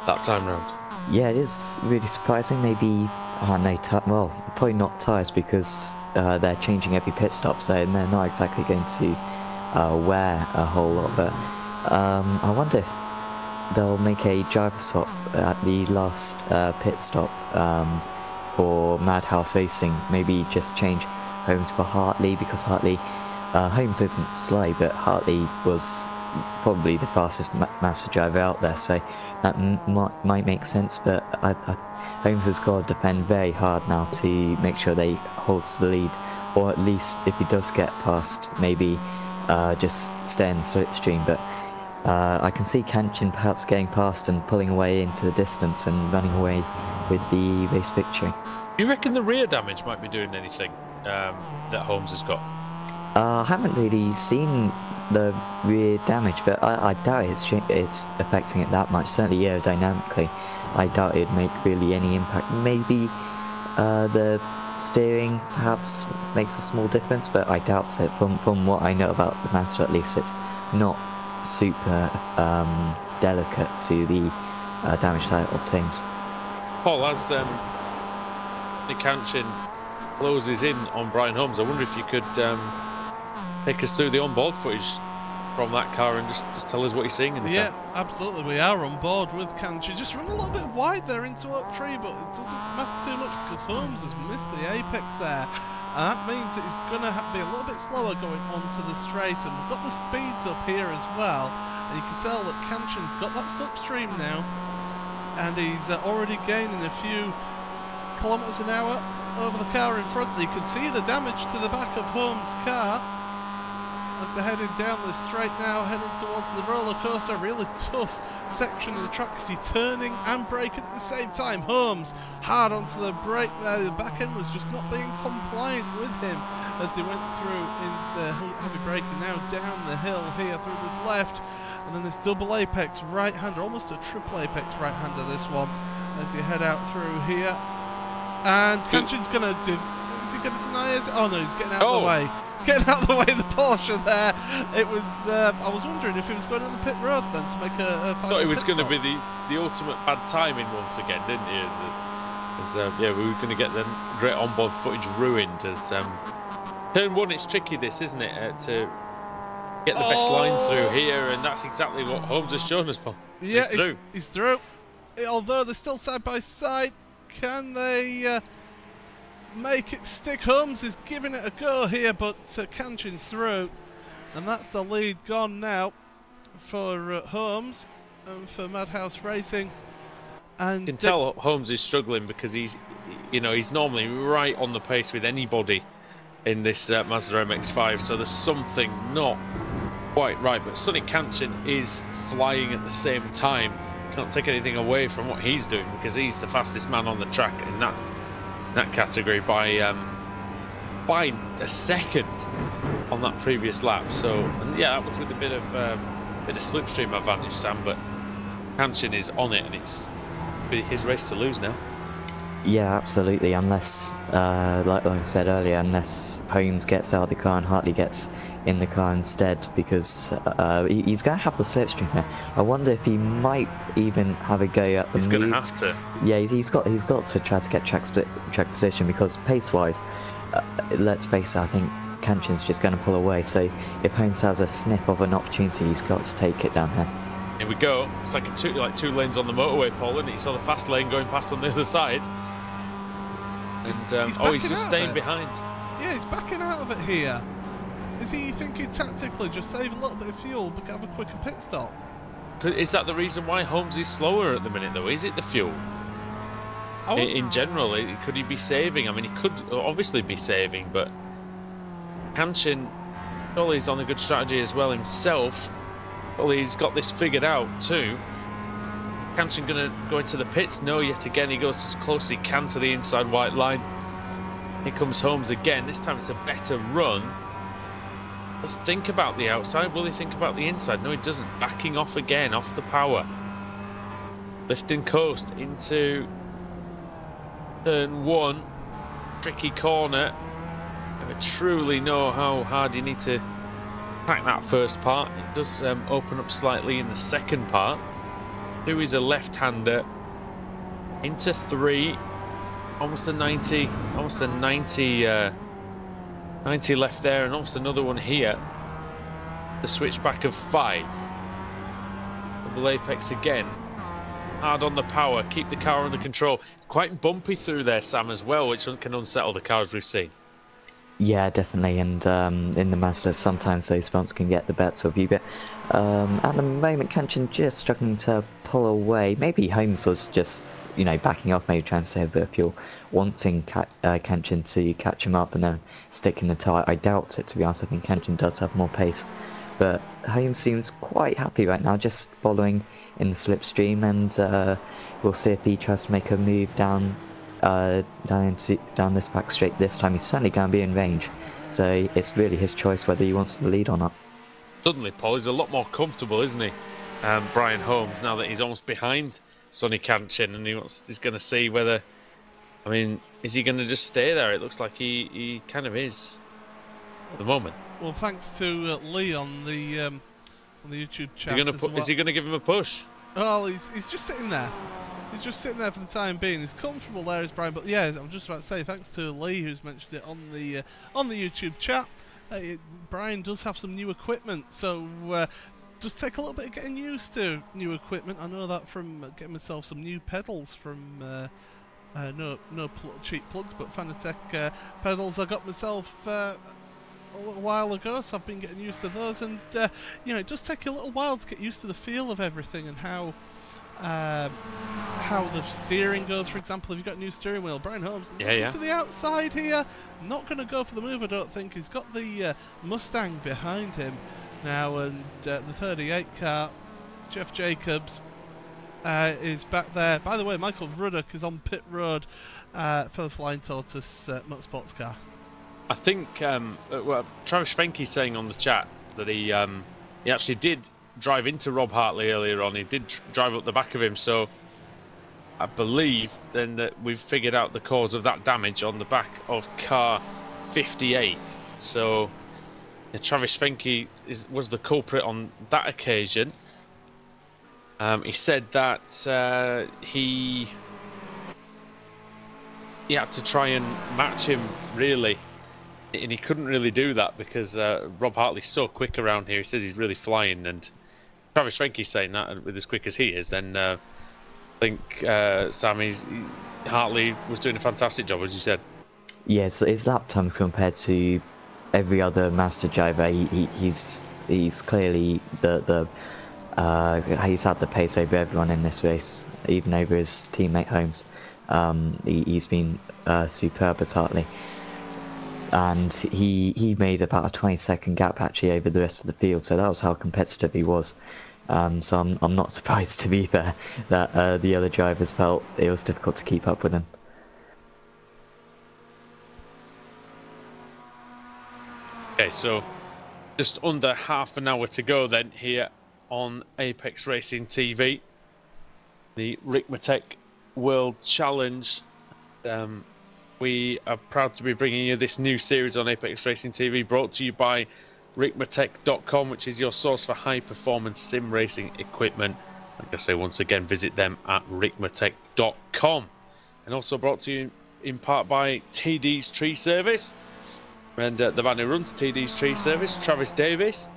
that time round. Yeah, it is really surprising. Maybe, well, probably not tyres, because they're changing every pit stop, so they're not exactly going to wear a whole lot. But I wonder if they'll make a driver swap at the last pit stop for Madhouse Racing. Maybe just change Holmes for Hartley, because Holmes isn't slow, but Hartley was probably the fastest master driver out there, so that might make sense. But Holmes has got to defend very hard now to make sure they holds the lead, or at least if he does get past, maybe just stay in the slipstream. But I can see Kanchan perhaps getting past and pulling away into the distance and running away with the race victory. Do you reckon the rear damage might be doing anything that Holmes has got? I haven't really seen the rear damage, but I doubt it's affecting it that much. Certainly aerodynamically, I doubt it'd make really any impact. Maybe the steering perhaps makes a small difference, but I doubt it. From what I know about the Mazda, at least, it's not super delicate to the damage that it obtains. Paul, as Nick Kanchan closes in on Brian Holmes, I wonder if you could take us through the on-board footage from that car and just tell us what you're seeing in the car. Yeah, absolutely. We are on board with Kanchan. Just run a little bit wide there into Oak Tree, but it doesn't matter too much because Holmes has missed the apex there. And that means that he's going to be a little bit slower going onto the straight. And we've got the speeds up here as well. And you can tell that Kanchan's got that slipstream now. And he's already gaining a few kilometres an hour over the car in front. You can see the damage to the back of Holmes' car as they're heading down the straight now, heading towards the roller coaster. Really tough section of the track because he's turning and braking at the same time. Holmes hard onto the brake there. The back end was just not being compliant with him as he went through in the heavy braking now down the hill here through this left, and then this double apex right-hander, almost a triple apex right-hander this one, as you head out through here. And Kanchan's going to is he going to deny us? Oh no, he's getting out of the way. Getting out of the way of the Porsche there. It was, I was wondering if he was going on the pit road then to make a final. Thought it was going to stop. be the ultimate bad timing once again, didn't he? Yeah, we were going to get the great onboard footage ruined as turn one. It's tricky, this, isn't it, to get the best line through here, and that's exactly what Holmes has shown us, Paul. Yeah, he's through. Although they're still side by side, can they make it stick? Holmes is giving it a go here, but Kanchan's through, and that's the lead gone now for Holmes and for Madhouse Racing. And you can tell Holmes is struggling because he's normally right on the pace with anybody in this Mazda MX-5, so there's something not quite right. But Sonny Kanchan is flying at the same time. Can't take anything away from what he's doing because he's the fastest man on the track in that category by a second on that previous lap. So, and yeah, that was with a bit of slipstream advantage, Sam. But Kanchan is on it, and it's his race to lose now. Yeah, absolutely. Unless, like I said earlier, unless Holmes gets out of the car and Hartley gets in the car instead, because he's going to have the slipstream here. I wonder if he might even have a go at the He's going to have to. Yeah, he's got to try to get track position, because pace-wise, let's face it, I think Kanchan's just going to pull away. So if Holmes has a sniff of an opportunity, he's got to take it down here. Here we go. It's like two lanes on the motorway, Paul, and you saw the fast lane going past on the other side. And he's just staying behind. Yeah, he's backing out of it here. Is he thinking tactically just save a little bit of fuel but have a quicker pit stop? Is that the reason why Holmes is slower at the minute, though? Is it the fuel? In general, could he be saving? I mean, he could obviously be saving, but Kanchan, well, he's on a good strategy as well himself. Well, he's got this figured out too. Kanchan going to go into the pits? No, yet again he goes as close as he can to the inside white line. Here comes Holmes again. This time it's a better run. Let's think about the outside. Will he think about the inside? No, he doesn't. Backing off again, off the power. Lifting coast into turn 1. Tricky corner. Never truly know how hard you need to attack that first part. It does open up slightly in the second part. 2 is a left-hander. Into 3. Almost a 90. Almost a 90. 90 left there, and almost another one here. The switchback of 5. Double apex again. Hard on the power, keep the car under control. It's quite bumpy through there, Sam, as well, which can unsettle the cars we've seen. Yeah, definitely, and in the Mazda sometimes those bumps can get the better of you, but at the moment Kanchan just struggling to pull away. Maybe Holmes was just, you know, backing off, maybe trying to save a bit of fuel, wanting Kanchan to catch him up and then stick in the tyre. I doubt it, to be honest. I think Kanchan does have more pace, but Holmes seems quite happy right now, just following in the slipstream, and we'll see if he tries to make a move down this back straight this time. He's certainly going to be in range, so it's really his choice whether he wants to lead or not. Suddenly, Paul, he's a lot more comfortable, isn't he, Brian Holmes, now that he's almost behind Sonny Kanchan, and he's going to see whether, I mean, is he going to just stay there? It looks like he kind of is at the moment. Well, thanks to Lee on the YouTube chat. Is he going to give him a push? Oh, he's just sitting there. He's just sitting there for the time being. He's comfortable there, is Brian. But yeah, I'm just about to say, thanks to Lee, who's mentioned it on the YouTube chat. Brian does have some new equipment, so just take a little bit of getting used to new equipment. I know that from getting myself some new pedals from no cheap plugs, but Fanatec pedals I got myself a little while ago, so I've been getting used to those, and you know, it does take a little while to get used to the feel of everything and how the steering goes. For example, if you've got a new steering wheel, Brian Holmes to the outside here, not going to go for the move, I don't think. He's got the Mustang behind him now, and the 38 car, Jeff Jacobs, is back there. By the way, Michael Ruddock is on pit road for the Flying Tortoise Motorsports car. I think well, Travis Fenke's saying on the chat that he actually did drive into Rob Hartley earlier on. He did drive up the back of him, so I believe then that we've figured out the cause of that damage on the back of car 58. So Travis Fenke was the culprit on that occasion. He said that he had to try and match him, really, and he couldn't really do that because Rob Hartley's so quick around here. He says he's really flying, and Travis Fenke's saying that with as quick as he is, then I think Hartley was doing a fantastic job, as you said. Yeah, so his lap times compared to every other Mazda driver, he's clearly he's had the pace over everyone in this race, even over his teammate Holmes. He's been superb as Hartley, and he made about a 20-second gap actually over the rest of the field, so that was how competitive he was. So I'm not surprised, to be fair, that the other drivers felt it was difficult to keep up with him. Okay, so just under half an hour to go then here on Apex Racing TV, the Ricmotech World Challenge. We are proud to be bringing you this new series on Apex Racing TV, brought to you by Ricmotech.com, which is your source for high-performance sim racing equipment. Like I say, once again, visit them at Ricmotech.com. And also brought to you in part by TD's Tree Service. And the man who runs TD's Tree Service, Travis Davis,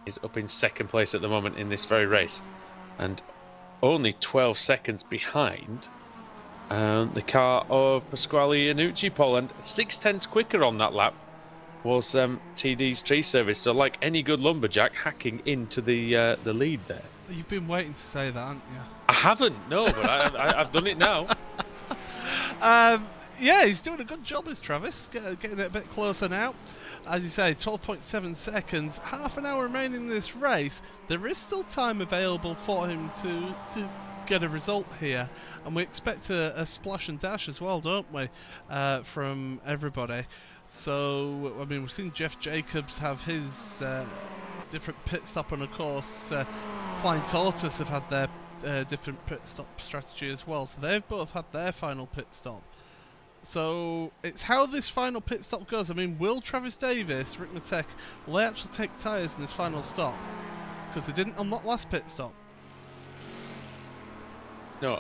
is up in second place at the moment in this very race, and only 12 seconds behind the car of Pasquale Iannucci, Paul, and 6/10 quicker on that lap was TD's Tree Service. So, like any good lumberjack, hacking into the lead there. You've been waiting to say that, haven't you? I haven't, no, but I've done it now. Yeah, he's doing a good job, is Travis. Getting it a bit closer now. As you say, 12.7 seconds. Half an hour remaining in this race. There is still time available for him to get a result here, and we expect a splash and dash as well, don't we, from everybody. So, I mean, we've seen Jeff Jacobs have his different pit stop, and of course Flying Tortoise have had their different pit stop strategy as well, so they've both had their final pit stop. So it's how this final pit stop goes. I mean, will Travis Davis, Ricmotech, will they actually take tyres in this final stop? Because they didn't on that last pit stop. No,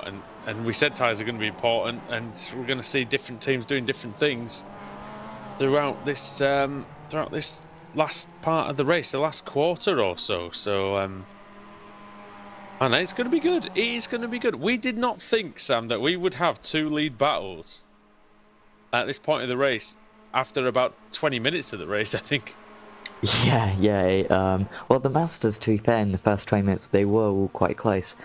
and we said tyres are going to be important, and we're going to see different teams doing different things throughout this last part of the race, the last quarter or so. So, and it's going to be good. It is going to be good. We did not think, Sam, that we would have 2 lead battles at this point of the race after about 20 minutes of the race, I think. Yeah. Well, the Masters, to be fair, in the first 20 minutes, they were all quite close.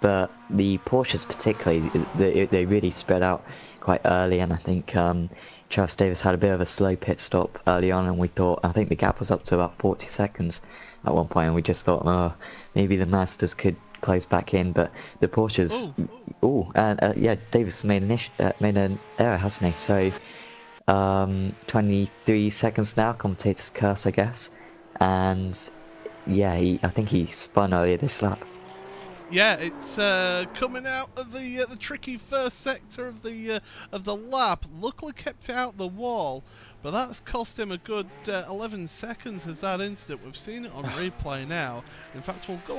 But the Porsches particularly, they really spread out quite early, and I think Travis Davis had a bit of a slow pit stop early on, and I think the gap was up to about 40 seconds at one point, and we just thought, oh, maybe the Masters could close back in, but the Porsches, yeah, Davis made an error, hasn't he? So 23 seconds now, commentator's curse, I guess, and yeah, I think he spun earlier this lap. Yeah, it's coming out of the tricky first sector of the lap. Luckily kept it out the wall, but that's cost him a good 11 seconds as that incident. We've seen it on replay now. In fact, we'll go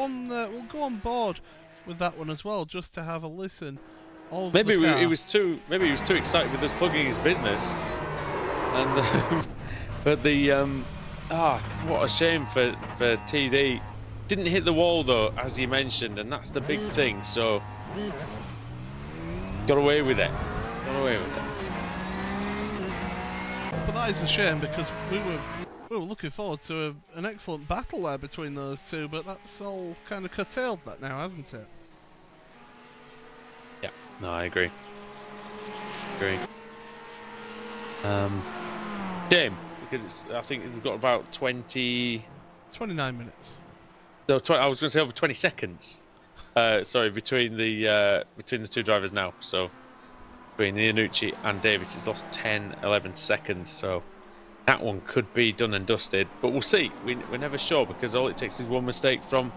on board with that one as well, just to have a listen. Maybe he was too excited with us plugging his business, and but the what a shame for TD. Didn't hit the wall though, as you mentioned, and that's the big thing. So got away with it. But that is a shame, because we were looking forward to an excellent battle there between those two. But that's all kind of curtailed that now, hasn't it? Yeah. No, I agree. Shame, because I think we've got about 29 minutes. No, I was going to say over 20 seconds. Sorry, between the two drivers now. So between Iannucci and Davis, he's lost 10, 11 seconds. So that one could be done and dusted. But we'll see. We're never sure, because all it takes is one mistake from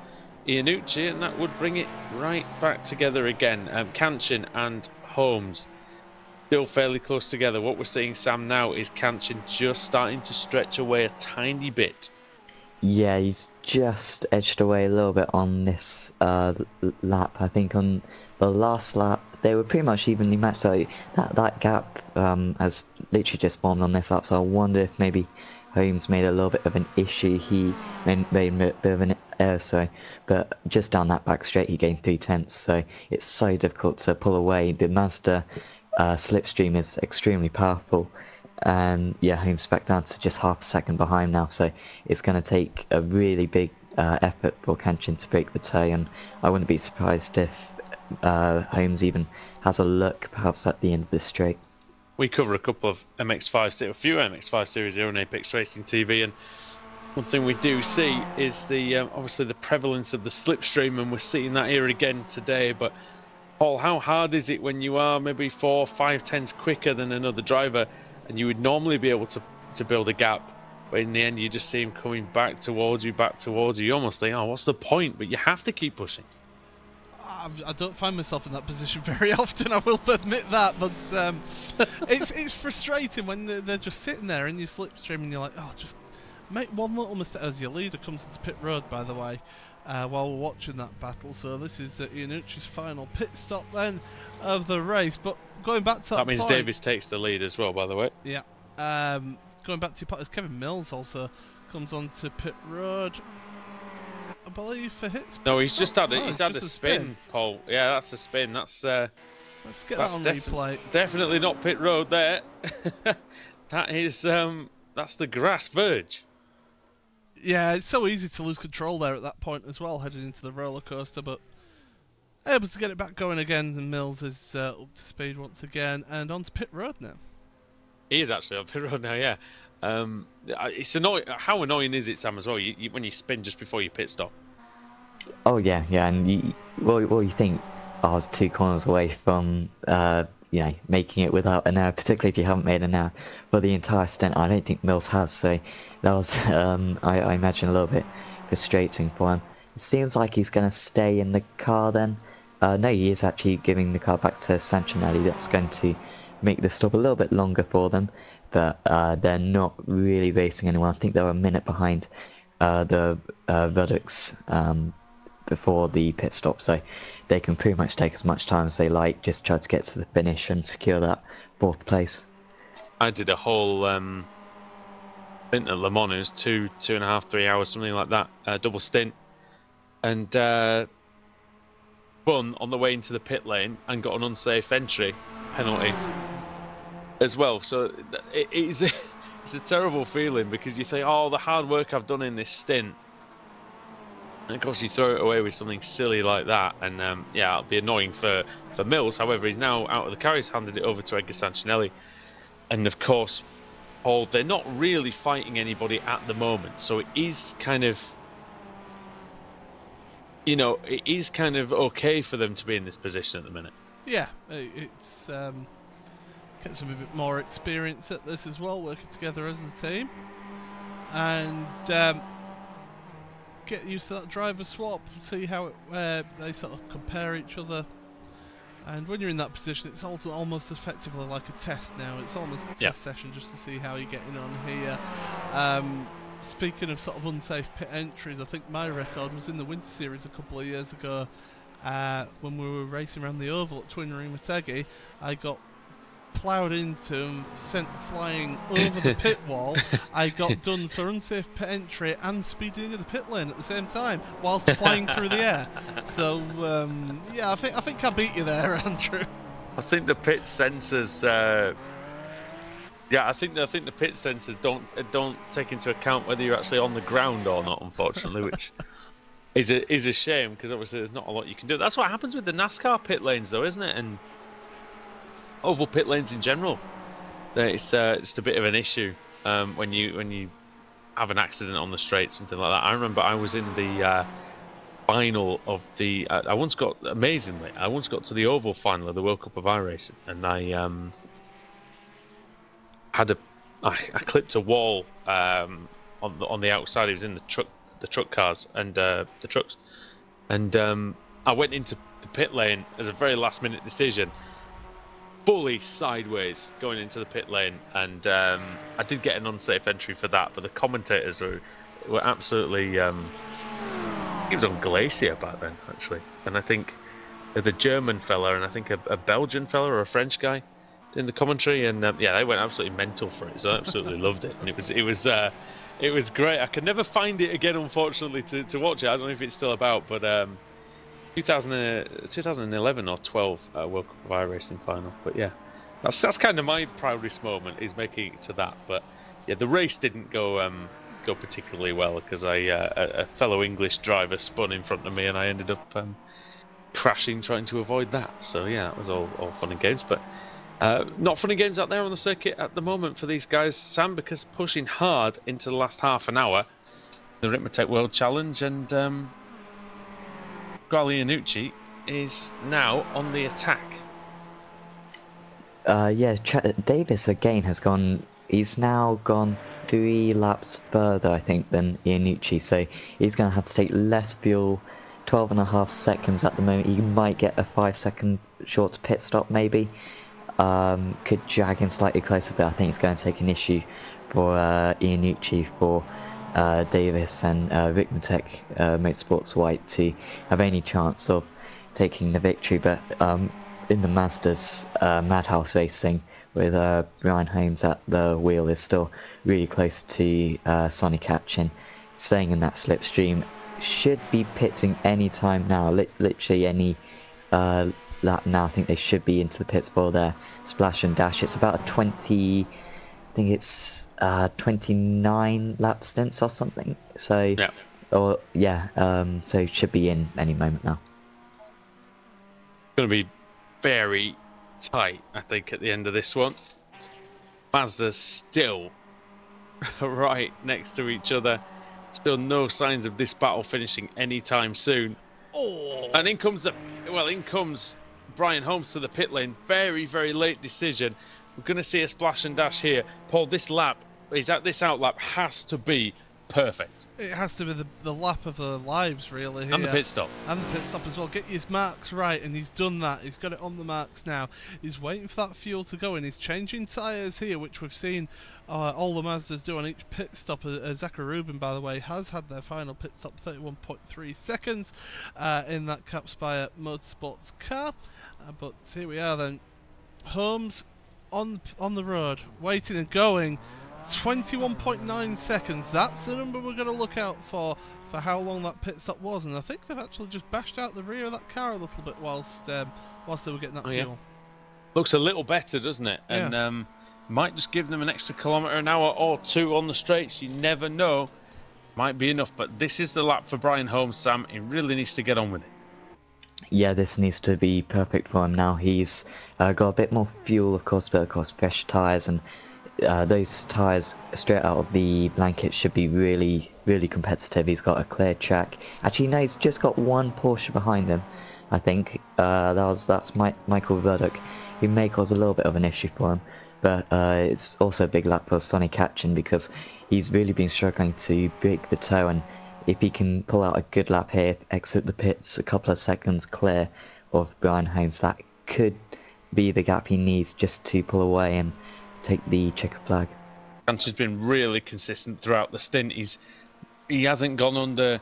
Iannucci, and that would bring it right back together again. Kanchin and Holmes still fairly close together. What we're seeing, Sam, now is Kanchin just starting to stretch away a tiny bit. Yeah, he's just edged away a little bit on this lap. I think on the last lap, they were pretty much evenly matched. So that gap has literally just formed on this lap. So I wonder if maybe Holmes made a little bit of an issue. He made a bit of an error, so. But just down that back straight, he gained 3/10. So it's so difficult to pull away. The Mazda slipstream is extremely powerful. And yeah, Holmes back down to just half a second behind now, so it's going to take a really big effort for Kanchin to break the tie, and I wouldn't be surprised if Holmes even has a look perhaps at the end of the straight. We cover a few MX5 series here on Apex Racing TV, and one thing we do see is the obviously the prevalence of the slipstream, and we're seeing that here again today. But Paul, how hard is it when you are maybe 4 or 5 tenths quicker than another driver, and you would normally be able to build a gap, but in the end you just see him coming back towards you. You almost think, oh, what's the point? But you have to keep pushing. I don't find myself in that position very often, I will admit that, but it's frustrating when they're just sitting there in your slipstream and you're like, oh, just make one little mistake. As your leader comes into pit road, by the way, while we're watching that battle. So this is Iannucci's final pit stop then of the race. But going back to that means point, Davis takes the lead as well, by the way. Yeah. Going back to your point, as Kevin Mills also comes onto pit road, I believe, for hits. No, he's just had a spin, Paul. Yeah, that's a spin. Let's get that on replay. Definitely not pit road there. That is that's the grass verge. Yeah, it's so easy to lose control there at that point as well, heading into the roller coaster, but able to get it back going again, and Mills is up to speed once again, and onto pit road now. He is actually on pit road now, yeah. It's annoying. How annoying is it, Sam, as well, when you spin just before your pit stop? Oh yeah, and what do you think? I was 2 corners away from, you know, making it without an error, particularly if you haven't made an error. But the entire stint, I don't think Mills has, so that was, I imagine, a little bit frustrating for him. It seems like he's going to stay in the car then. No, he is actually giving the car back to Sancinelli. That's going to make the stop a little bit longer for them, but they're not really racing anyone. I think they're a minute behind the Woodhouse before the pit stop, so they can pretty much take as much time as they like, just try to get to the finish and secure that 4th place. I did a whole stint at Le Mans. It was 2.5, 3 hours, something like that, double stint, and spun on the way into the pit lane and got an unsafe entry penalty as well. So it's a terrible feeling, because you think, oh, the hard work I've done in this stint, and of course you throw it away with something silly like that. And yeah, it'll be annoying for Mills. However, he's now out of the car. He's handed it over to Edgar Sancinelli, and of course, Paul, they're not really fighting anybody at the moment, so it is kind of, you know, it is kind of okay for them to be in this position at the minute. Yeah, it's get some a bit more experience at this as well, working together as a team, and get used to that driver swap, see how they sort of compare each other. And when you're in that position, it's also almost effectively like a test now. It's almost a test session just to see how you're getting on here. Speaking of sort of unsafe pit entries, I think my record was in the Winter Series a couple of years ago when we were racing around the oval at Twin Ricmotech. I got ploughed into and sent flying over the pit wall. I got done for unsafe pit entry and speeding into the pit lane at the same time whilst flying through the air. So yeah, I think I beat you there, Andrew. I think the pit sensors. Yeah, I think the pit sensors don't take into account whether you're actually on the ground or not, unfortunately, which is a shame, because obviously there's not a lot you can do. That's what happens with the NASCAR pit lanes, though, isn't it? And oval pit lanes in general. It's just a bit of an issue when you have an accident on the straight, something like that. I remember I was in the final of the. I once got to the oval final of the World Cup of iRacing, and I clipped a wall on the outside. It was in the truck cars and the trucks, and I went into the pit lane as a very last minute decision, fully sideways going into the pit lane, and I did get an unsafe entry for that. But the commentators were absolutely. It was on Glacier back then, actually, and I think the German fella and I think a Belgian fella or a French guy in the commentary, and yeah, they went absolutely mental for it. So I absolutely loved it, and it was great. I could never find it again, unfortunately, to watch it. I don't know if it's still about, but 2011 or 12 World Cup of iRacing final. But yeah, that's kind of my proudest moment, is making it to that. But yeah, the race didn't go particularly well, because a fellow English driver spun in front of me, and I ended up crashing trying to avoid that. So yeah, that was all fun and games, but not fun and games out there on the circuit at the moment for these guys, Sam, because pushing hard into the last half an hour, the Ricmotech World Challenge, and Guglielmucci is now on the attack. Yeah, Davis again has gone. He's now gone 3 laps further, I think, than Iannucci, so he's going to have to take less fuel. 12.5 seconds at the moment. He might get a 5-second short pit stop, maybe. Could drag him slightly closer, but I think it's going to take an issue for Iannucci, for Davis and Ricmotech Motorsports White to have any chance of taking the victory. But in the Mazdas, Madhouse Racing, with Brian Holmes at the wheel, is still really close to Sonny Katchin, staying in that slipstream. Should be pitting any time now, literally any lap now. I think they should be into the pits for their splash and dash. It's about a 20, I think it's 29 lap stints or something. So, yeah. Or yeah, so it should be in any moment now. It's going to be very tight, I think, at the end of this one. Mazda's still right next to each other. Still no signs of this battle finishing anytime soon. Oh! And in comes Brian Holmes to the pit lane. Very, very late decision. We're going to see a splash and dash here. Paul, this outlap has to be perfect. It has to be the lap of the lives, really. Here. And the pit stop. And the pit stop as well. Get his marks right, and he's done that. He's got it on the marks now. He's waiting for that fuel to go in. He's changing tyres here, which we've seen all the Mazdas do on each pit stop. Zachary Rubin, by the way, has had their final pit stop, 31.3 seconds in that Cap Spire Motorsports car. But here we are then. Holmes on the road, waiting and going. 21.9 seconds. That's the number we're going to look out for how long that pit stop was. And I think they've actually just bashed out the rear of that car a little bit whilst they were getting that fuel. Yeah. Looks a little better, doesn't it? Yeah. And might just give them an extra kilometre an hour or two on the straights. You never know. Might be enough. But this is the lap for Brian Holmes, Sam. He really needs to get on with it. Yeah, this needs to be perfect for him now. He's got a bit more fuel, of course, but of course fresh tyres, and those tyres straight out of the blanket should be really, really competitive. He's got a clear track. Actually, no, he's just got one Porsche behind him, I think. That's Michael Verduk, who may cause a little bit of an issue for him. But it's also a big lap for Sonny Katchen because he's really been struggling to break the toe, and if he can pull out a good lap here, exit the pits a couple of seconds clear of Brian Holmes, that could be the gap he needs just to pull away and take the checker flag. Katchen's been really consistent throughout the stint. He hasn't gone under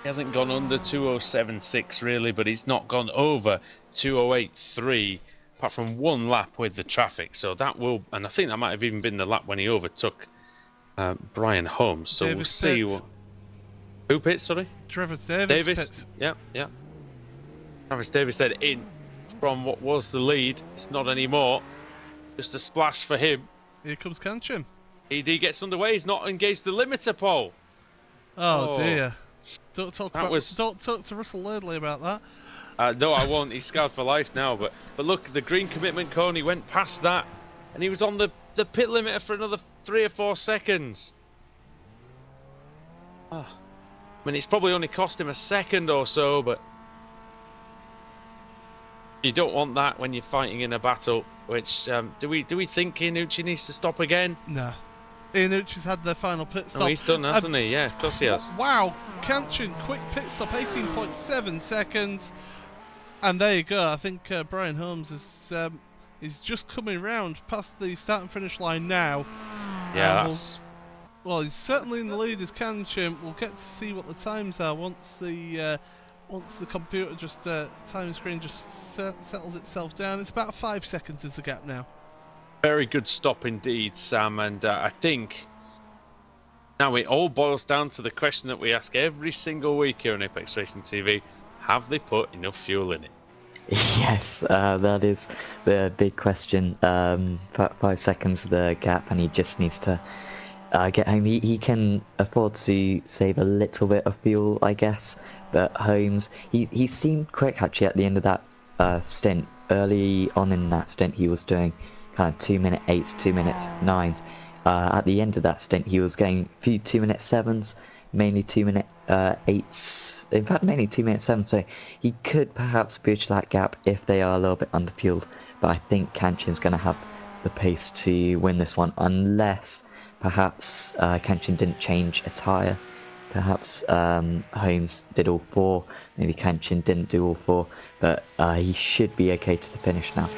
207.6 really, but he's not gone over 208.3 apart from one lap with the traffic. So that will, and I think that might have even been the lap when he overtook Brian Holmes. So we'll see. Who pits, sorry? Travis Davis pits. Yeah. Travis Davis then in from what was the lead. It's not anymore. Just a splash for him. Here comes Katchen. ED gets underway. He's not engaged the limiter, Paul. Oh dear. Don't talk to Russell Laidley about that. No, I won't. He's scarred for life now. But look, the green commitment cone, he went past that. And he was on the pit limiter for another 3 or 4 seconds. Oh. I mean, it's probably only cost him a second or so, but you don't want that when you're fighting in a battle. Which do we think Iannucci needs to stop again? No. Iannucci's had their final pit stop. Oh, he's done, hasn't he? Yeah, of course he has. Wow, Katchen, quick pit stop, 18.7 seconds, and there you go. I think Brian Holmes is just coming round past the start and finish line now. Yeah, that's. Well, he's certainly in the lead as Katchen. We'll get to see what the times are once the computer time screen just settles itself down. It's about 5 seconds is the gap now. Very good stop indeed, Sam. And I think now it all boils down to the question that we ask every single week here on Apex Racing TV: have they put enough fuel in it? Yes, that is the big question. 5 seconds the gap, and he just needs to get home. He can afford to save a little bit of fuel, I guess, but Holmes, he seemed quick actually at the end of that stint. Early on in that stint he was doing kind of 2-minute 8s, 2-minute 9s. At the end of that stint he was going a few 2-minute 7s, mainly 2-minute 8s, in fact mainly 2-minute 7s, so he could perhaps bridge that gap if they are a little bit underfueled, but I think Katchen's going to have the pace to win this one, unless perhaps Katchen didn't change a tyre. Perhaps Holmes did all 4. Maybe Katchen didn't do all 4. But he should be okay to the finish now.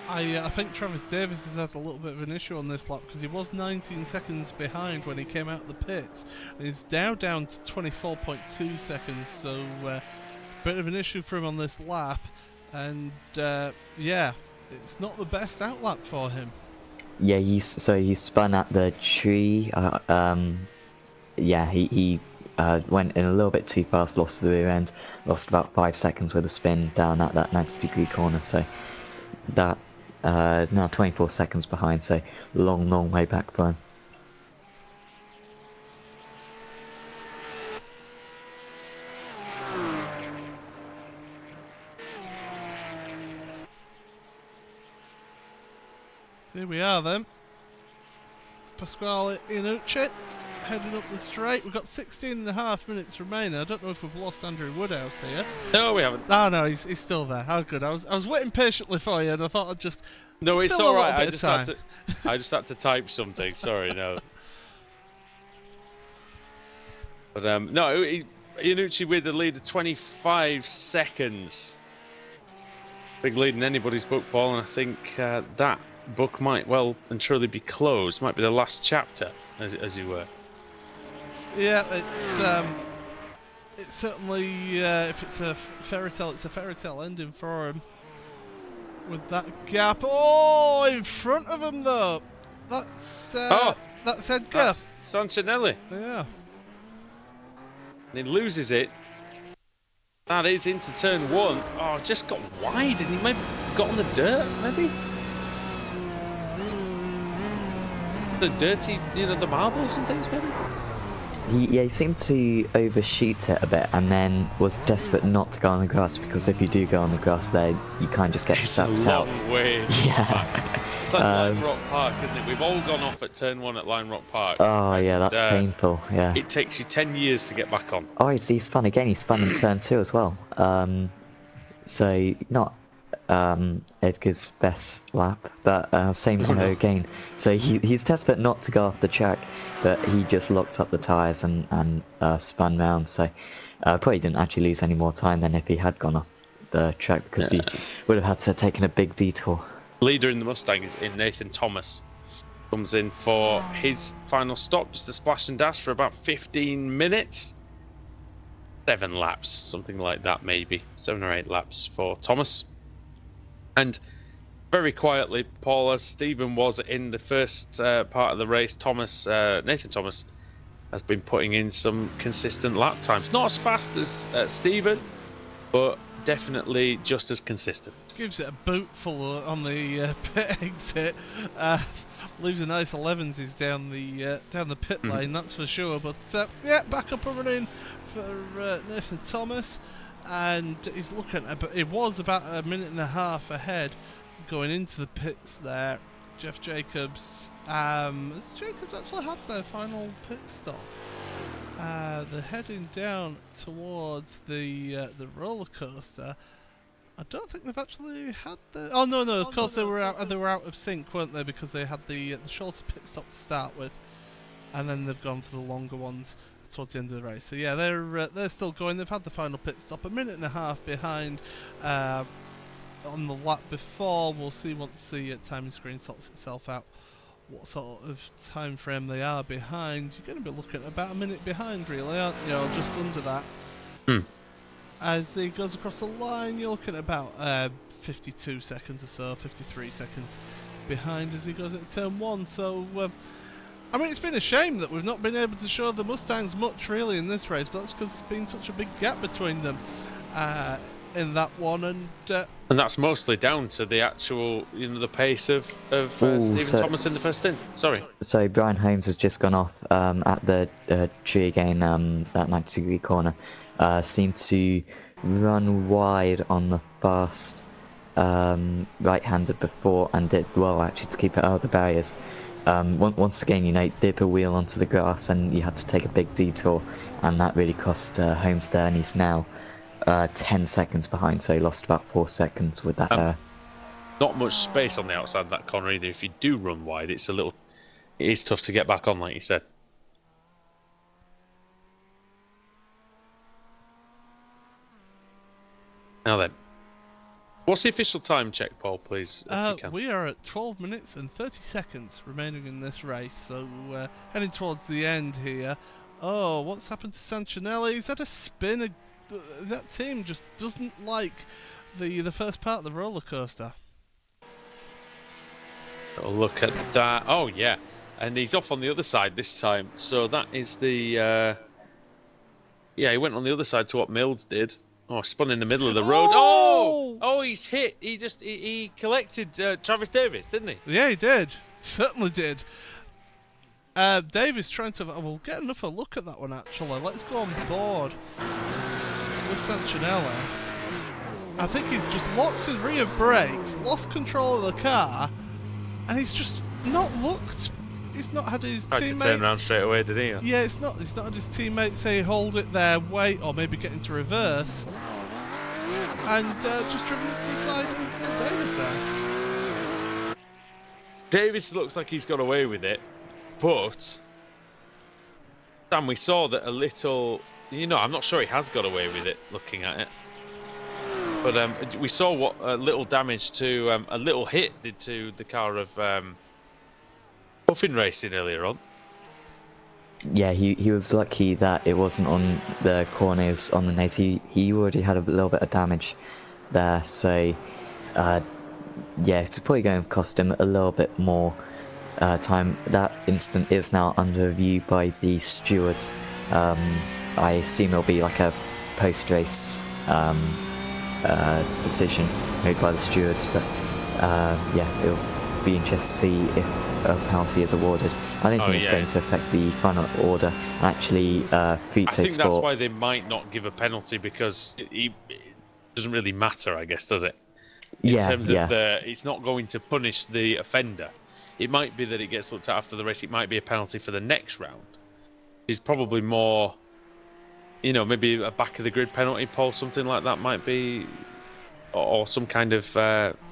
I think Travis Davis has had a little bit of an issue on this lap because he was 19 seconds behind when he came out of the pits. And he's now down to 24.2 seconds. So bit of an issue for him on this lap. And yeah, it's not the best outlap for him. Yeah, he spun at the tree. Yeah, he went in a little bit too fast, lost the rear end, lost about 5 seconds with a spin down at that 90-degree corner. So that now 24 seconds behind. So long way back for him. So here we are then. Pasquale Iannucci heading up the straight. We've got 16.5 minutes remaining. I don't know if we've lost Andrew Woodhouse here. No, we haven't. Oh no, he's still there. How good. I was waiting patiently for you, and I thought I'd just. No, it's fill all a right. little bit of time. I just had to type something. Sorry, no. But no, Iannucci with the lead of 25 seconds. Big lead in anybody's book, Paul, and I think that book might well and truly be closed. Might be the last chapter, as you were. Yeah, it's certainly if it's a fairy tale, it's a fairy tale ending for him. With that gap, oh, in front of him though. That's Edgar. That's Sancinelli. Yeah. And he loses it. That is into turn 1. Oh, just got wide, and he maybe got on the dirt, maybe. The dirty, the marbles and things, maybe. He seemed to overshoot it a bit, and then was desperate not to go on the grass, because if you do go on the grass there, you kind of just get sucked out. Way Yeah. It's like Lime Rock Park, isn't it? We've all gone off at turn 1 at Lime Rock Park. Oh yeah, that's painful. Yeah. It takes you 10 years to get back on. Oh, he spun again. He spun in turn 2 as well. So not Edgar's best lap, but same again. So he's desperate not to go off the track, but he just locked up the tyres and spun round. So probably didn't actually lose any more time than if he had gone off the track, because he would have had to have taken a big detour. Leader in the Mustang is in Nathan Thomas. Comes in for his final stop, just a splash and dash for about 15 minutes. 7 laps, something like that maybe. 7 or 8 laps for Thomas. And very quietly, Paul, as Stephen was in the first part of the race, Nathan Thomas has been putting in some consistent lap times. Not as fast as Stephen, but definitely just as consistent. Gives it a bootful on the pit exit. Leaves a nice 11s down the pit lane, that's for sure. But yeah, back up and running for Nathan Thomas. And he's looking at, it was about a minute and a half ahead going into the pits there. Jeff Jacobs, has Jacobs actually had their final pit stop? They're heading down towards the roller coaster. I don't think they've actually had the. Oh no, of course they were out of sync, weren't they? Because they had the shorter pit stop to start with, and then they've gone for the longer ones towards the end of the race. So yeah, they're still going. They've had the final pit stop, a minute and a half behind on the lap before. We'll see once the timing screen sorts itself out what sort of time frame they are behind. You're going to be looking at about a minute behind, really, aren't you? Or just under that. As he goes across the line, you're looking at about 52 seconds or so, 53 seconds behind as he goes into turn 1. So I mean, it's been a shame that we've not been able to show the Mustangs much really in this race, but that's because there's been such a big gap between them in that one, and that's mostly down to the actual, the pace of Stephen Thomas in the first stint. Sorry. So Brian Holmes has just gone off at the tree again, that 90-degree corner. Seemed to run wide on the fast right-hander before, and did well actually to keep it out of the barriers. Once again, dip a wheel onto the grass, and you had to take a big detour, and that really cost Holmes there, and he's now 10 seconds behind, so he lost about 4 seconds with that. Not much space on the outside of that corner either. If you do run wide, it is tough to get back on, like you said. Now then, what's the official time check, Paul, please? We are at 12 minutes and 30 seconds remaining in this race, so heading towards the end here. Oh, what's happened to Sancinelli? He's had a spin. That team just doesn't like the first part of the roller coaster. Look at that. Oh, yeah. And he's off on the other side this time. So that is the... yeah, he went on the other side to what Mills did. Oh, spun in the middle of the road. Oh, he's hit. He collected Travis Davis, didn't he? Yeah, he did. Certainly did. Davis trying to... We'll get another look at that one, actually. Let's go on board with Sancinelli. I think he's just locked his rear brakes, lost control of the car, and he's just not looked... he's not had his Tried teammate... to turn around straight away, did he? Yeah, he's not had his teammate say hold it there, wait, or maybe get into reverse. And just driven it to the side of Davis there. Davis looks like he's got away with it, but Dan, we saw that a little. You know, I'm not sure he has got away with it. Looking at it, but we saw what a little damage to a little hit did to the car of Puffin Racing earlier on. Yeah, he was lucky that it wasn't on the corners on the nose. He already had a little bit of damage there, so yeah, it's probably going to cost him a little bit more time. That incident is now under review by the stewards. I assume it'll be like a post-race decision made by the stewards, but yeah, it'll be interesting to see if a penalty is awarded. I don't think it's going to affect the final order. Actually, I think Sport, that's why they might not give a penalty, because it doesn't really matter, I guess, does it? In terms of it's not going to punish the offender. It might be that it gets looked at after the race. It might be a penalty for the next round. It's probably more, you know, maybe a back of the grid penalty, Paul, something like that might be, or some kind of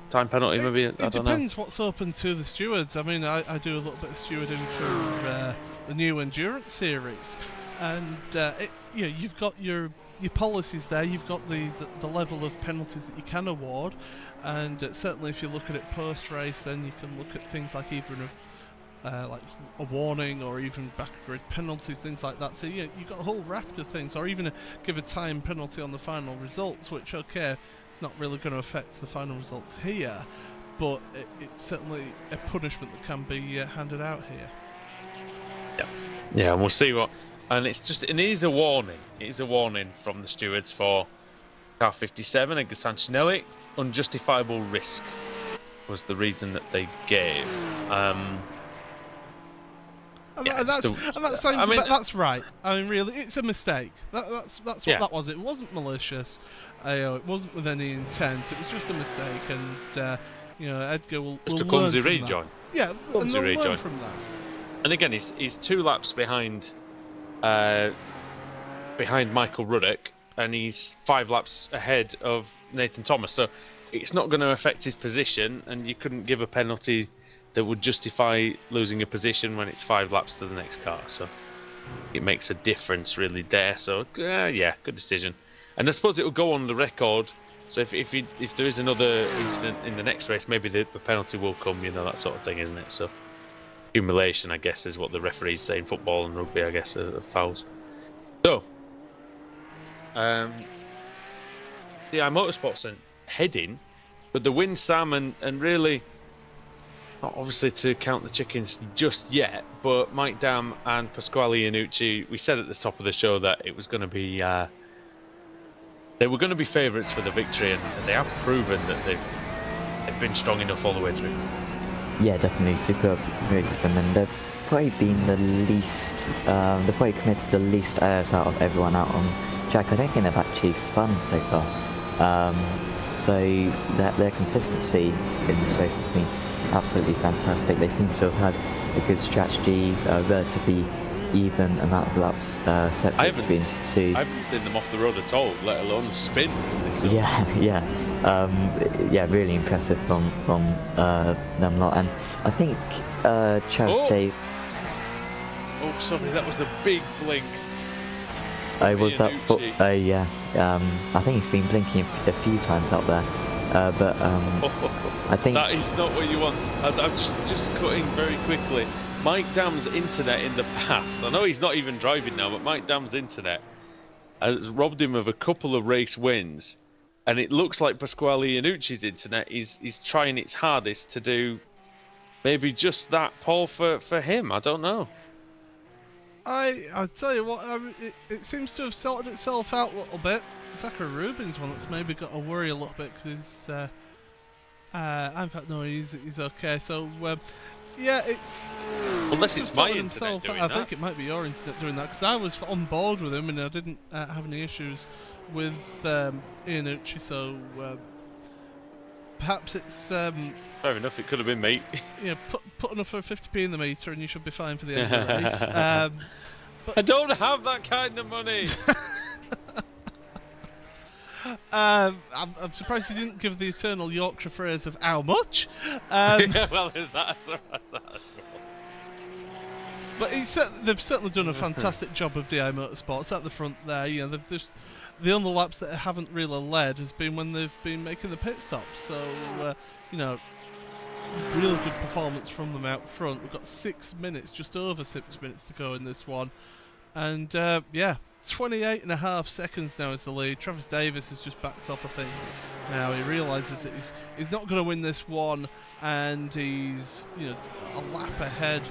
time penalty, maybe. I don't know. It depends what's open to the stewards. I mean, I do a little bit of stewarding for the new endurance series, and you know, you've got your policies there. You've got the level of penalties that you can award, and certainly if you look at it post race, then you can look at things like even like a warning or even back grid penalties, things like that. So you've got a whole raft of things, or even give a time penalty on the final results, which it's not really going to affect the final results here, but it's certainly a punishment that can be handed out here. Yeah, and we'll see what. And it is a warning. It is a warning from the stewards for car 57 and Sancinelli. Unjustifiable risk was the reason that they gave. That's right. I mean, really, it's a mistake. That's what that was. It wasn't malicious. It wasn't with any intent. It was just a mistake, and you know, Edgar will just a learn clumsy from rejoin. that. Yeah, and they'll learn from that. And again, he's 2 laps behind Michael Ruddock, and he's 5 laps ahead of Nathan Thomas. So it's not going to affect his position, and you couldn't give a penalty that would justify losing a position when it's 5 laps to the next car. So it makes a difference really there. So yeah, good decision. And I suppose it will go on the record. So if there is another incident in the next race, maybe the penalty will come. You know, that sort of thing, isn't it? So accumulation, I guess, is what the referees say in football and rugby, I guess, are fouls. So yeah, Motorsports heading, but the win, Sam, and really, not obviously to count the chickens just yet, but Mike Dam and Pasquale Iannucci, we said at the top of the show that it was going to be, they were going to be favourites for the victory, and they have proven that they've been strong enough all the way through. Yeah, definitely superb race from them. They've probably been the least, they've probably committed the least errors out of everyone out on track. I don't think they've actually spun so far. So their consistency in this race has been absolutely fantastic. They seem to have had a good strategy, relatively even amount of laps separate between the two. I haven't seen them off the road at all, let alone spin. Yeah, really impressive from them lot. And I think Chaz Dave. Oh, sorry, that was a big blink. Was that? Yeah. I think he's been blinking a few times up there. But I think that is not what you want. I'm just cutting very quickly. Mike Dam's internet in the past, I know he's not even driving now, but Mike Dam's internet has robbed him of a couple of race wins, and it looks like Pasquale Iannucci's internet is trying its hardest to do maybe just that, Paul, for him. I don't know. I tell you what, it seems to have sorted itself out a little bit. Zachary Rubin's one that's maybe got to worry a little bit because he's in fact no, he's okay. So yeah, it's unless it's my internet doing I think it might be your internet doing that, because I was on board with him and I didn't have any issues with Iannucci. So perhaps it's fair enough. It could have been me. Yeah, put enough for 50p in the meter, and you should be fine for the end of the race. I don't have that kind of money. I'm surprised you didn't give the eternal Yorkshire phrase of "how much." Yeah, well, is that as well? But they've certainly done a fantastic job of DI Motorsports at the front there. You know, they've just, the only laps that haven't really led has been when they've been making the pit stops. So, you know, really good performance from them out front. We've got 6 minutes, just over 6 minutes to go in this one. And, yeah, 28.5 seconds now is the lead. Travis Davis has just backed off, I think. Now he realises that he's not going to win this one, and he's, you know, a lap ahead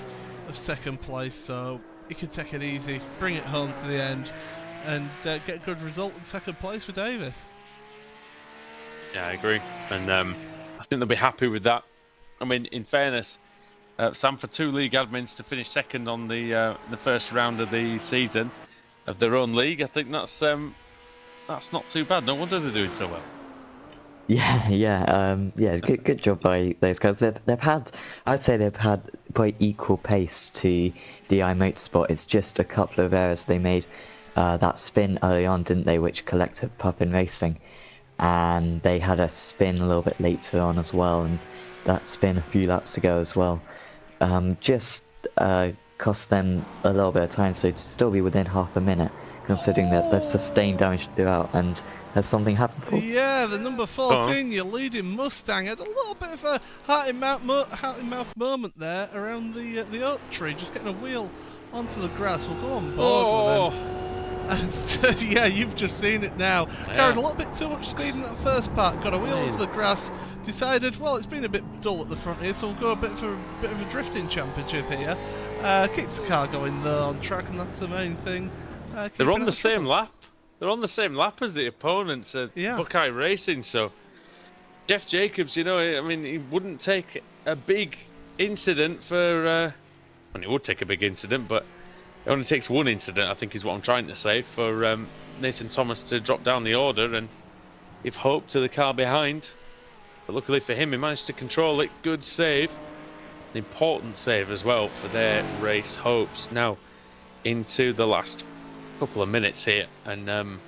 of second place, so he could take it easy, bring it home to the end, and get a good result in second place for Davis. Yeah, I agree, and I think they'll be happy with that. I mean, in fairness, Sam, for 2 league admins to finish second on the first round of the season of their own league, I think that's not too bad. No wonder they're doing so well. Yeah. Good job by those guys. I'd say they've had quite equal pace to DI Motorsport. It's just a couple of errors they made. That spin early on, didn't they, which collected Pup in Racing, and they had a spin a little bit later on as well, and that spin a few laps ago as well. Just cost them a little bit of time, so to still be within half a minute, considering that they've sustained damage throughout. And has something happened, Paul? Yeah, the number 14, your leading Mustang, had a little bit of a heart-in-mouth moment there around the oak tree, just getting a wheel onto the grass. We'll go on board with them. And yeah, you've just seen it now. Yeah. Carried a little bit too much speed in that first part, got a wheel onto the grass, decided, well, it's been a bit dull at the front here, so we'll go a bit of a drifting championship here. Keeps the car going though on track, and that's the main thing. They're on the same lap. They're on the same lap as the opponents at Buckeye Racing, so Jeff Jacobs, you know, I mean, he wouldn't take a big incident for... I mean, he would take a big incident, but it only takes one incident, I think is what I'm trying to say, for Nathan Thomas to drop down the order and give hope to the car behind. But luckily for him, he managed to control it. Good save. An important save as well for their race hopes. Now, into the last couple of minutes here, and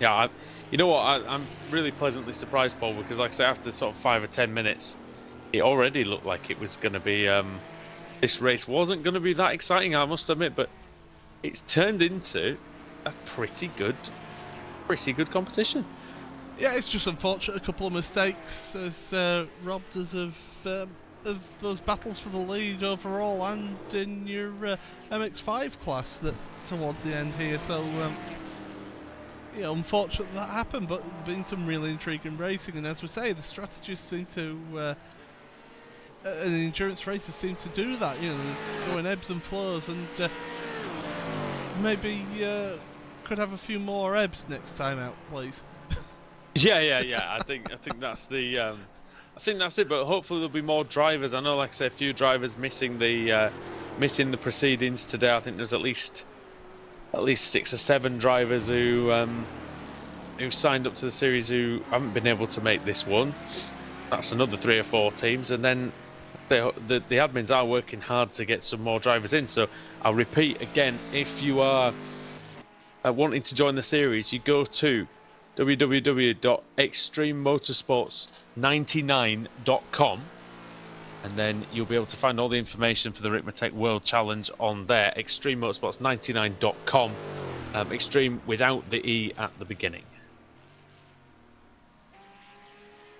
yeah, you know what, I'm really pleasantly surprised, Paul, because like I say, after sort of 5 or 10 minutes, it already looked like it was going to be this race wasn't going to be that exciting, I must admit, but it's turned into a pretty good competition. Yeah, it's just unfortunate, a couple of mistakes has robbed us of those battles for the lead overall, and in your MX-5 class that towards the end here. So you know, unfortunate that happened, but been some really intriguing racing, and as we say, the strategists seem to and the endurance races seem to do that. You know, going ebbs and flows, and maybe could have a few more ebbs next time out, please. Yeah. I think that's the I think that's it. But hopefully there'll be more drivers. I know, like I say, a few drivers missing the proceedings today. I think there's at least 6 or 7 drivers who signed up to the series who haven't been able to make this one. That's another 3 or 4 teams, and then the admins are working hard to get some more drivers in. So I'll repeat again, if you are wanting to join the series, you go to www.extrememotorsports99.com, and then you'll be able to find all the information for the Ricmotech World Challenge on there. extrememotorsports99.com, extreme without the E at the beginning.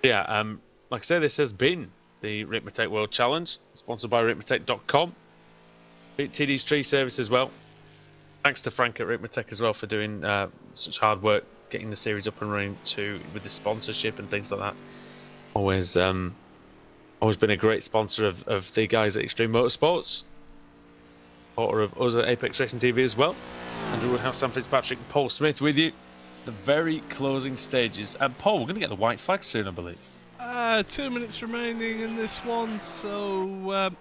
Yeah, like I said, this has been the Ricmotech World Challenge, sponsored by Ricmotech.com. TD's Tree Service as well. Thanks to Frank at Ricmotech as well for doing such hard work getting the series up and running too, with the sponsorship and things like that. Always been a great sponsor of the guys at Extreme Motorsports, supporter of us at Apex Racing TV as well. Andrew Woodhouse, Sam Fitzpatrick, and Paul Smith with you. The very closing stages. And Paul, we're going to get the white flag soon, I believe. 2 minutes remaining in this one, so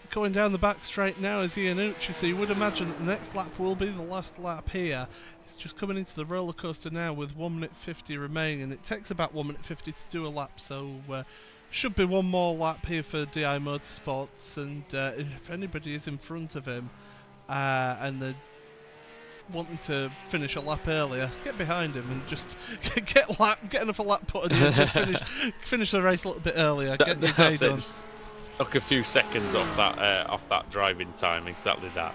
going down the back straight now is Iannucci, so you would imagine that the next lap will be the last lap here. He's just coming into the roller coaster now with 1 minute 50 remaining, and it takes about 1 minute 50 to do a lap, so should be one more lap here for DI Motorsports. And if anybody is in front of him and they're wanting to finish a lap earlier, get behind him and just get enough a lap put on you and just finish the race a little bit earlier. Get your day done. Took a few seconds off that driving time. Exactly that.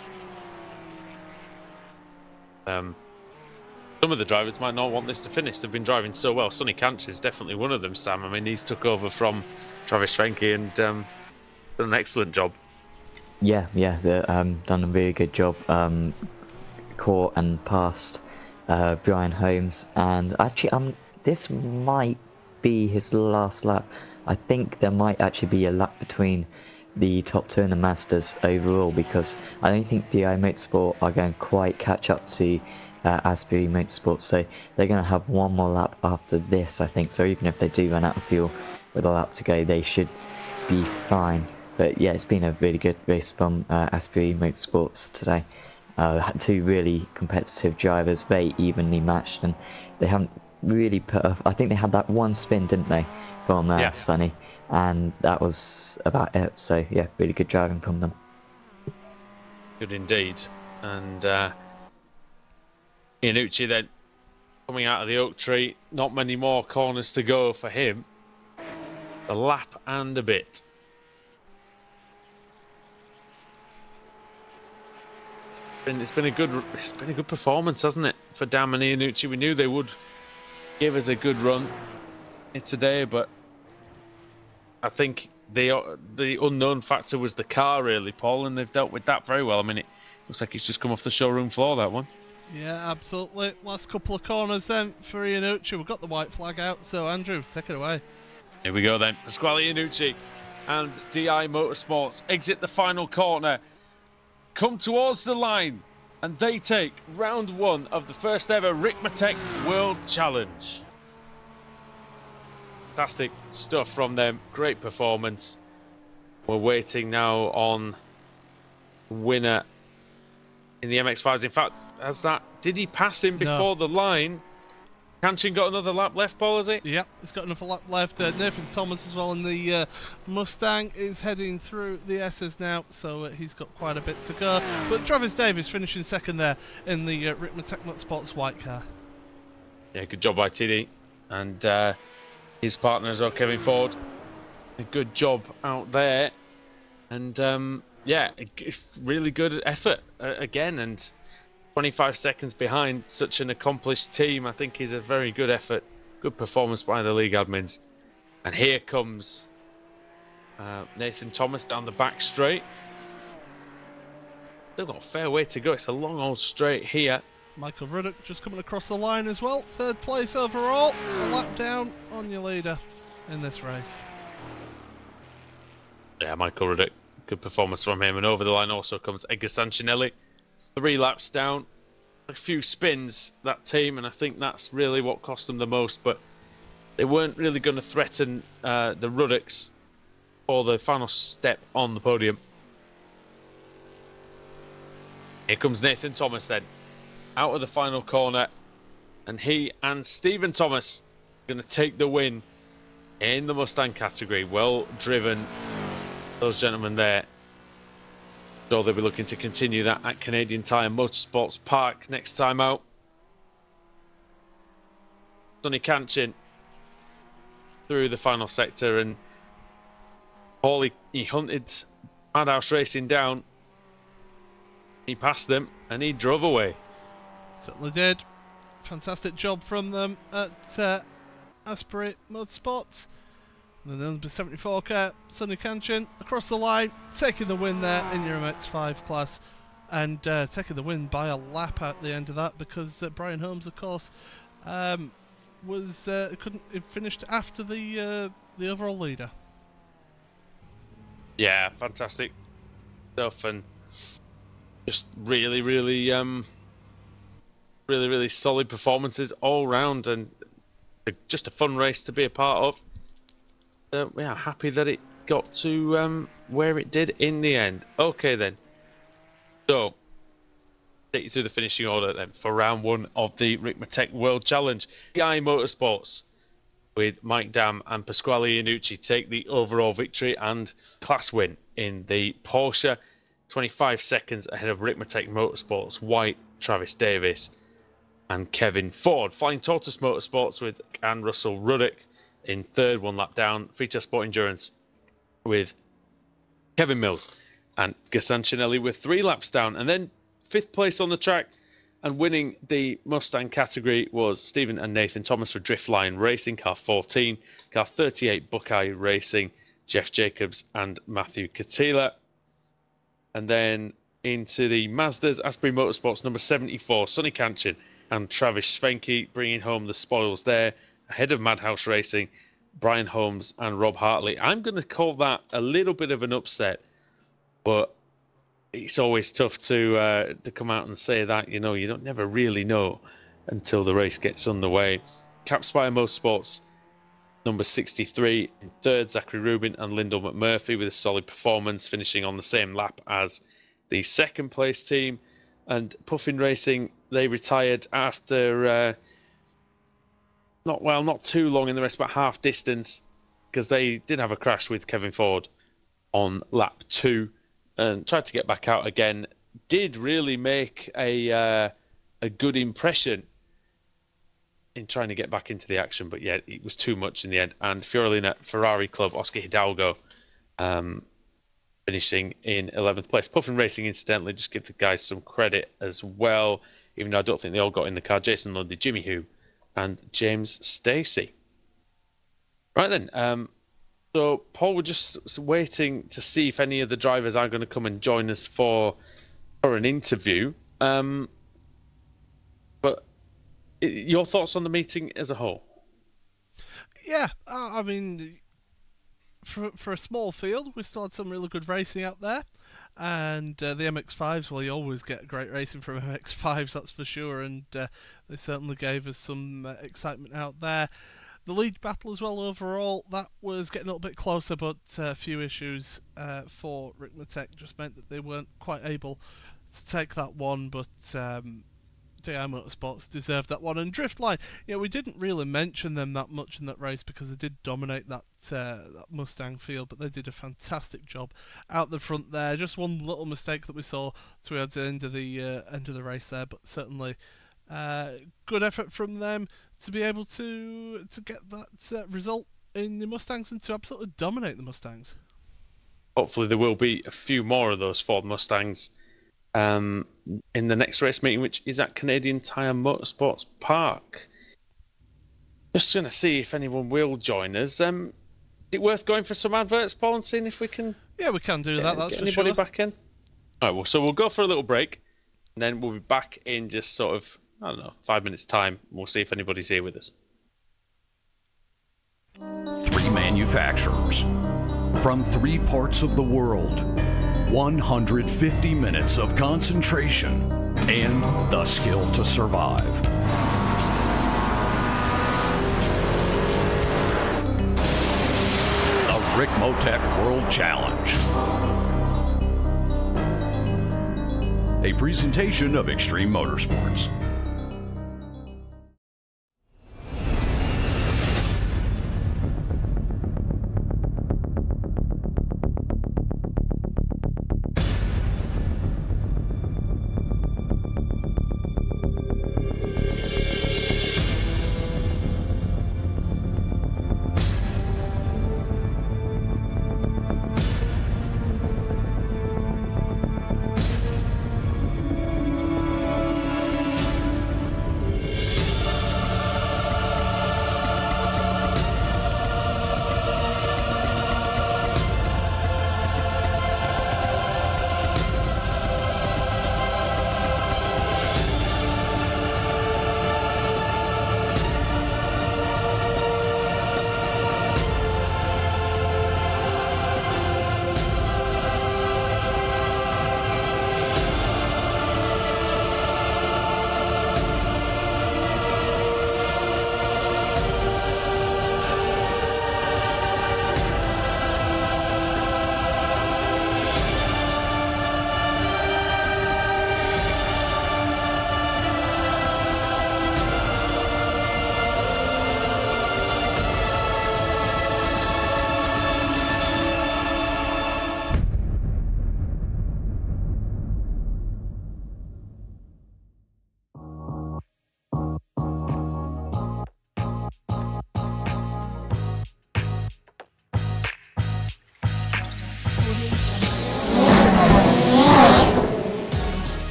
Some of the drivers might not want this to finish. They've been driving so well. Sonny Canch is definitely one of them, Sam. I mean, he's took over from Travis Frenke and done an excellent job. Yeah, they've done a really good job. Caught and passed Brian Holmes, and actually this might be his last lap. I think there might actually be a lap between the top two and the Masters overall, because I don't think DI Motorsport are going to quite catch up to Asbury Motorsport, so they're going to have one more lap after this, I think. So even if they do run out of fuel with a lap to go, they should be fine. But yeah, it's been a really good race from Asbury Motorsports today. Had two really competitive drivers, very evenly matched, and they haven't really put up. I think they had that one spin, didn't they, from Sonny, and that was about it. So yeah, really good driving from them. Good indeed. And Iannucci then coming out of the oak tree. Not many more corners to go for him. A lap and a bit. It's been a good performance, hasn't it, for Dam and Iannucci? We knew they would give us a good run today, but I think the unknown factor was the car, really, Paul, and they've dealt with that very well. I mean, it looks like it's just come off the showroom floor, that one. Yeah, absolutely. Last couple of corners then for Iannucci. We've got the white flag out, so Andrew, take it away. Here we go then. Pasquale Iannucci and DI Motorsports exit the final corner, come towards the line, and they take round one of the first ever Ricmotech World Challenge. Fantastic stuff from them. Great performance. We're waiting now on winner in the MX-5s. In fact, did he pass him before the line? Kanchin got another lap left, Paul, has he? Yep, he's got another lap left. Nathan Thomas as well, and the Mustang is heading through the S's now, so he's got quite a bit to go. But Travis Davis finishing second there in the Ricmotech Motorsports white car. Yeah, good job by TD. And his partner as well, Kevin Ford. A good job out there. And yeah, really good effort again. And 25 seconds behind such an accomplished team, I think, is a very good effort. Good performance by the league admins. And here comes Nathan Thomas down the back straight. Still got a fair way to go. It's a long old straight here. Michael Ruddock just coming across the line as well. Third place overall. A lap down on your leader in this race. Yeah, Michael Ruddock. Good performance from him. And over the line also comes Edgar Sancinelli. 3 laps down. A few spins, that team, and I think that's really what cost them the most. But they weren't really going to threaten the Ruddocks for the final step on the podium. Here comes Nathan Thomas then, out of the final corner, and he and Stephen Thomas are going to take the win in the Mustang category. Well driven, those gentlemen there. So they'll be looking to continue that at Canadian Tire Motorsports Park next time out. Sonny Kanchin through the final sector, and Paul, he hunted Madhouse Racing down. He passed them and he drove away. Certainly did. Fantastic job from them at Asbury Motorsports. And then the number 74 car, Sonny Kanchin, across the line, taking the win there in your MX-5 class. And taking the win by a lap at the end of that, because Brian Holmes, of course, it finished after the overall leader. Yeah, fantastic stuff, and just really solid performances all round, and just a fun race to be a part of. We are happy that it got to where it did in the end. Okay then. So, take you through the finishing order then for round 1 of the Ricmotech World Challenge. VIR Motorsports with Mike Dam and Pasquale Iannucci take the overall victory and class win in the Porsche, 25 seconds ahead of Ricmotech Motorsports' White, Travis Davis and Kevin Ford. Flying Tortoise Motorsports with and Russell Ruddock in third, 1 lap down. Feature Sport Endurance with Kevin Mills and Gassanchinelli with 3 laps down. And then 5th place on the track and winning the Mustang category was Stephen and Nathan Thomas for Driftline Racing, car 14, car 38 Buckeye Racing, Jeff Jacobs and Matthew Katila. And then into the Mazdas, Asbury Motorsports number 74, Sonny Kanchin and Travis Svenke bringing home the spoils there, ahead of Madhouse Racing, Brian Holmes and Rob Hartley. I'm going to call that a little bit of an upset, but it's always tough to come out and say that. You know, you don't never really know until the race gets underway. Capspire Motorsports number 63 in third, Zachary Rubin and Lyndall McMurphy with a solid performance, finishing on the same lap as the 2nd place team. And Puffin Racing, they retired after not too long in the race, but half distance, because they did have a crash with Kevin Ford on lap 2 and tried to get back out again. Did really make a good impression in trying to get back into the action, but yeah, it was too much in the end. And Fiorina Ferrari Club, Oscar Hidalgo, finishing in 11th place. Puffin Racing, incidentally, just give the guys some credit as well, even though I don't think they all got in the car. Jason Lundy, Jimmy Hu, and James Stacey. Right then, so Paul, we're just waiting to see if any of the drivers are going to come and join us for an interview. But your thoughts on the meeting as a whole? Yeah, I mean, for a small field, we still had some really good racing out there. And the MX-5s, well, you always get great racing from MX-5s, that's for sure. And they certainly gave us some excitement out there. The lead battle as well, overall, that was getting a little bit closer, but a few issues for Ricmotech just meant that they weren't quite able to take that one, but VIR Motorsports deserved that one. And Driftline, you know, we didn't really mention them that much in that race because they did dominate that Mustang field, but they did a fantastic job out the front there. Just one little mistake that we saw towards the end of the race there, but certainly good effort from them to be able to get that result in the Mustangs and to absolutely dominate the Mustangs. Hopefully there will be a few more of those Ford Mustangs in the next race meeting, which is at Canadian Tire Motorsports Park. Just going to see if anyone will join us. Is it worth going for some adverts, Paul, and seeing if we can... Yeah, we can do that, that's for anybody sure. back in? All right, well, so we'll go for a little break, and then we'll be back in just sort of, I don't know, 5 minutes' time. We'll see if anybody's here with us. 3 manufacturers from 3 parts of the world. 150 minutes of concentration and the skill to survive. The Ricmotech World Challenge. A presentation of Extreme Motorsports.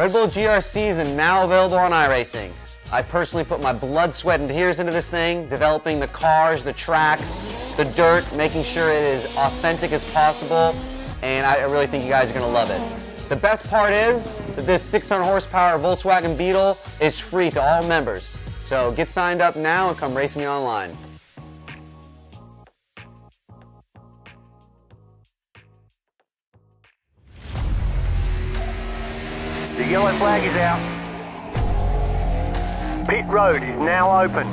Red Bull GRC is now available on iRacing. I personally put my blood, sweat, and tears into this thing, developing the cars, the tracks, the dirt, making sure it is authentic as possible, and I really think you guys are going to love it. The best part is that this 600 horsepower Volkswagen Beetle is free to all members. So get signed up now and come race me online. The yellow flag is out. Pit road is now open.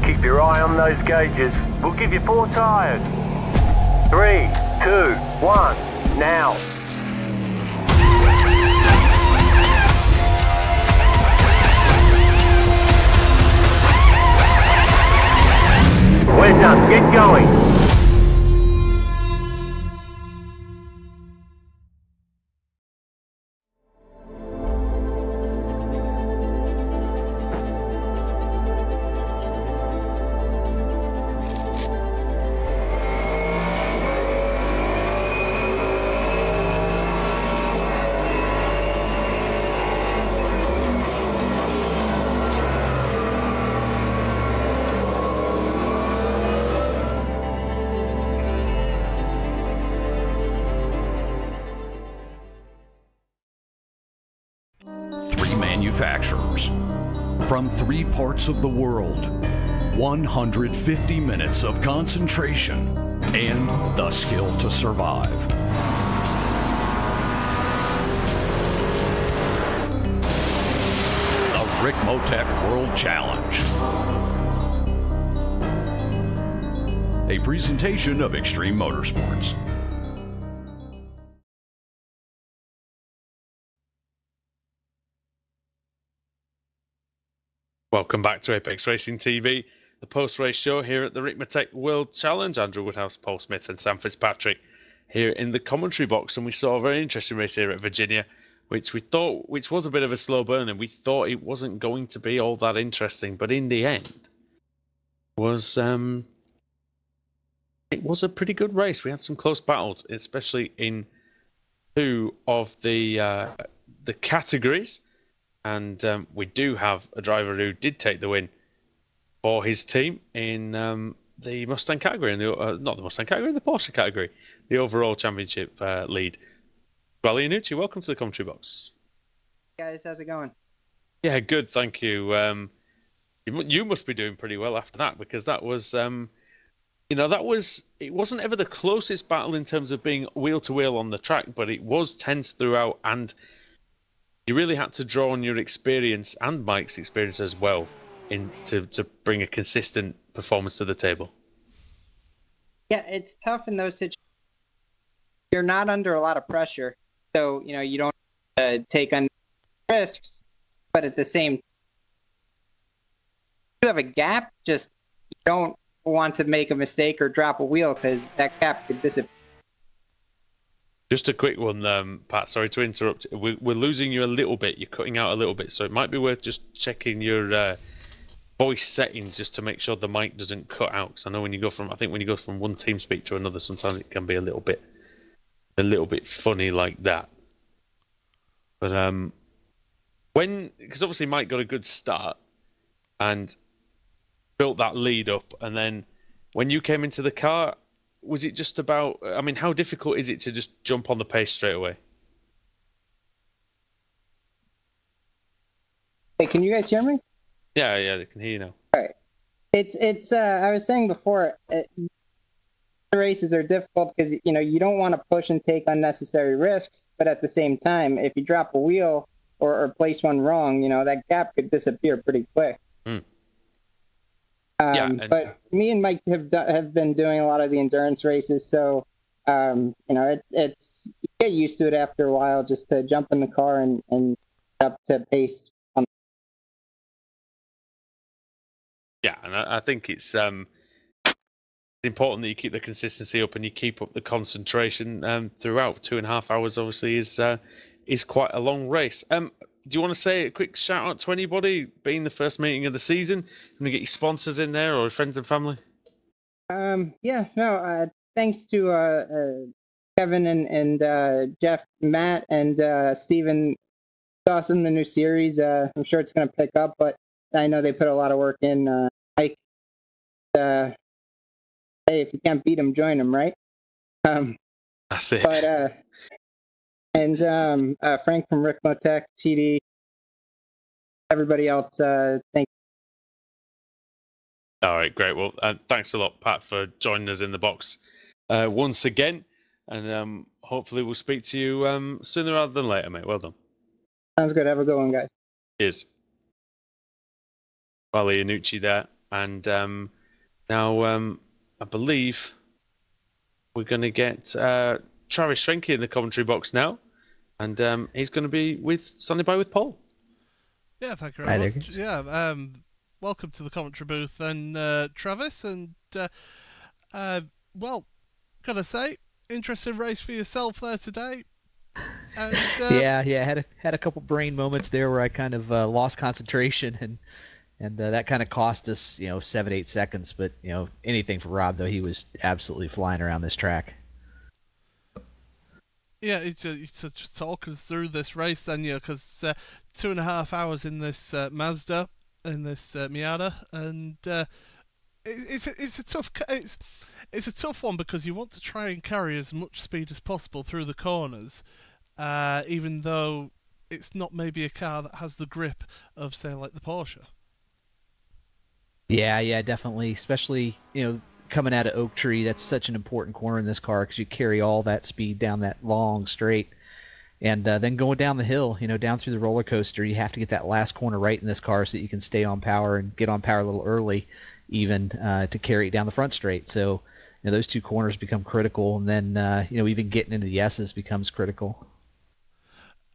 Keep your eye on those gauges. We'll give you 4 tyres. 3, 2, 1, now. We're done. Get going. Manufacturers from 3 parts of the world, 150 minutes of concentration, and the skill to survive. The Ricmotech World Challenge. A presentation of Extreme Motorsports. Welcome back to Apex Racing TV, the post-race show here at the Ricmotech World Challenge. Andrew Woodhouse, Paul Smith and Sam Fitzpatrick here in the commentary box, and we saw a very interesting race here at Virginia, which was a bit of a slow burn, and we thought it wasn't going to be all that interesting, but in the end it was a pretty good race. We had some close battles, especially in 2 of the categories. And we do have a driver who did take the win for his team in the Mustang category, not the Mustang category, the Porsche category, the overall championship lead. Well, Iannucci, welcome to the commentary box. Hey guys, how's it going? Yeah, good, thank you. You must be doing pretty well after that, because that was, it wasn't ever the closest battle in terms of being wheel to wheel on the track, but it was tense throughout, and you really had to draw on your experience and Mike's experience as well to bring a consistent performance to the table. Yeah, it's tough in those situations. You're not under a lot of pressure, so you don't take on risks, but at the same time, you have a gap. Just you don't want to make a mistake or drop a wheel because that gap could disappear. Just a quick one, Pat, sorry to interrupt. We're losing you a little bit. You're cutting out a little bit, so it might be worth just checking your voice settings just to make sure the mic doesn't cut out. Because I know when you go from one team speak to another, sometimes it can be a little bit funny like that. But because obviously Mike got a good start and built that lead up, and then when you came into the car, was it just about, I mean, how difficult is it to just jump on the pace straight away? Hey, can you guys hear me? Yeah, I can hear you now. All right. It's I was saying before, the races are difficult because, you don't want to push and take unnecessary risks, but at the same time, if you drop a wheel or place one wrong, that gap could disappear pretty quick. But me and Mike have been doing a lot of the endurance races, so it's you get used to it after a while, just to jump in the car and up to pace. Yeah, and I think it's important that you keep the consistency up and you keep up the concentration throughout. 2.5 hours obviously is quite a long race. Do you want to say a quick shout out to anybody, being the first meeting of the season? Going to get your sponsors in there or friends and family? Thanks to Kevin and Jeff, Matt, and Stephen awesome, the new series. I'm sure it's going to pick up, but I know they put a lot of work in. Mike, hey, if you can't beat them, join them, right? That's it. But and Frank from Ricmotech, TD, everybody else, thank you. All right, great. Well, thanks a lot, Pat, for joining us in the box once again. And hopefully we'll speak to you sooner rather than later, mate. Well done. Sounds good. Have a good one, guys. Cheers. Vali Iannucci there. And now I believe we're going to get Travis Schwenke in the commentary box now. And he's going to be standing by with Paul. Yeah, thank you very much. Yeah, welcome to the commentary booth, and Travis. And well, gotta say, interesting race for yourself there today. And, yeah, had a couple brain moments there where I kind of lost concentration, and that kind of cost us 7-8 seconds. But anything for Rob, though, he was absolutely flying around this track. Yeah, it's just talk us through this race then, because 2.5 hours in this Mazda, in this Miata, and it's a tough one because you want to try and carry as much speed as possible through the corners, even though it's not maybe a car that has the grip of, say, like the Porsche. Yeah, definitely, especially coming out of Oak Tree. That's such an important corner in this car because you carry all that speed down that long straight. And then going down the hill, down through the roller coaster, you have to get that last corner right in this car so that you can stay on power and get on power a little early, even to carry it down the front straight. So those two corners become critical, and then even getting into the S's becomes critical.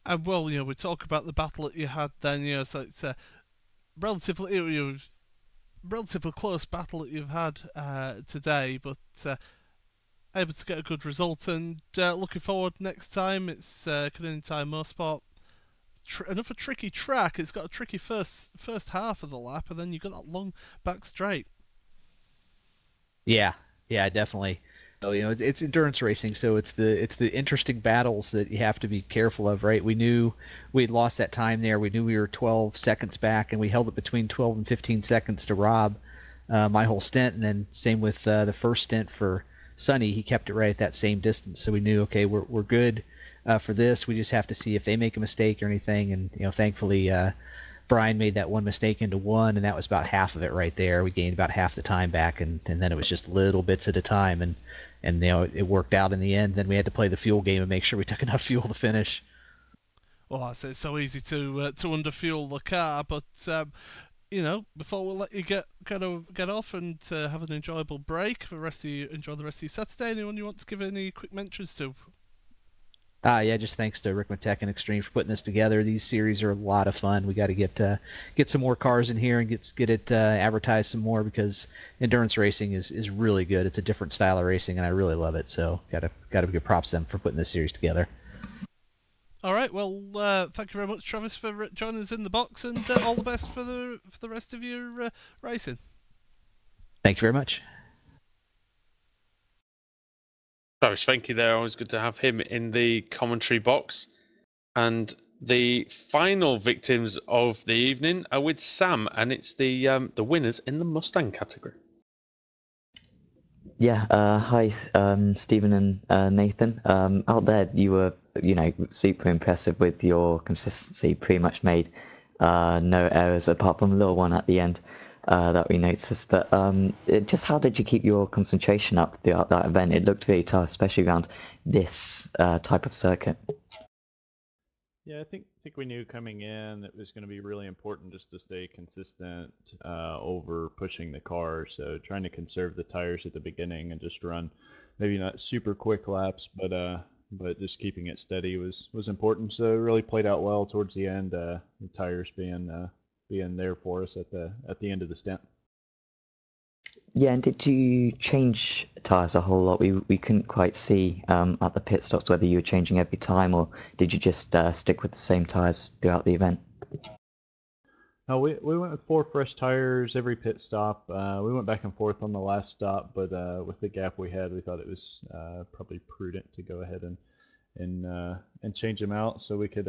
And well, we talk about the battle that you had then. So it's a relatively close battle that you've had today, but able to get a good result, and looking forward next time. It's Canadian Tire Motorsport, another tricky track. It's got a tricky first half of the lap, and then you've got that long back straight. Yeah, definitely. So, it's endurance racing, so it's the interesting battles that you have to be careful of, right? We knew we had lost that time there. We knew we were 12 seconds back, and we held it between 12 and 15 seconds to Rob my whole stint, and then same with the first stint for Sonny. He kept it right at that same distance, so we knew, okay, we're good for this. We just have to see if they make a mistake or anything, and thankfully Brian made that one mistake into one, and that was about half of it right there. We gained about half the time back, and then it was just little bits at a time, and it worked out in the end. Then we had to play the fuel game and make sure we took enough fuel to finish. Well, it's so easy to underfuel the car, but before we let you get off and have an enjoyable break, enjoy the rest of your Saturday. Anyone you want to give any quick mentions to? Yeah, just thanks to Ricmotech and Extreme for putting this together. These series are a lot of fun. We got to get some more cars in here and get it advertised some more, because endurance racing is really good. It's a different style of racing, and I really love it. So got to give props to them for putting this series together. All right. Well, thank you very much, Travis, for joining us in the box, and all the best for the rest of your racing. Thank you very much. Travis Schwenke there. Always good to have him in the commentary box. And the final victims of the evening are with Sam, and it's the winners in the Mustang category. Yeah, hi, Stephen and Nathan. Out there, you were, super impressive with your consistency. Pretty much made no errors apart from a little one at the end that we noticed. But just how did you keep your concentration up throughout that event? It looked really tough, especially around this type of circuit. Yeah, I think we knew coming in it was going to be really important just to stay consistent over pushing the car. So trying to conserve the tires at the beginning and just run maybe not super quick laps, but just keeping it steady was important. So it really played out well towards the end. The tires being there for us at the end of the stint. Yeah, and did you change tyres a whole lot? We couldn't quite see at the pit stops whether you were changing every time, or did you just stick with the same tyres throughout the event? No, we went with 4 fresh tires every pit stop. We went back and forth on the last stop, but with the gap we had, we thought it was probably prudent to go ahead and change them out so we could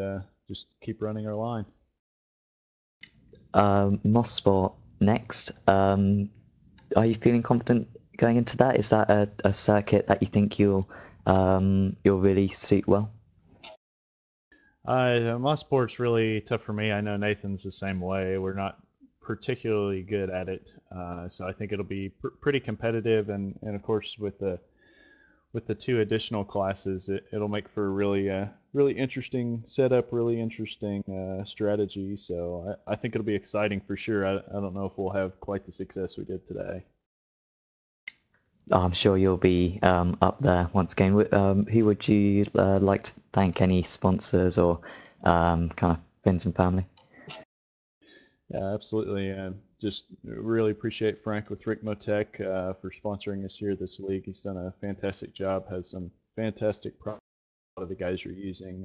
just keep running our line. Moss Sport next. Are you feeling confident going into that? Is that a circuit that you think you'll really suit well? Moss Sport's really tough for me. I know Nathan's the same way. We're not particularly good at it, so I think it'll be pretty competitive. And of course, with the 2 additional classes, it'll make for a really interesting setup, really interesting strategy. So I think it'll be exciting for sure. I don't know if we'll have quite the success we did today. I'm sure you'll be up there once again. Who would you like to thank? Any sponsors or kind of friends and family? Yeah, absolutely. Just really appreciate Frank with Ricmotech for sponsoring us here this league. He's done a fantastic job, has some fantastic products the guys are using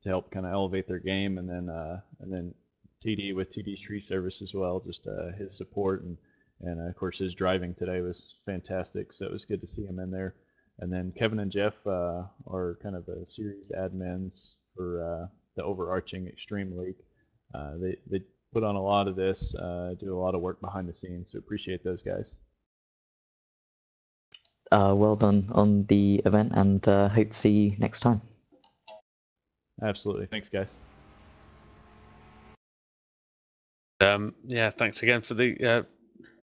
to help kind of elevate their game, and then TD with TD's Tree Service as well. Just his support and of course his driving today was fantastic. So it was good to see him in there. And then Kevin and Jeff are kind of the series admins for the overarching Extreme League. They put on a lot of this, do a lot of work behind the scenes. So appreciate those guys. Well done on the event, and hope to see you next time. Absolutely. Thanks, guys. Yeah, thanks again for the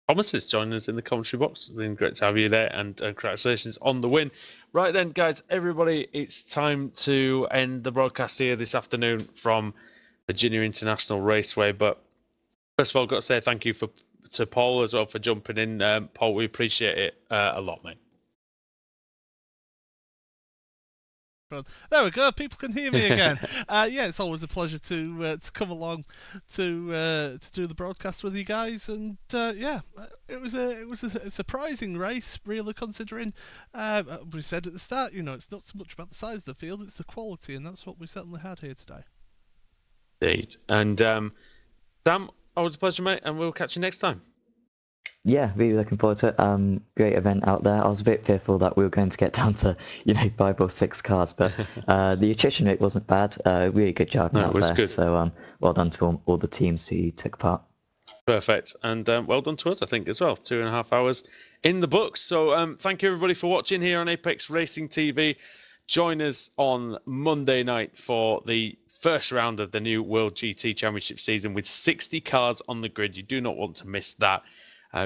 promises joining us in the commentary box. It's been great to have you there, and congratulations on the win. Right then, guys, everybody, it's time to end the broadcast here this afternoon from Virginia International Raceway. But first of all, I've got to say thank you to Paul as well for jumping in. Paul, we appreciate it a lot, mate. There we go. People can hear me again. Yeah, it's always a pleasure to come along to do the broadcast with you guys. And yeah, it was a surprising race, really, considering we said at the start, you know, it's not so much about the size of the field, it's the quality, and that's what we certainly had here today. Indeed. And Sam, always a pleasure, mate, and we'll catch you next time. Yeah, really looking forward to it. Great event out there. I was a bit fearful that we were going to get down to 5 or 6 cars, but the attrition rate wasn't bad. Really good job out there. Good. So well done to all the teams who took part. Perfect, and well done to us, I think, as well. 2.5 hours in the books. So thank you everybody for watching here on Apex Racing TV. Join us on Monday night for the first round of the new World GT Championship season with 60 cars on the grid. You do not want to miss that.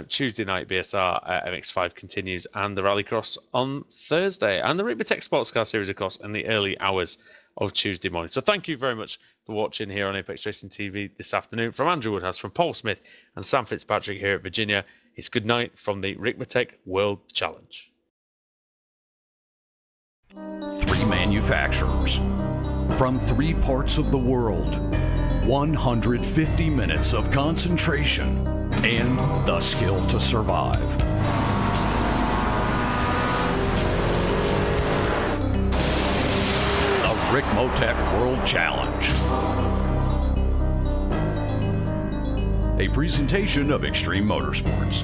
Tuesday night BSR MX5 continues, and the Rallycross on Thursday, and the Ricmotech Sports Car Series, of course, in the early hours of Tuesday morning. So thank you very much for watching here on Apex Racing TV this afternoon. From Andrew Woodhouse, from Paul Smith, and Sam Fitzpatrick here at Virginia, it's good night from the Ricmotech World Challenge. 3 manufacturers from 3 parts of the world, 150 minutes of concentration, and the skill to survive. The Ricmotech World Challenge. A presentation of Extreme Motorsports.